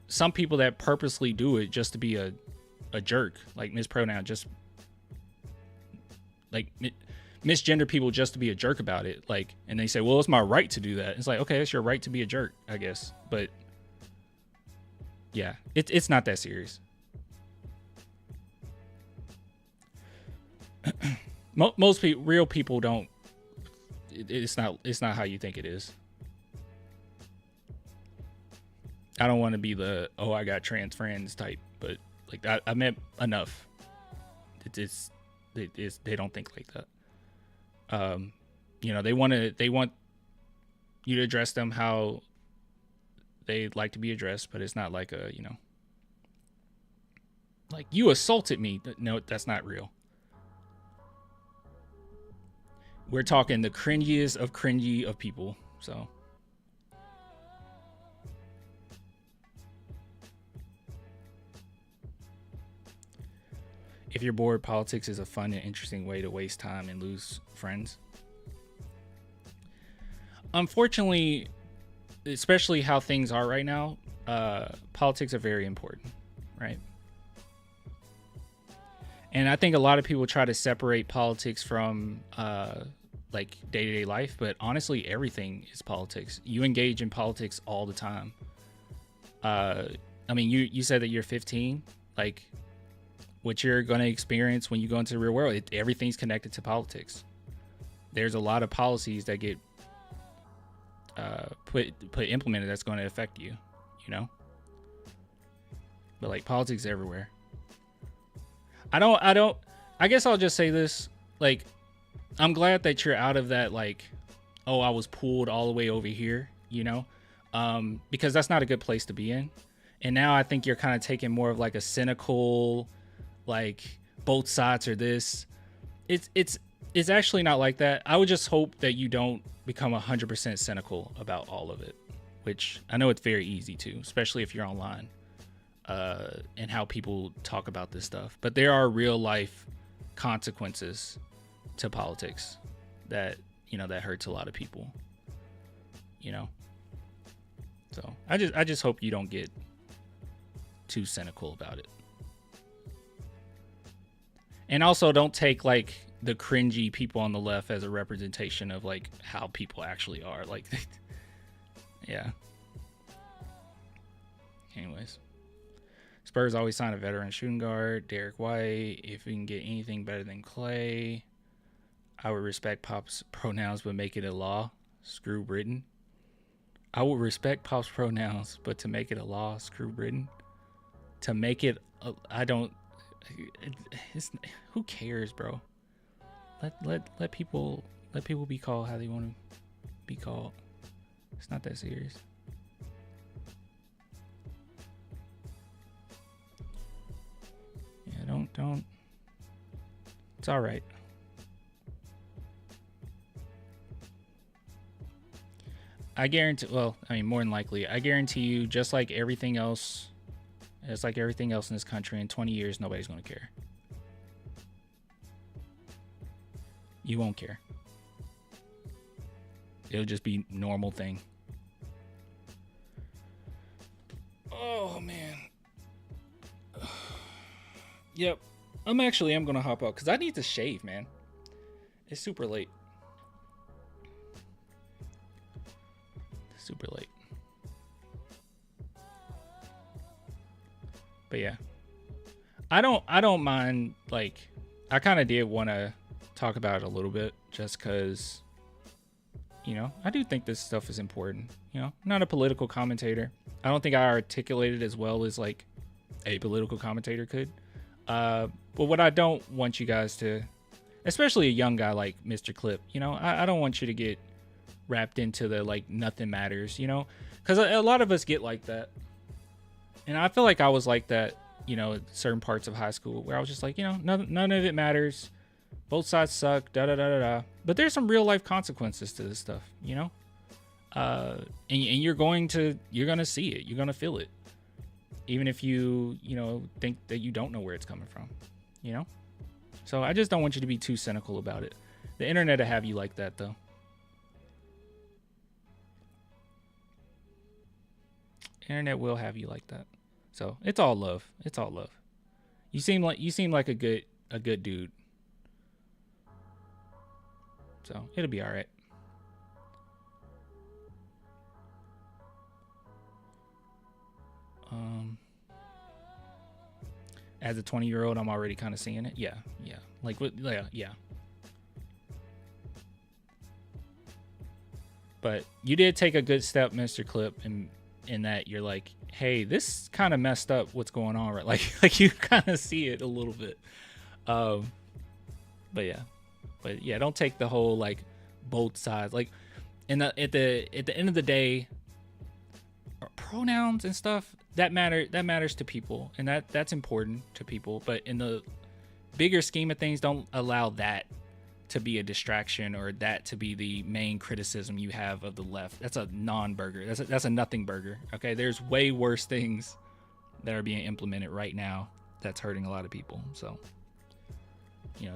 some people that purposely do it just to be a jerk, like mispronoun, just like misgender people just to be a jerk about it. Like, and they say, well, it's my right to do that. It's like, okay, it's your right to be a jerk, I guess. But yeah, it's not that serious. Most people, real people don't. It's not how you think it is. I don't want to be the I got trans friends type, but like I meant enough. They don't think like that. They want you to address them how they like to be addressed, but it's not like like you assaulted me. No, that's not real. We're talking the cringiest of cringy of people. So if you're bored, politics is a fun and interesting way to waste time and lose friends. Unfortunately, especially how things are right now, politics are very important, right? And I think a lot of people try to separate politics from like day-to-day life, but honestly, everything is politics. You engage in politics all the time. I mean, you said that you're 15, like what you're going to experience when you go into the real world, everything's connected to politics. There's a lot of policies that get put implemented that's going to affect you, but like politics everywhere. I guess I'll just say this, like, I'm glad that you're out of that, like, I was pulled all the way over here, because that's not a good place to be in. And now I think you're kind of taking more of like a cynical, like both sides are this. It's actually not like that. I would just hope that you don't become 100% cynical about all of it, which I know it's very easy to, especially if you're online, and how people talk about this stuff. But there are real life consequences to politics that, that hurts a lot of people, So I just hope you don't get too cynical about it. And also don't take like the cringy people on the left as a representation of like how people actually are. Like, yeah. Anyways, Spurs always sign a veteran shooting guard, Derek White. If we can get anything better than Clay, I would respect Pop's pronouns, but make it a law. Screw Britain. I would respect Pop's pronouns, but to make it a law, screw Britain. To make it, who cares, bro? Let people be called how they want to be called. It's not that serious. Yeah, don't. It's all right. I guarantee. Well, I mean, more than likely, I guarantee you, just like everything else. It's like everything else in this country. In 20 years, nobody's going to care. You won't care. It'll just be a normal thing. Oh, man. Yep. I'm going to hop out because I need to shave, man. It's super late. Super late. But yeah, I don't mind, like, I kind of did want to talk about it a little bit just because, I do think this stuff is important. I'm not a political commentator. I don't think I articulated as well as like a political commentator could. But what I don't want you guys to, especially a young guy like Mr. Clip, I don't want you to get wrapped into the like nothing matters, because a lot of us get like that. And I feel like I was like that, certain parts of high school where I was just like, none of it matters. Both sides suck, da-da-da-da-da. But there's some real life consequences to this stuff, and you're going to see it. You're going to feel it. even if you think that you don't know where it's coming from, So I just don't want you to be too cynical about it. The internet will have you like that, though. Internet will have you like that. So it's all love. It's all love. You seem like a good dude. So it'll be all right. As a 20-year-old, I'm already kind of seeing it. Yeah. Like what? Yeah. But you did take a good step, Mr. Clip, in that you're like, hey, this kind of messed up. What's going on, right? Like you kind of see it a little bit. But yeah, don't take the whole like both sides. Like at the end of the day, pronouns and stuff that matters to people, and that's important to people. But in the bigger scheme of things, don't allow that to be a distraction or that to be the main criticism you have of the left. That's a non-burger. That's a nothing burger. Okay, there's way worse things that are being implemented right now that's hurting a lot of people. So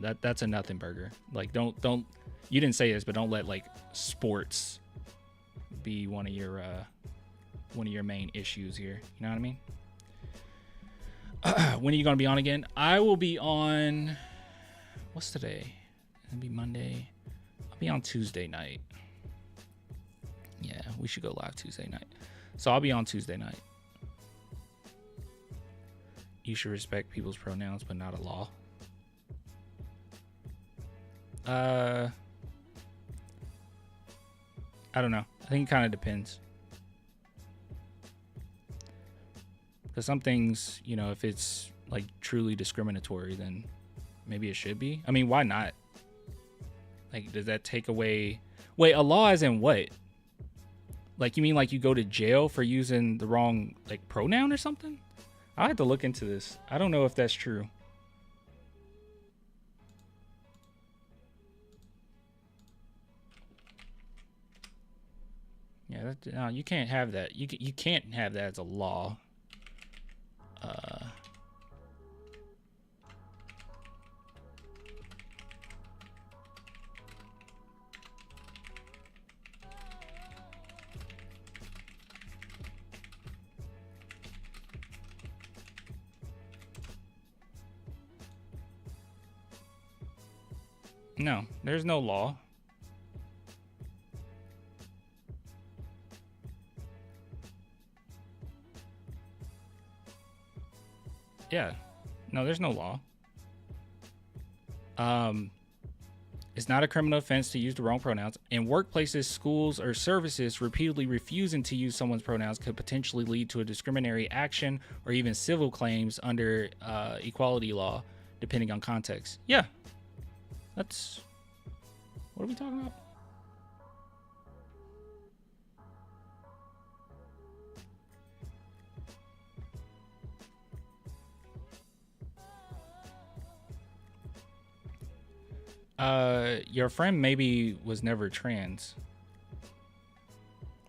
that's a nothing burger. Like don't you didn't say this, but don't let like sports be one of your main issues here. You know what I mean? When are you gonna be on again? I will be on. What's today? It'll be Monday. I'll be on Tuesday night. Yeah, we should go live Tuesday night. So I'll be on Tuesday night. You should respect people's pronouns, but not a law. I don't know. I think it kind of depends. Because some things, if it's like truly discriminatory, then maybe it should be. I mean, why not? Like, does that take away? Wait, a law as in what? Like, you mean like you go to jail for using the wrong like pronoun or something? I'll have to look into this. I don't know if that's true. Yeah, no, you can't have that. You can't have that as a law. No, there's no law. Yeah. No, there's no law. It's not a criminal offense to use the wrong pronouns. In workplaces, schools, or services, repeatedly refusing to use someone's pronouns could potentially lead to a discriminatory action or even civil claims under equality law, depending on context. Yeah. That's... What are we talking about? Your friend maybe was never trans.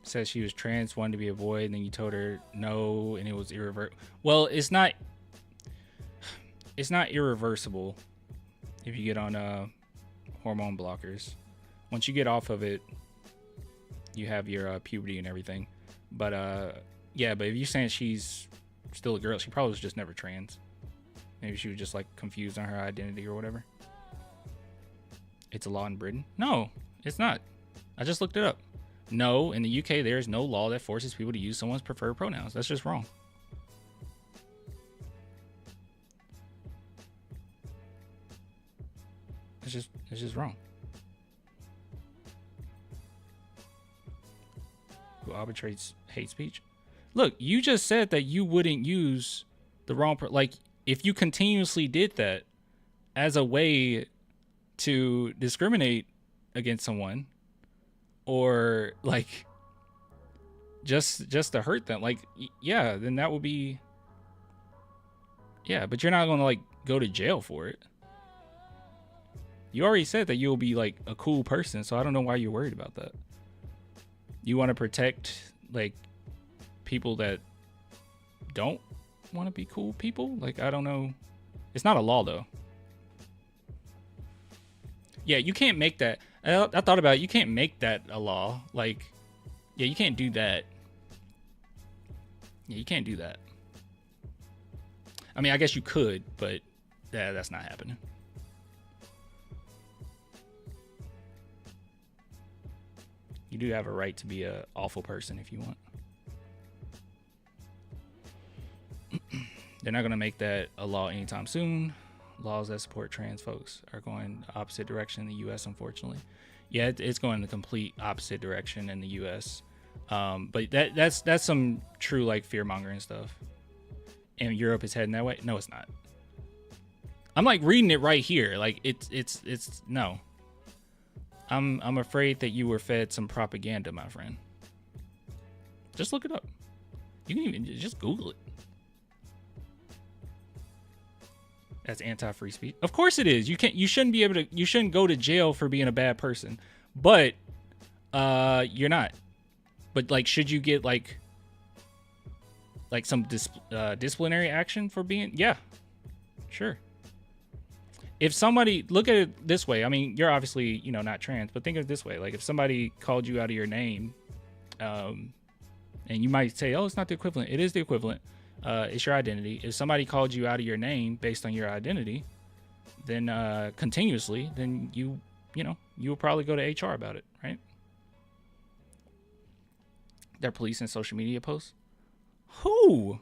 Says she was trans, wanted to be a boy, and then you told her no, and it was irreversible. Well, it's not irreversible if you get on hormone blockers. Once you get off of it, you have your puberty and everything. But yeah, but if you're saying she's still a girl, she probably was just never trans. Maybe she was just like confused on her identity or whatever. It's a law in Britain? No, it's not. I just looked it up. No, in the UK, there is no law that forces people to use someone's preferred pronouns. That's just wrong. It's just wrong. Who arbitrates hate speech? Look, you just said that you wouldn't use the wrong like if you continuously did that as a way to discriminate against someone or like just to hurt them, like yeah, then that would be yeah, but you're not going to like go to jail for it. You already said that you'll be like a cool person, so I don't know why you're worried about that. You want to protect like people that don't want to be cool people. Like, I don't know. It's not a law though. Yeah, you can't make that. I thought about it. You can't make that a law. Like, yeah, you can't do that. Yeah, you can't do that. I mean, I guess you could, but that's not happening. You do have a right to be an awful person if you want. They're not going to make that a law anytime soon. Laws that support trans folks are going the opposite direction in the U.S., unfortunately. Yeah, it's going the complete opposite direction in the U.S. But that's some true, like, fear-mongering stuff. And Europe is heading that way? No, it's not. I'm, like, reading it right here. Like, it's no. I'm afraid that you were fed some propaganda, my friend. Just look it up. You can even just Google it. That's anti-free speech. Of course it is. You shouldn't go to jail for being a bad person. But you're not. But, like, should you get like some disciplinary action for being? Yeah. Sure. If somebody, look at it this way. I mean, you're obviously, not trans, but think of it this way. Like, if somebody called you out of your name, and you might say, oh, it's not the equivalent. It is the equivalent. It's your identity. If somebody called you out of your name based on your identity, then continuously, then you will probably go to HR about it, right? They're policing social media posts. Who?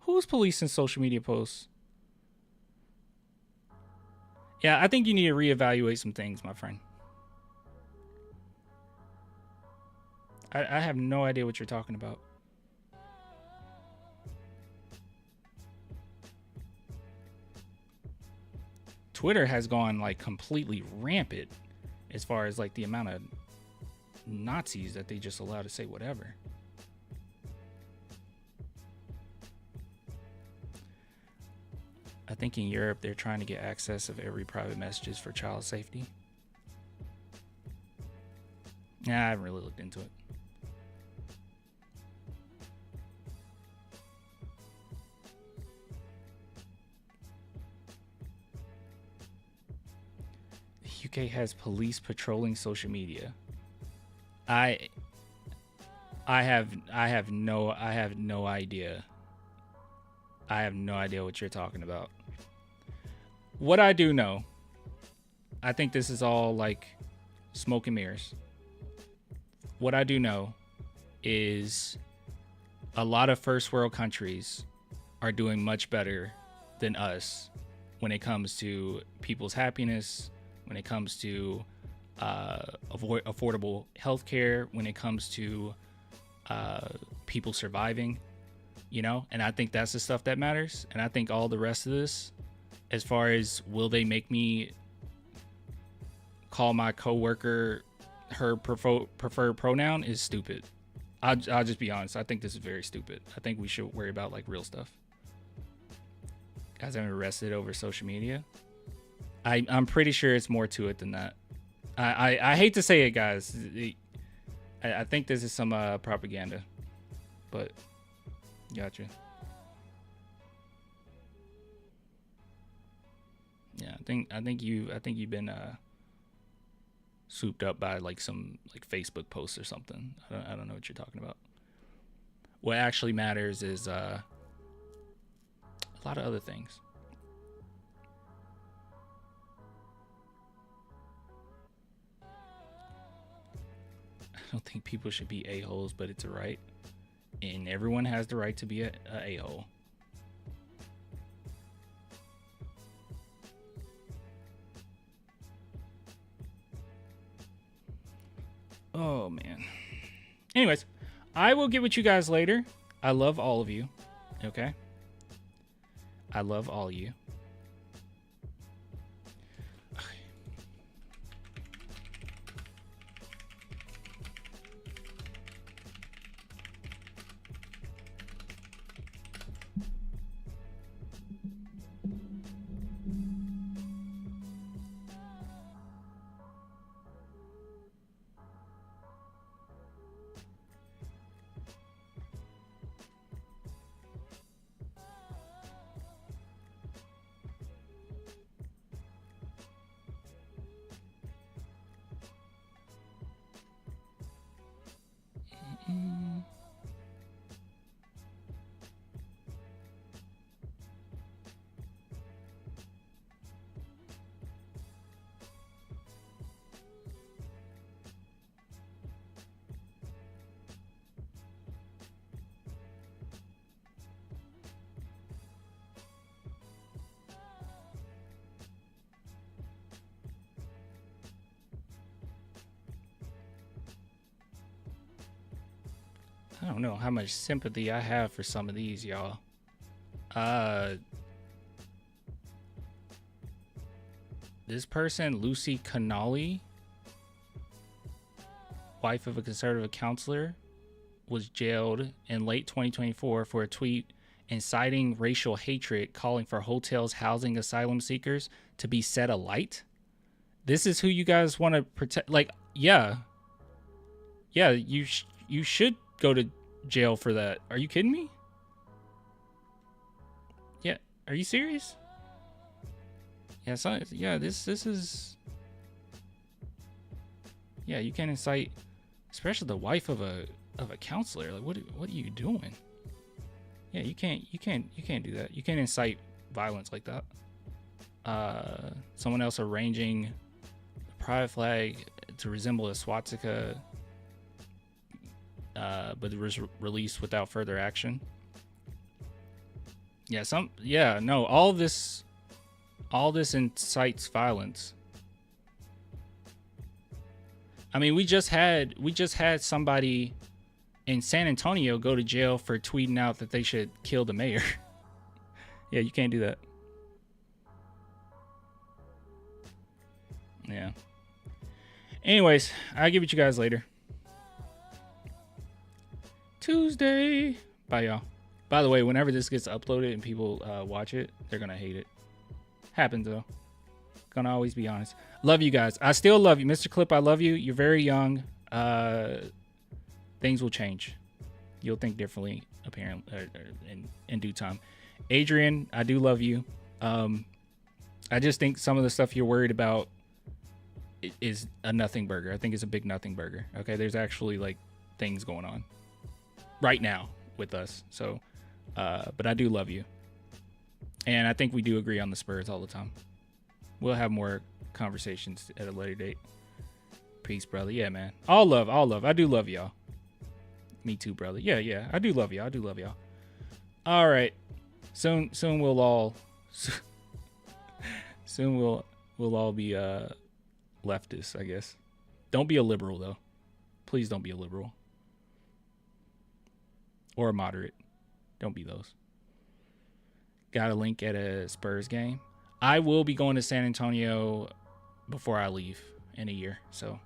Who's policing social media posts? Yeah, I think you need to reevaluate some things, my friend. I have no idea what you're talking about. Twitter has gone, like, completely rampant as far as, like, the amount of Nazis that they just allow to say whatever. I think in Europe they're trying to get access of every private messages for child safety. Nah, I haven't really looked into it. The UK has police patrolling social media. I have no idea. I have no idea what you're talking about. What I do know, I think this is all like smoke and mirrors. What I do know is a lot of first world countries are doing much better than us when it comes to people's happiness, when it comes to affordable healthcare, when it comes to people surviving, and I think that's the stuff that matters. And I think all the rest of this, as far as will they make me call my coworker her preferred pronoun, is stupid. I'll just be honest. I think this is very stupid. I think we should worry about, like, real stuff. Guys, I'm arrested over social media. I'm pretty sure it's more to it than that. I hate to say it, guys. I think this is some propaganda, but gotcha. Yeah, I think you've been swooped up by like some like Facebook posts or something. I don't know what you're talking about. What actually matters is a lot of other things. I don't think people should be a-holes, but it's a right. And everyone has the right to be a a-hole. Oh, man. Anyways, I will get with you guys later. I love all of you. Okay? I love all of you. I don't know how much sympathy I have for some of these, y'all. This person, Lucy Connolly, wife of a conservative counselor, was jailed in late 2024 for a tweet inciting racial hatred, calling for hotels housing asylum seekers to be set alight. This is who you guys want to protect. Like, yeah, you should go to jail for that. Are you kidding me? Yeah, are you serious? Yeah, this is. Yeah, you can't incite, especially the wife of a counselor. Like, what are you doing? Yeah, you can't do that. You can't incite violence like that. Someone else arranging a pride flag to resemble a swastika, but it was released without further action. No, all this incites violence. I mean, we just had somebody in San Antonio go to jail for tweeting out that they should kill the mayor. Yeah, you can't do that. Yeah. Anyways, I'll give it to you guys later. Tuesday. Bye, y'all. By the way, whenever this gets uploaded and people watch it, they're going to hate it. Happens, though. Gonna always be honest. Love you guys. I still love you. Mr. Clip, I love you. You're very young. Things will change. You'll think differently, apparently, in due time. Adrian, I do love you. I just think some of the stuff you're worried about is a nothing burger. I think it's a big nothing burger. Okay, there's actually like things going on right now with us. So, but I do love you, and I think we do agree on the Spurs all the time. We'll have more conversations at a later date. Peace, brother. Yeah, man. All love. I do love y'all. Me too, brother. Yeah. I do love y'all. All right. Soon we'll all be leftists, I guess. Don't be a liberal though. Please don't be a liberal. Or a moderate. Don't be those. Got a link at a Spurs game. I will be going to San Antonio before I leave in a year, so